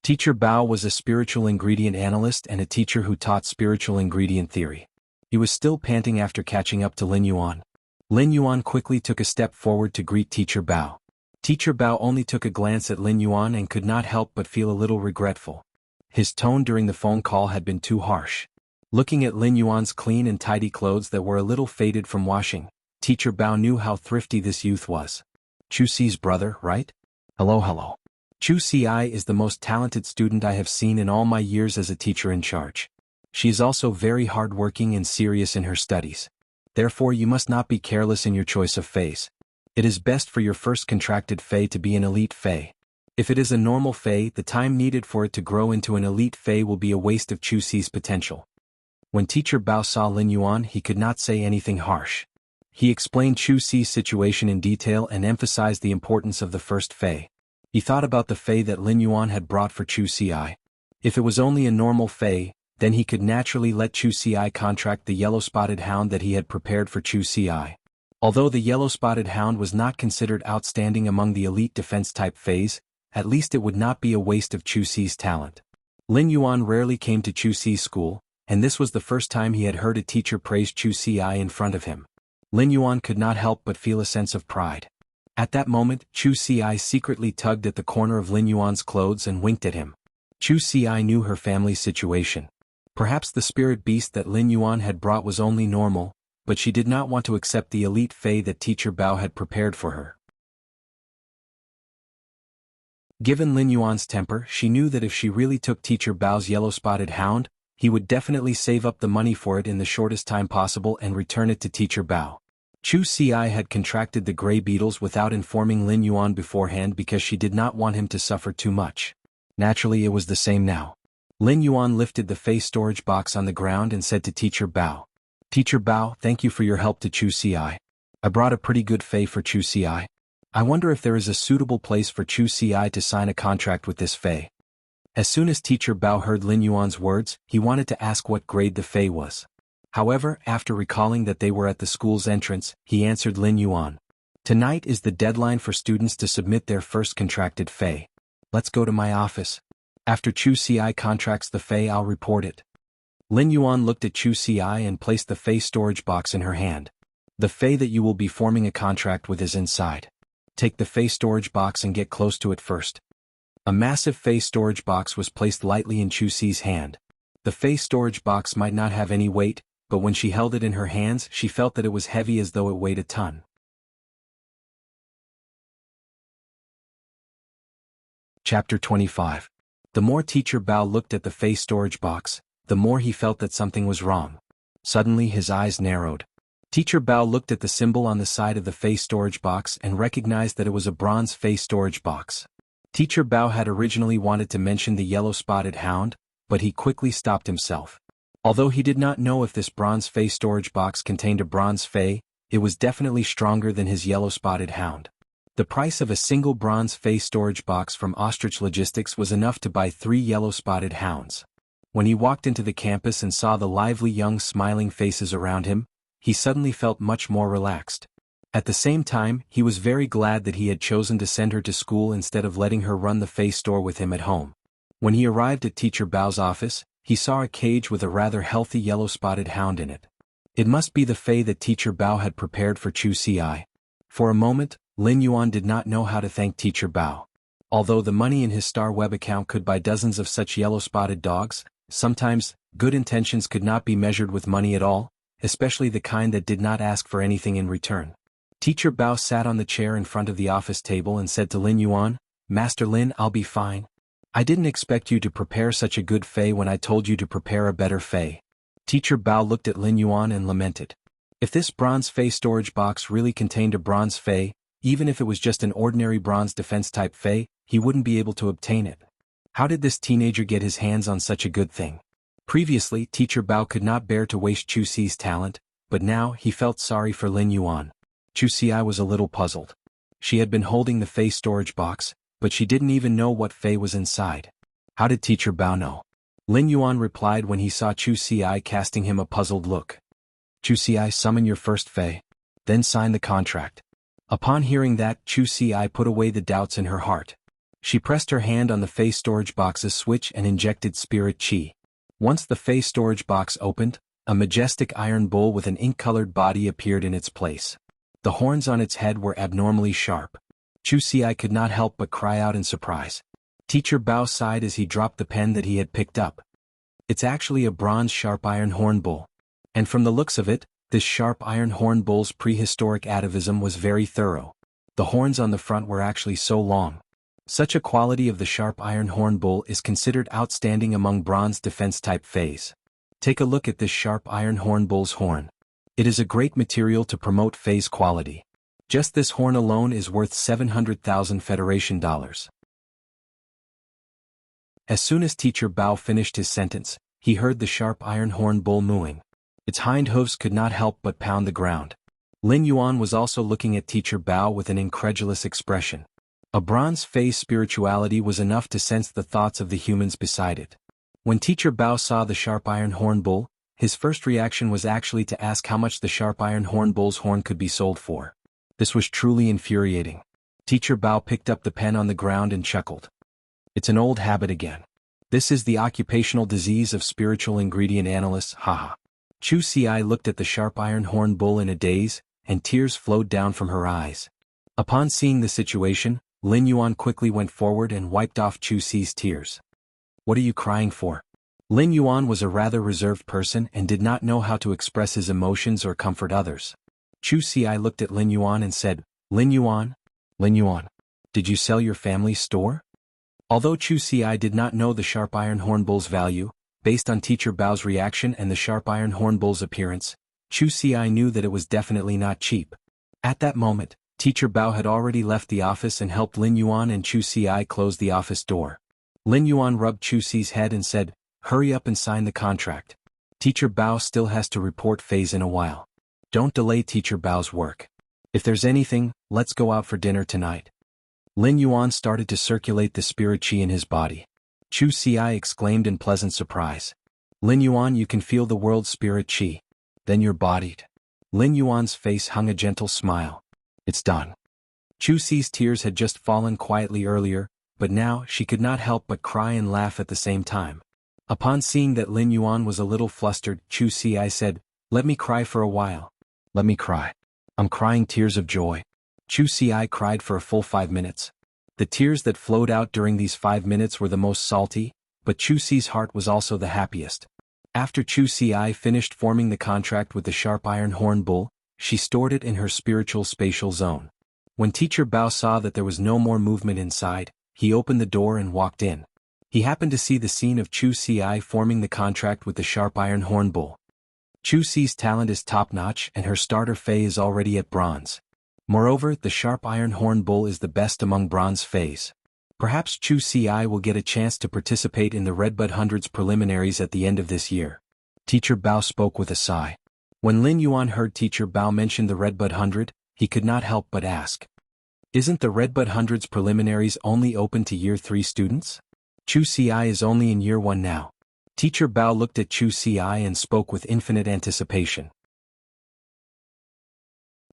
Teacher Bao was a spiritual ingredient analyst and a teacher who taught spiritual ingredient theory. He was still panting after catching up to Lin Yuan. Lin Yuan quickly took a step forward to greet Teacher Bao. Teacher Bao only took a glance at Lin Yuan and could not help but feel a little regretful. His tone during the phone call had been too harsh. Looking at Lin Yuan's clean and tidy clothes that were a little faded from washing, Teacher Bao knew how thrifty this youth was. "Chu Si's brother, right? Hello. Chu Si is the most talented student I have seen in all my years as a teacher in charge. She is also very hardworking and serious in her studies. Therefore you must not be careless in your choice of feis. It is best for your first contracted fei to be an elite fei. If it is a normal fei, the time needed for it to grow into an elite fei will be a waste of Chu Si's potential." When Teacher Bao saw Lin Yuan, he could not say anything harsh. He explained Chu Si's situation in detail and emphasized the importance of the first fei. He thought about the fei that Lin Yuan had brought for Chu Si. If it was only a normal fei, then he could naturally let Chu Si contract the yellow-spotted hound that he had prepared for Chu Si. Although the yellow-spotted hound was not considered outstanding among the elite defense-type feis, at least it would not be a waste of Chu Si's talent. Lin Yuan rarely came to Chu Si's school, and this was the first time he had heard a teacher praise Chu Si in front of him. Lin Yuan could not help but feel a sense of pride. At that moment, Chu Si secretly tugged at the corner of Lin Yuan's clothes and winked at him. Chu Si knew her family's situation. Perhaps the spirit beast that Lin Yuan had brought was only normal, but she did not want to accept the elite fei that Teacher Bao had prepared for her. Given Lin Yuan's temper, she knew that if she really took Teacher Bao's yellow-spotted hound, he would definitely save up the money for it in the shortest time possible and return it to Teacher Bao. Chu Si had contracted the gray beetles without informing Lin Yuan beforehand because she did not want him to suffer too much. Naturally, it was the same now. Lin Yuan lifted the fei storage box on the ground and said to Teacher Bao, "Teacher Bao, thank you for your help to Chu Si. I brought a pretty good fei for Chu Si. I wonder if there is a suitable place for Chu Si to sign a contract with this fei." As soon as Teacher Bao heard Lin Yuan's words, he wanted to ask what grade the fei was. However, after recalling that they were at the school's entrance, he answered Lin Yuan, "Tonight is the deadline for students to submit their first contracted fei. Let's go to my office. After Chu Si contracts the fei, I'll report it." Lin Yuan looked at Chu Si and placed the Fey storage box in her hand. The Fey that you will be forming a contract with is inside. Take the Fey storage box and get close to it first. A massive Fey storage box was placed lightly in Chu Si's hand. The Fey storage box might not have any weight, but when she held it in her hands she felt that it was heavy as though it weighed a ton. Chapter 25. The more Teacher Bao looked at the Fey storage box, the more he felt that something was wrong. Suddenly his eyes narrowed. Teacher Bao looked at the symbol on the side of the Fey storage box and recognized that it was a bronze Fey storage box. Teacher Bao had originally wanted to mention the yellow-spotted hound, but he quickly stopped himself. Although he did not know if this bronze Fey storage box contained a bronze Fey, it was definitely stronger than his yellow-spotted hound. The price of a single bronze Fey storage box from Ostrich Logistics was enough to buy 3 yellow-spotted hounds. When he walked into the campus and saw the lively young smiling faces around him, he suddenly felt much more relaxed. At the same time, he was very glad that he had chosen to send her to school instead of letting her run the Fey store with him at home. When he arrived at Teacher Bao's office, he saw a cage with a rather healthy yellow-spotted hound in it. It must be the Fey that Teacher Bao had prepared for Chu Si. For a moment, Lin Yuan did not know how to thank Teacher Bao. Although the money in his Star Web account could buy dozens of such yellow-spotted dogs, sometimes, good intentions could not be measured with money at all, especially the kind that did not ask for anything in return. Teacher Bao sat on the chair in front of the office table and said to Lin Yuan, "Master Lin, I'll be fine. I didn't expect you to prepare such a good Fey when I told you to prepare a better Fey." Teacher Bao looked at Lin Yuan and lamented. If this bronze Fey storage box really contained a bronze Fey, even if it was just an ordinary bronze defense-type Fey, he wouldn't be able to obtain it. How did this teenager get his hands on such a good thing? Previously, Teacher Bao could not bear to waste Chu Si's talent, but now he felt sorry for Lin Yuan. Chu Si was a little puzzled. She had been holding the Fey storage box, but she didn't even know what Fey was inside. How did Teacher Bao know? Lin Yuan replied when he saw Chu Si casting him a puzzled look. "Chu Si, summon your first Fey. Then sign the contract." Upon hearing that, Chu Si put away the doubts in her heart. She pressed her hand on the Fey storage box's switch and injected spirit chi. Once the Fey storage box opened, a majestic iron bull with an ink-colored body appeared in its place. The horns on its head were abnormally sharp. Chu Si could not help but cry out in surprise. Teacher Bao sighed as he dropped the pen that he had picked up. It's actually a bronze sharp iron horn bull. And from the looks of it, this sharp iron horn bull's prehistoric atavism was very thorough. The horns on the front were actually so long. Such a quality of the sharp iron horn bull is considered outstanding among bronze defense-type Feys. Take a look at this sharp iron horn bull's horn. It is a great material to promote Fey's quality. Just this horn alone is worth 700,000 Federation dollars. As soon as Teacher Bao finished his sentence, he heard the sharp iron horn bull mooing. Its hind hooves could not help but pound the ground. Lin Yuan was also looking at Teacher Bao with an incredulous expression. A bronze Fey's spirituality was enough to sense the thoughts of the humans beside it. When Teacher Bao saw the sharp iron horn bull, his first reaction was actually to ask how much the sharp iron horn bull's horn could be sold for. This was truly infuriating. Teacher Bao picked up the pen on the ground and chuckled. It's an old habit again. This is the occupational disease of spiritual ingredient analysts, haha. Chu Si looked at the sharp iron horn bull in a daze, and tears flowed down from her eyes. Upon seeing the situation, Lin Yuan quickly went forward and wiped off Chu Si's tears. What are you crying for? Lin Yuan was a rather reserved person and did not know how to express his emotions or comfort others. Chu Si looked at Lin Yuan and said, Lin Yuan, did you sell your family's store? Although Chu Si did not know the sharp iron horn bull's value, based on Teacher Bao's reaction and the sharp iron horn bull's appearance, Chu Si knew that it was definitely not cheap. At that moment, Teacher Bao had already left the office and helped Lin Yuan and Chu Si close the office door. Lin Yuan rubbed Chu Si's head and said, hurry up and sign the contract. Teacher Bao still has to report Phase in a while. Don't delay Teacher Bao's work. If there's anything, let's go out for dinner tonight. Lin Yuan started to circulate the spirit chi in his body. Chu Si exclaimed in pleasant surprise. Lin Yuan, you can feel the world's spirit chi. Then you're bodied. Lin Yuan's face hung a gentle smile. It's done. Chu Si's tears had just fallen quietly earlier, but now she could not help but cry and laugh at the same time. Upon seeing that Lin Yuan was a little flustered, Chu Xi said, "Let me cry for a while." "Let me cry. I'm crying tears of joy." Chu Xi cried for a full 5 minutes. The tears that flowed out during these 5 minutes were the most salty, but Chu Xi's heart was also the happiest. After Chu Xi finished forming the contract with the sharp iron horn bull, she stored it in her spiritual spatial zone. When Teacher Bao saw that there was no more movement inside, he opened the door and walked in. He happened to see the scene of Chu Xi forming the contract with the sharp iron horn bull. Chu Xi's talent is top-notch and her starter phase is already at bronze. Moreover, the sharp iron horn bull is the best among bronze phase. Perhaps Chu Xi will get a chance to participate in the Redbud Hundreds preliminaries at the end of this year. Teacher Bao spoke with a sigh. When Lin Yuan heard Teacher Bao mention the Redbud 100, he could not help but ask. Isn't the Redbud Hundreds preliminaries only open to Year 3 students? Chu Xi is only in Year 1 now. Teacher Bao looked at Chu Xi and spoke with infinite anticipation.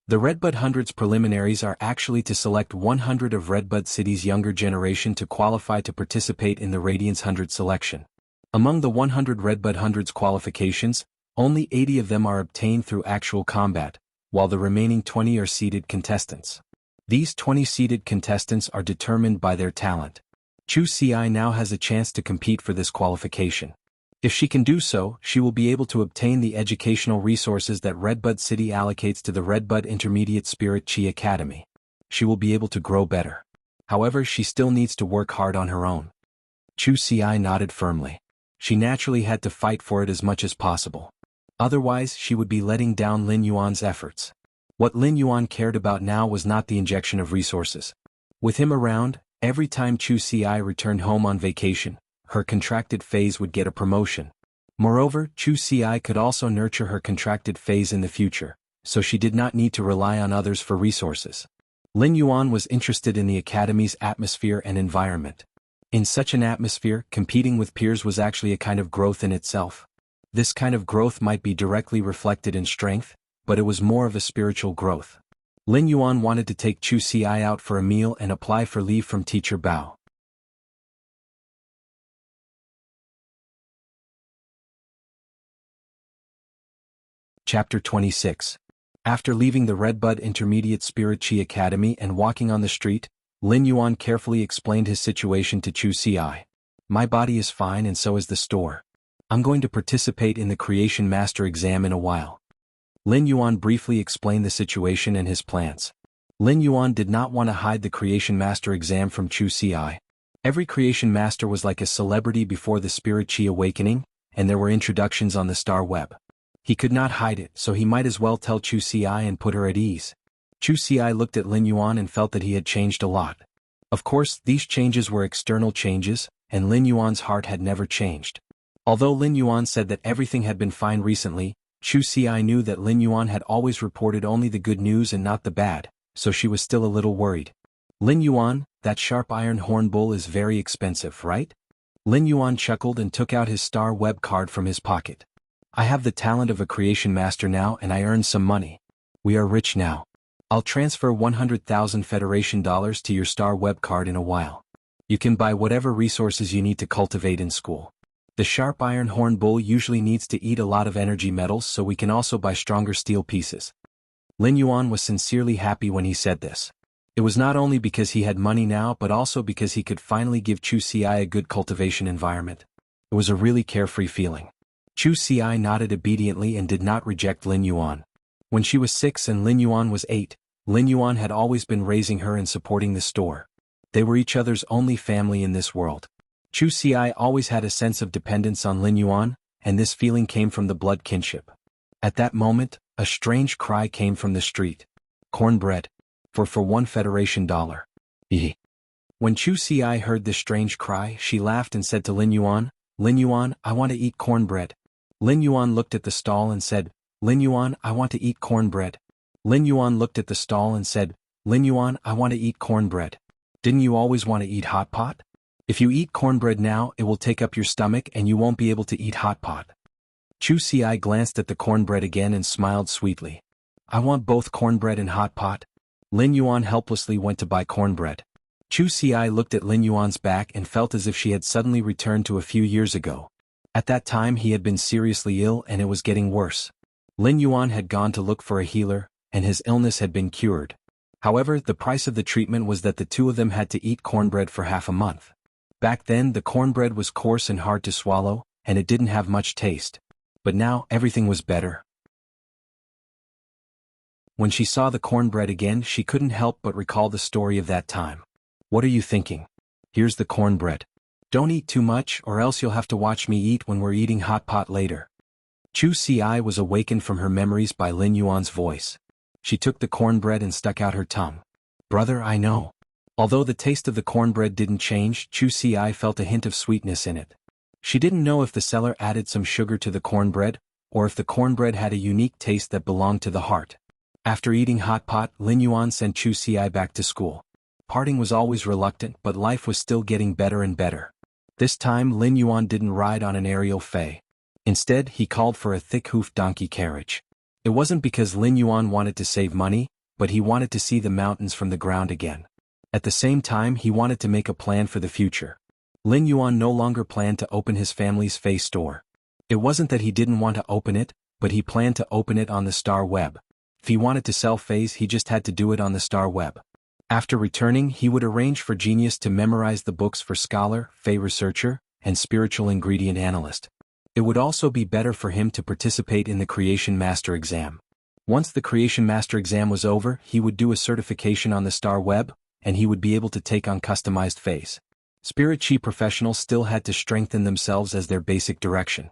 The Redbud Hundreds preliminaries are actually to select 100 of Redbud City's younger generation to qualify to participate in the Radiance 100 selection. Among the 100 Redbud Hundreds qualifications, only 80 of them are obtained through actual combat, while the remaining 20 are seeded contestants. These 20 seeded contestants are determined by their talent. Chu Xi now has a chance to compete for this qualification. If she can do so, she will be able to obtain the educational resources that Redbud City allocates to the Redbud Intermediate Spirit Chi Academy. She will be able to grow better. However, she still needs to work hard on her own. Chu Xi nodded firmly. She naturally had to fight for it as much as possible. Otherwise, she would be letting down Lin Yuan's efforts. What Lin Yuan cared about now was not the injection of resources. With him around, every time Chu Xi returned home on vacation, her contracted phase would get a promotion. Moreover, Chu Xi could also nurture her contracted phase in the future, so she did not need to rely on others for resources. Lin Yuan was interested in the academy's atmosphere and environment. In such an atmosphere, competing with peers was actually a kind of growth in itself. This kind of growth might be directly reflected in strength, but it was more of a spiritual growth. Lin Yuan wanted to take Chu Xi out for a meal and apply for leave from Teacher Bao. Chapter 26. After leaving the Redbud Intermediate Spirit Chi Academy and walking on the street, Lin Yuan carefully explained his situation to Chu Xi. My body is fine and so is the store. I'm going to participate in the Creation Master exam in a while. Lin Yuan briefly explained the situation and his plans. Lin Yuan did not want to hide the Creation Master exam from Chu Xi. Every Creation Master was like a celebrity before the Spirit Chi awakening, and there were introductions on the star web. He could not hide it, so he might as well tell Chu Xi and put her at ease. Chu Xi looked at Lin Yuan and felt that he had changed a lot. Of course, these changes were external changes, and Lin Yuan's heart had never changed. Although Lin Yuan said that everything had been fine recently, Chu Xi knew that Lin Yuan had always reported only the good news and not the bad, so she was still a little worried. Lin Yuan, that sharp iron horn bull is very expensive, right? Lin Yuan chuckled and took out his star web card from his pocket. I have the talent of a creation master now and I earned some money. We are rich now. I'll transfer 100,000 Federation dollars to your star web card in a while. You can buy whatever resources you need to cultivate in school. The sharp iron horn bull usually needs to eat a lot of energy metals, so we can also buy stronger steel pieces. Lin Yuan was sincerely happy when he said this. It was not only because he had money now but also because he could finally give Chu Xi a good cultivation environment. It was a really carefree feeling. Chu Xi nodded obediently and did not reject Lin Yuan. When she was 6 and Lin Yuan was 8, Lin Yuan had always been raising her and supporting the store. They were each other's only family in this world. Chu Xi always had a sense of dependence on Lin Yuan, and this feeling came from the blood kinship. At that moment, a strange cry came from the street. Cornbread. For 1 Federation dollar. When Chu Xi heard this strange cry, she laughed and said to Lin Yuan, Lin Yuan, I want to eat cornbread. Lin Yuan looked at the stall and said, Lin Yuan, I want to eat cornbread. Lin Yuan looked at the stall and said, Lin Yuan, I want to eat cornbread. Didn't you always want to eat hot pot? If you eat cornbread now, it will take up your stomach and you won't be able to eat hot pot. Chu Xi glanced at the cornbread again and smiled sweetly. I want both cornbread and hot pot. Lin Yuan helplessly went to buy cornbread. Chu Xi looked at Lin Yuan's back and felt as if she had suddenly returned to a few years ago. At that time he had been seriously ill and it was getting worse. Lin Yuan had gone to look for a healer, and his illness had been cured. However, the price of the treatment was that the two of them had to eat cornbread for half a month. Back then the cornbread was coarse and hard to swallow, and it didn't have much taste. But now everything was better. When she saw the cornbread again, she couldn't help but recall the story of that time. What are you thinking? Here's the cornbread. Don't eat too much or else you'll have to watch me eat when we're eating hot pot later. Chu Si was awakened from her memories by Lin Yuan's voice. She took the cornbread and stuck out her tongue. Brother, I know. Although the taste of the cornbread didn't change, Chu Si felt a hint of sweetness in it. She didn't know if the seller added some sugar to the cornbread, or if the cornbread had a unique taste that belonged to the heart. After eating hot pot, Lin Yuan sent Chu Si back to school. Parting was always reluctant, but life was still getting better and better. This time Lin Yuan didn't ride on an aerial fei. Instead, he called for a thick-hoofed donkey carriage. It wasn't because Lin Yuan wanted to save money, but he wanted to see the mountains from the ground again. At the same time, he wanted to make a plan for the future. Lin Yuan no longer planned to open his family's fei store. It wasn't that he didn't want to open it, but he planned to open it on the star web. If he wanted to sell feis, he just had to do it on the star web. After returning, he would arrange for Genius to memorize the books for scholar, fei researcher, and spiritual ingredient analyst. It would also be better for him to participate in the Creation Master exam. Once the Creation Master exam was over, he would do a certification on the star web, and he would be able to take on customized feis. Spirit Chi professionals still had to strengthen themselves as their basic direction.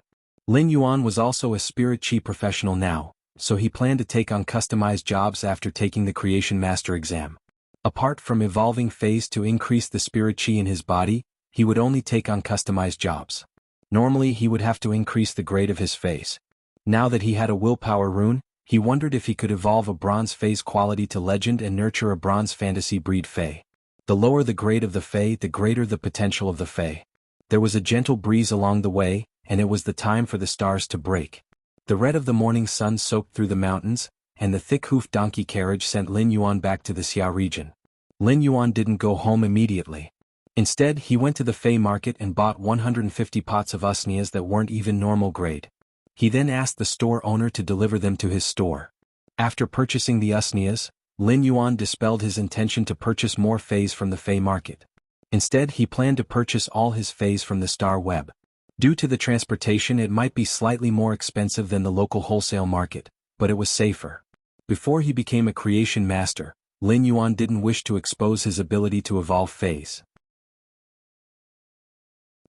Lin Yuan was also a Spirit Chi professional now, so he planned to take on customized jobs after taking the Creation Master exam. Apart from evolving feis to increase the Spirit Chi in his body, he would only take on customized jobs. Normally he would have to increase the grade of his feis. Now that he had a willpower rune, he wondered if he could evolve a bronze feis quality to legend and nurture a bronze fantasy breed fei. The lower the grade of the fei, the greater the potential of the fei. There was a gentle breeze along the way, and it was the time for the stars to break. The red of the morning sun soaked through the mountains, and the thick-hoofed donkey carriage sent Lin Yuan back to the Xia region. Lin Yuan didn't go home immediately. Instead, he went to the fei market and bought 150 pots of usnias that weren't even normal grade. He then asked the store owner to deliver them to his store. After purchasing the usnias, Lin Yuan dispelled his intention to purchase more feis from the fei market. Instead, he planned to purchase all his feis from the star web. Due to the transportation, it might be slightly more expensive than the local wholesale market, but it was safer. Before he became a creation master, Lin Yuan didn't wish to expose his ability to evolve feis.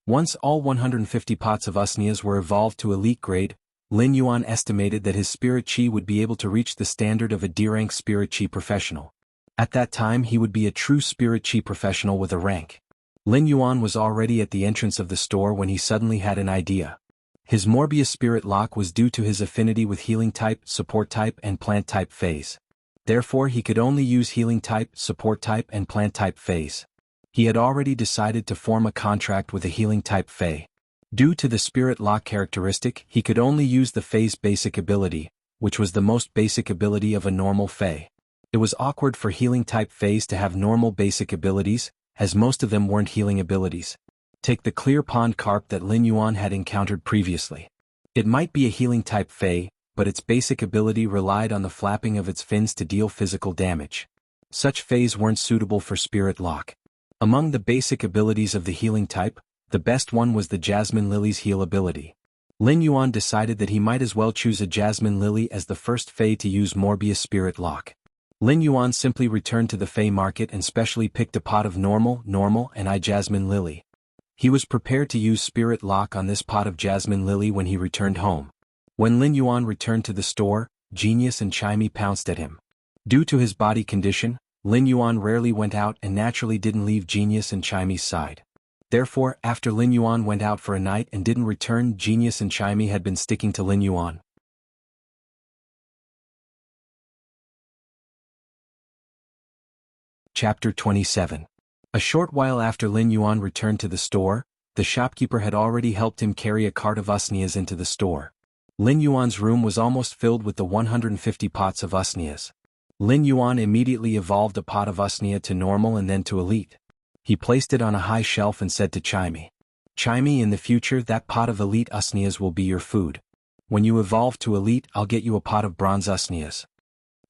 Once all 150 pots of usnias were evolved to elite grade, Lin Yuan estimated that his Spirit Chi would be able to reach the standard of a D-rank Spirit Chi professional. At that time he would be a true Spirit Chi professional with a rank. Lin Yuan was already at the entrance of the store when he suddenly had an idea. His Morbius Spirit Lock was due to his affinity with Healing type, Support type and Plant type feis. Therefore he could only use Healing type, Support type and Plant type feis. He had already decided to form a contract with a Healing type fei. Due to the Spirit Lock characteristic, he could only use the fei's basic ability, which was the most basic ability of a normal fei. It was awkward for Healing type feis to have normal basic abilities, as most of them weren't healing abilities. Take the clear pond carp that Lin Yuan had encountered previously. It might be a Healing type fei, but its basic ability relied on the flapping of its fins to deal physical damage. Such feis weren't suitable for Spirit Lock. Among the basic abilities of the Healing type, the best one was the Jasmine Lily's heal ability. Lin Yuan decided that he might as well choose a Jasmine Lily as the first fei to use Morbius Spirit Lock. Lin Yuan simply returned to the fei market and specially picked a pot of normal, and Jasmine Lily. He was prepared to use Spirit Lock on this pot of Jasmine Lily when he returned home. When Lin Yuan returned to the store, Genius and Chimey pounced at him. Due to his body condition, Lin Yuan rarely went out and naturally didn't leave Genius and Chimey's side. Therefore, after Lin Yuan went out for a night and didn't return, Genius and Chimey had been sticking to Lin Yuan. Chapter 27. A short while after Lin Yuan returned to the store, the shopkeeper had already helped him carry a cart of usnias into the store. Lin Yuan's room was almost filled with the 150 pots of usnias. Lin Yuan immediately evolved a pot of usnia to normal and then to elite. He placed it on a high shelf and said to Chimey, Chimey, in the future that pot of elite usnias will be your food. When you evolve to elite, I'll get you a pot of bronze usnias.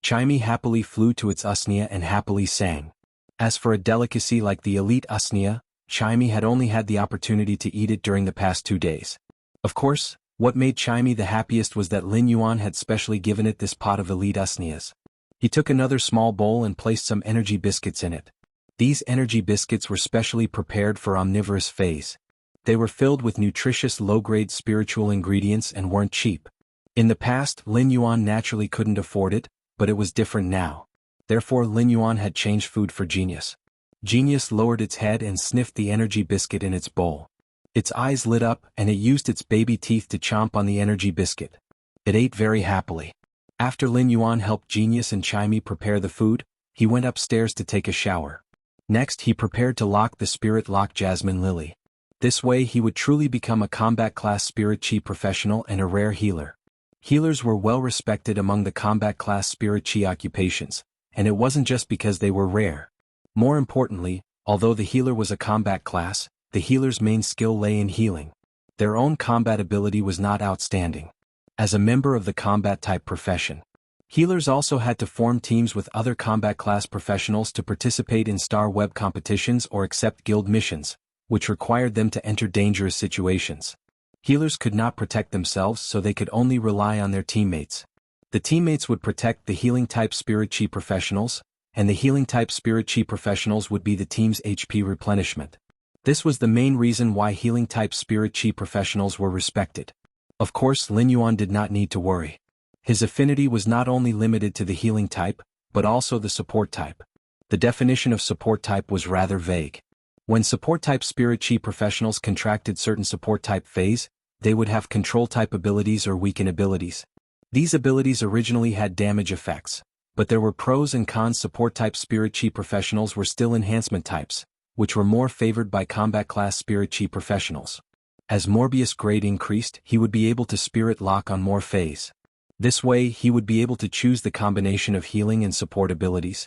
Chimey happily flew to its usnia and happily sang. As for a delicacy like the elite usnia, Chimey had only had the opportunity to eat it during the past 2 days. Of course, what made Chimey the happiest was that Lin Yuan had specially given it this pot of elite usnias. He took another small bowl and placed some energy biscuits in it. These energy biscuits were specially prepared for omnivorous phase. They were filled with nutritious low-grade spiritual ingredients and weren't cheap. In the past, Lin Yuan naturally couldn't afford it, but it was different now. Therefore Lin Yuan had changed food for Genius. Genius lowered its head and sniffed the energy biscuit in its bowl. Its eyes lit up and it used its baby teeth to chomp on the energy biscuit. It ate very happily. After Lin Yuan helped Genius and Chimey prepare the food, he went upstairs to take a shower. Next he prepared to lock the spirit lock Jasmine Lily. This way he would truly become a combat class spirit chi professional and a rare healer. Healers were well respected among the combat class spirit chi occupations, and it wasn't just because they were rare. More importantly, although the healer was a combat class, the healer's main skill lay in healing. Their own combat ability was not outstanding. As a member of the combat type profession, healers also had to form teams with other combat class professionals to participate in Star Web competitions or accept guild missions, which required them to enter dangerous situations. Healers could not protect themselves, so they could only rely on their teammates. The teammates would protect the healing type spirit chi professionals, and the healing type spirit chi professionals would be the team's HP replenishment. This was the main reason why healing type spirit chi professionals were respected. Of course, Lin Yuan did not need to worry. His affinity was not only limited to the healing type, but also the support type. The definition of support type was rather vague. When support type spirit chi professionals contracted certain support type phase, they would have control type abilities or weaken abilities. These abilities originally had damage effects, but there were pros and cons. Support type spirit chi professionals were still enhancement types, which were more favored by combat class spirit chi professionals. As Morbius' grade increased, he would be able to spirit lock on more phase. This way he would be able to choose the combination of healing and support abilities.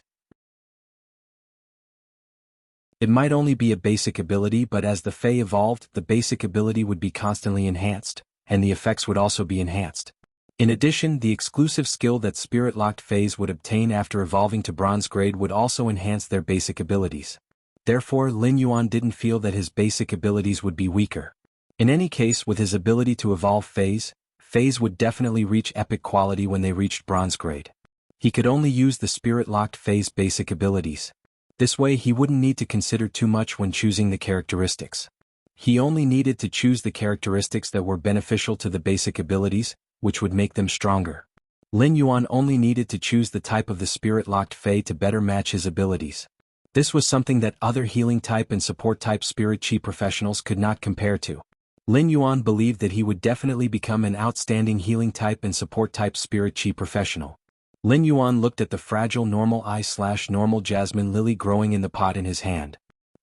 It might only be a basic ability, but as the Fae evolved, the basic ability would be constantly enhanced, and the effects would also be enhanced. In addition, the exclusive skill that spirit-locked Faes would obtain after evolving to bronze grade would also enhance their basic abilities. Therefore, Lin Yuan didn't feel that his basic abilities would be weaker. In any case, with his ability to evolve Faes would definitely reach epic quality when they reached bronze grade. He could only use the spirit-locked Faes basic abilities. This way he wouldn't need to consider too much when choosing the characteristics. He only needed to choose the characteristics that were beneficial to the basic abilities, which would make them stronger. Lin Yuan only needed to choose the type of the spirit-locked Fae to better match his abilities. This was something that other healing type and support type spirit chi professionals could not compare to. Lin Yuan believed that he would definitely become an outstanding healing type and support type spirit chi professional. Lin Yuan looked at the fragile normal jasmine lily growing in the pot in his hand.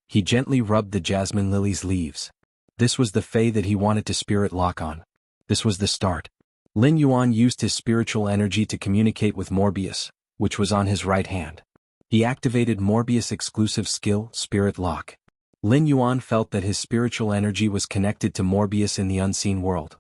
He gently rubbed the jasmine lily's leaves. This was the Fae that he wanted to spirit lock on. This was the start. Lin Yuan used his spiritual energy to communicate with Morbius, which was on his right hand. He activated Morbius' exclusive skill, Spirit Lock. Lin Yuan felt that his spiritual energy was connected to Morbius in the unseen world.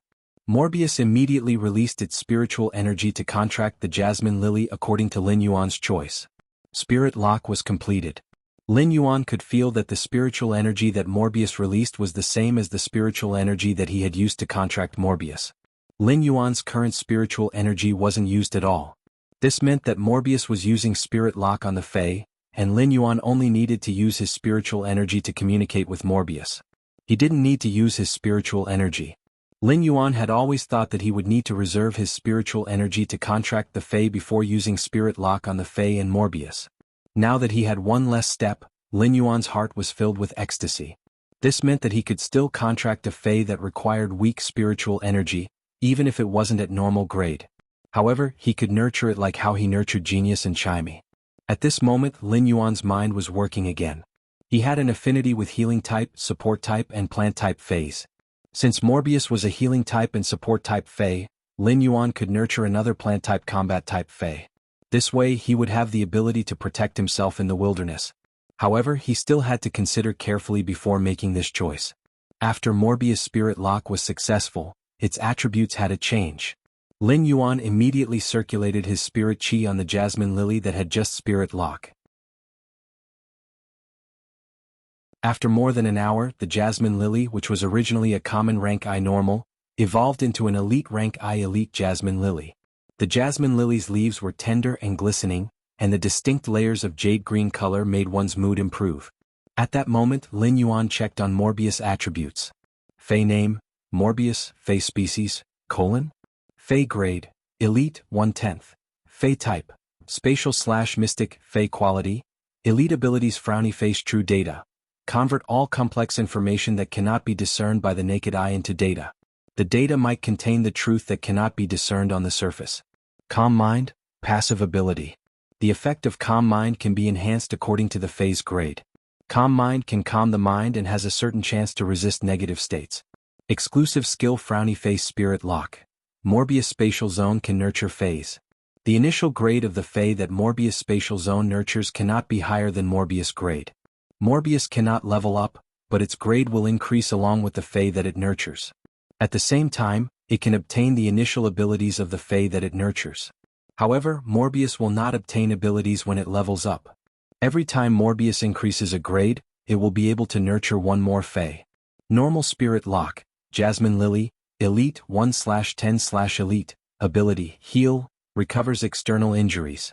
Morbius immediately released its spiritual energy to contract the Jasmine Lily according to Lin Yuan's choice. Spirit Lock was completed. Lin Yuan could feel that the spiritual energy that Morbius released was the same as the spiritual energy that he had used to contract Morbius. Lin Yuan's current spiritual energy wasn't used at all. This meant that Morbius was using Spirit Lock on the Fae, and Lin Yuan only needed to use his spiritual energy to communicate with Morbius. He didn't need to use his spiritual energy. Lin Yuan had always thought that he would need to reserve his spiritual energy to contract the Fae before using Spirit Lock on the Fae and Morbius. Now that he had one less step, Lin Yuan's heart was filled with ecstasy. This meant that he could still contract a Fae that required weak spiritual energy, even if it wasn't at normal grade. However, he could nurture it like how he nurtured Genius and Chimey. At this moment, Lin Yuan's mind was working again. He had an affinity with healing type, support type, and plant type Faes. Since Morbius was a healing type and support type Fae, Lin Yuan could nurture another plant type combat type Fae. This way he would have the ability to protect himself in the wilderness. However, he still had to consider carefully before making this choice. After Morbius' spirit lock was successful, its attributes had a change. Lin Yuan immediately circulated his spirit chi on the jasmine lily that had just spirit lock. After more than an hour, the jasmine lily, which was originally a common rank I normal, evolved into an elite rank I elite jasmine lily. The jasmine lily's leaves were tender and glistening, and the distinct layers of jade green color made one's mood improve. At that moment, Lin Yuan checked on Morbius' attributes. Fey name, Morbius, Fey species, : Fey grade, elite, 1/10. Fey type, spatial/mystic, Fey quality, elite abilities frowny face true data. Convert all complex information that cannot be discerned by the naked eye into data. The data might contain the truth that cannot be discerned on the surface. Calm mind, passive ability. The effect of calm mind can be enhanced according to the Fey's grade. Calm mind can calm the mind and has a certain chance to resist negative states. Exclusive skill frowny face spirit lock. Morbius spatial zone can nurture Feys. The initial grade of the Fey that Morbius spatial zone nurtures cannot be higher than Morbius grade. Morbius cannot level up, but its grade will increase along with the Fey that it nurtures. At the same time, it can obtain the initial abilities of the Fey that it nurtures. However, Morbius will not obtain abilities when it levels up. Every time Morbius increases a grade, it will be able to nurture one more Fey. Normal spirit lock, Jasmine Lily, Elite 1/10/Elite, ability, heal, recovers external injuries.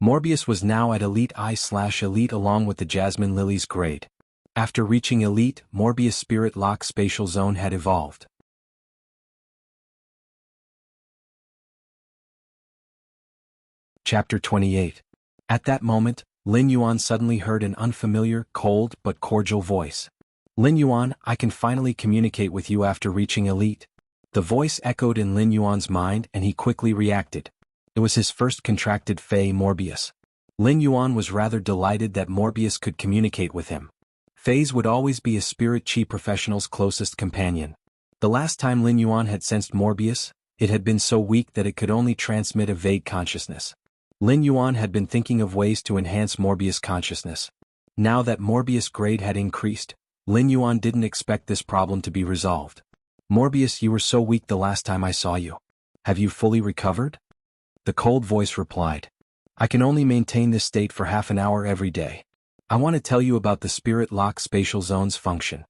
Morbius was now at Elite I/Elite along with the Jasmine Lily's grade. After reaching Elite, Morbius spirit lock spatial zone had evolved. Chapter 28. At that moment, Lin Yuan suddenly heard an unfamiliar, cold but cordial voice. Lin Yuan, I can finally communicate with you after reaching Elite. The voice echoed in Lin Yuan's mind and he quickly reacted. It was his first contracted Fey Morbius. Lin Yuan was rather delighted that Morbius could communicate with him. Feys would always be a spirit chi professional's closest companion. The last time Lin Yuan had sensed Morbius, it had been so weak that it could only transmit a vague consciousness. Lin Yuan had been thinking of ways to enhance Morbius' consciousness. Now that Morbius' grade had increased, Lin Yuan didn't expect this problem to be resolved. Morbius, you were so weak the last time I saw you. Have you fully recovered? The cold voice replied. I can only maintain this state for half an hour every day. I want to tell you about the spirit lock spatial zone's function.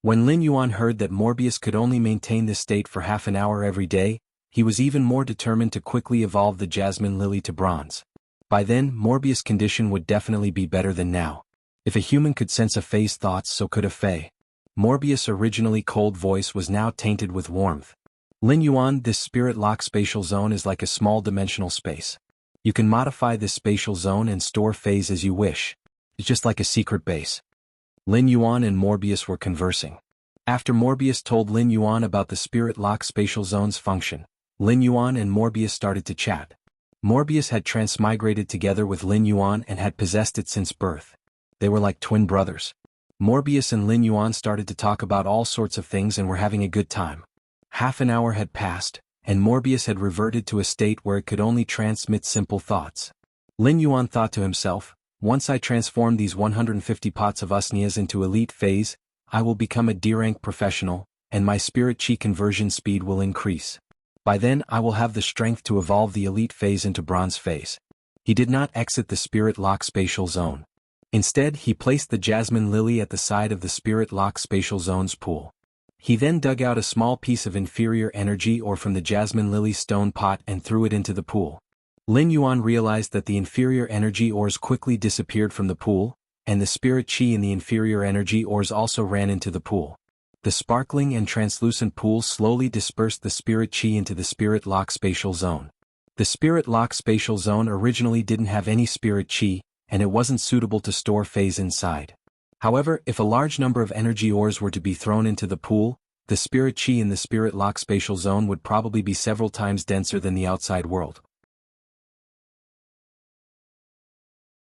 When Lin Yuan heard that Morbius could only maintain this state for half an hour every day, he was even more determined to quickly evolve the Jasmine Lily to bronze. By then, Morbius' condition would definitely be better than now. If a human could sense a Fey's thoughts, so could a Fey. Morbius' originally cold voice was now tainted with warmth. Lin Yuan, this spirit lock spatial zone is like a small dimensional space. You can modify this spatial zone and store Feys as you wish. It's just like a secret base. Lin Yuan and Morbius were conversing. After Morbius told Lin Yuan about the spirit lock spatial zone's function, Lin Yuan and Morbius started to chat. Morbius had transmigrated together with Lin Yuan and had possessed it since birth. They were like twin brothers. Morbius and Lin Yuan started to talk about all sorts of things and were having a good time. Half an hour had passed, and Morbius had reverted to a state where it could only transmit simple thoughts. Lin Yuan thought to himself, once I transform these 150 pots of usnias into elite Feys, I will become a D-rank professional, and my spirit chi conversion speed will increase. By then I will have the strength to evolve the elite Feys into bronze Feys. He did not exit the spirit lock spatial zone. Instead, he placed the Jasmine Lily at the side of the spirit lock spatial zone's pool. He then dug out a small piece of inferior energy ore from the Jasmine Lily stone pot and threw it into the pool. Lin Yuan realized that the inferior energy ores quickly disappeared from the pool, and the spirit chi in the inferior energy ores also ran into the pool. The sparkling and translucent pool slowly dispersed the spirit chi into the spirit lock spatial zone. The spirit lock spatial zone originally didn't have any spirit chi, and it wasn't suitable to store Feys inside. However, if a large number of energy ores were to be thrown into the pool, the spirit chi in the spirit lock spatial zone would probably be several times denser than the outside world.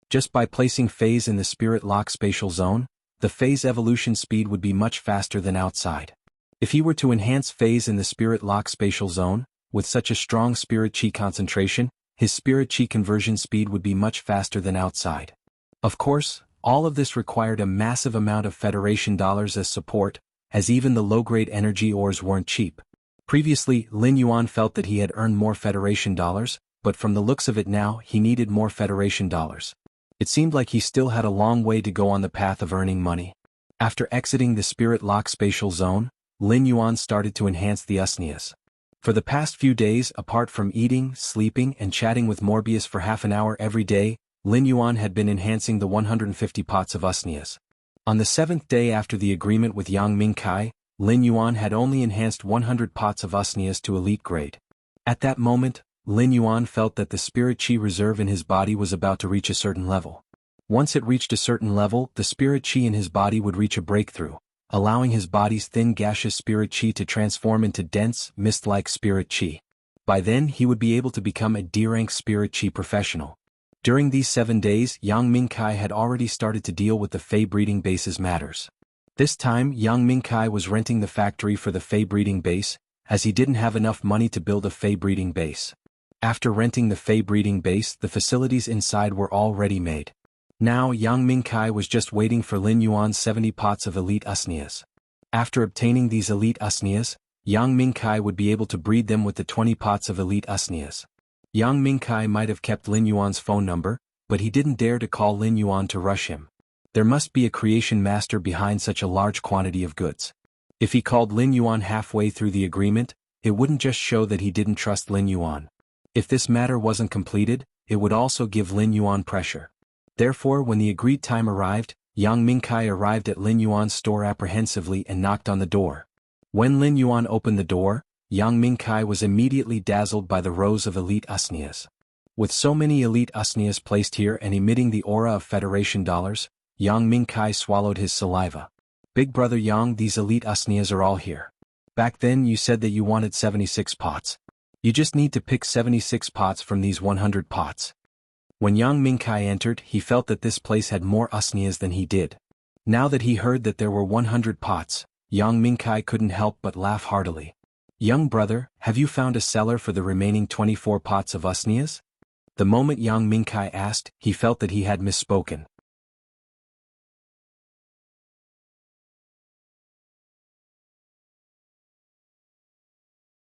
Just by placing Feys in the spirit lock spatial zone, the Fey's evolution speed would be much faster than outside. If he were to enhance Feys in the spirit lock spatial zone, with such a strong spirit chi concentration, his spirit chi conversion speed would be much faster than outside. Of course, all of this required a massive amount of Federation dollars as support, as even the low-grade energy ores weren't cheap. Previously, Lin Yuan felt that he had earned more Federation dollars, but from the looks of it now he needed more Federation dollars. It seemed like he still had a long way to go on the path of earning money. After exiting the Spirit Lock spatial zone, Lin Yuan started to enhance the usnias. For the past few days, apart from eating, sleeping and chatting with Morbius for half an hour every day, Lin Yuan had been enhancing the 150 pots of usnias. On the 7th day after the agreement with Yang Mingkai, Lin Yuan had only enhanced 100 pots of usnias to elite grade. At that moment, Lin Yuan felt that the spirit chi reserve in his body was about to reach a certain level. Once it reached a certain level, the spirit chi in his body would reach a breakthrough, allowing his body's thin gaseous spirit chi to transform into dense, mist-like spirit chi. By then he would be able to become a D-rank spirit chi professional. During these 7 days, Yang Mingkai had already started to deal with the Fey breeding base's matters. This time, Yang Mingkai was renting the factory for the Fey breeding base, as he didn't have enough money to build a Fey breeding base. After renting the Fey breeding base, the facilities inside were all ready-made. Now Yang Mingkai was just waiting for Lin Yuan's 70 pots of elite usnias. After obtaining these elite usnias, Yang Mingkai would be able to breed them with the 20 pots of elite usnias. Yang Mingkai might have kept Lin Yuan's phone number, but he didn't dare to call Lin Yuan to rush him. There must be a creation master behind such a large quantity of goods. If he called Lin Yuan halfway through the agreement, it wouldn't just show that he didn't trust Lin Yuan. If this matter wasn't completed, it would also give Lin Yuan pressure. Therefore, when the agreed time arrived, Yang Mingkai arrived at Lin Yuan's store apprehensively and knocked on the door. When Lin Yuan opened the door, Yang Mingkai was immediately dazzled by the rows of elite usnias. With so many elite usnias placed here and emitting the aura of Federation dollars, Yang Mingkai swallowed his saliva. Big brother Yang, these elite usnias are all here. Back then you said that you wanted 76 pots. You just need to pick 76 pots from these 100 pots. When Yang Mingkai entered, he felt that this place had more usnias than he did. Now that he heard that there were 100 pots, Yang Mingkai couldn't help but laugh heartily. Young brother, have you found a seller for the remaining 24 pots of usnias? The moment Yang Mingkai asked, he felt that he had misspoken.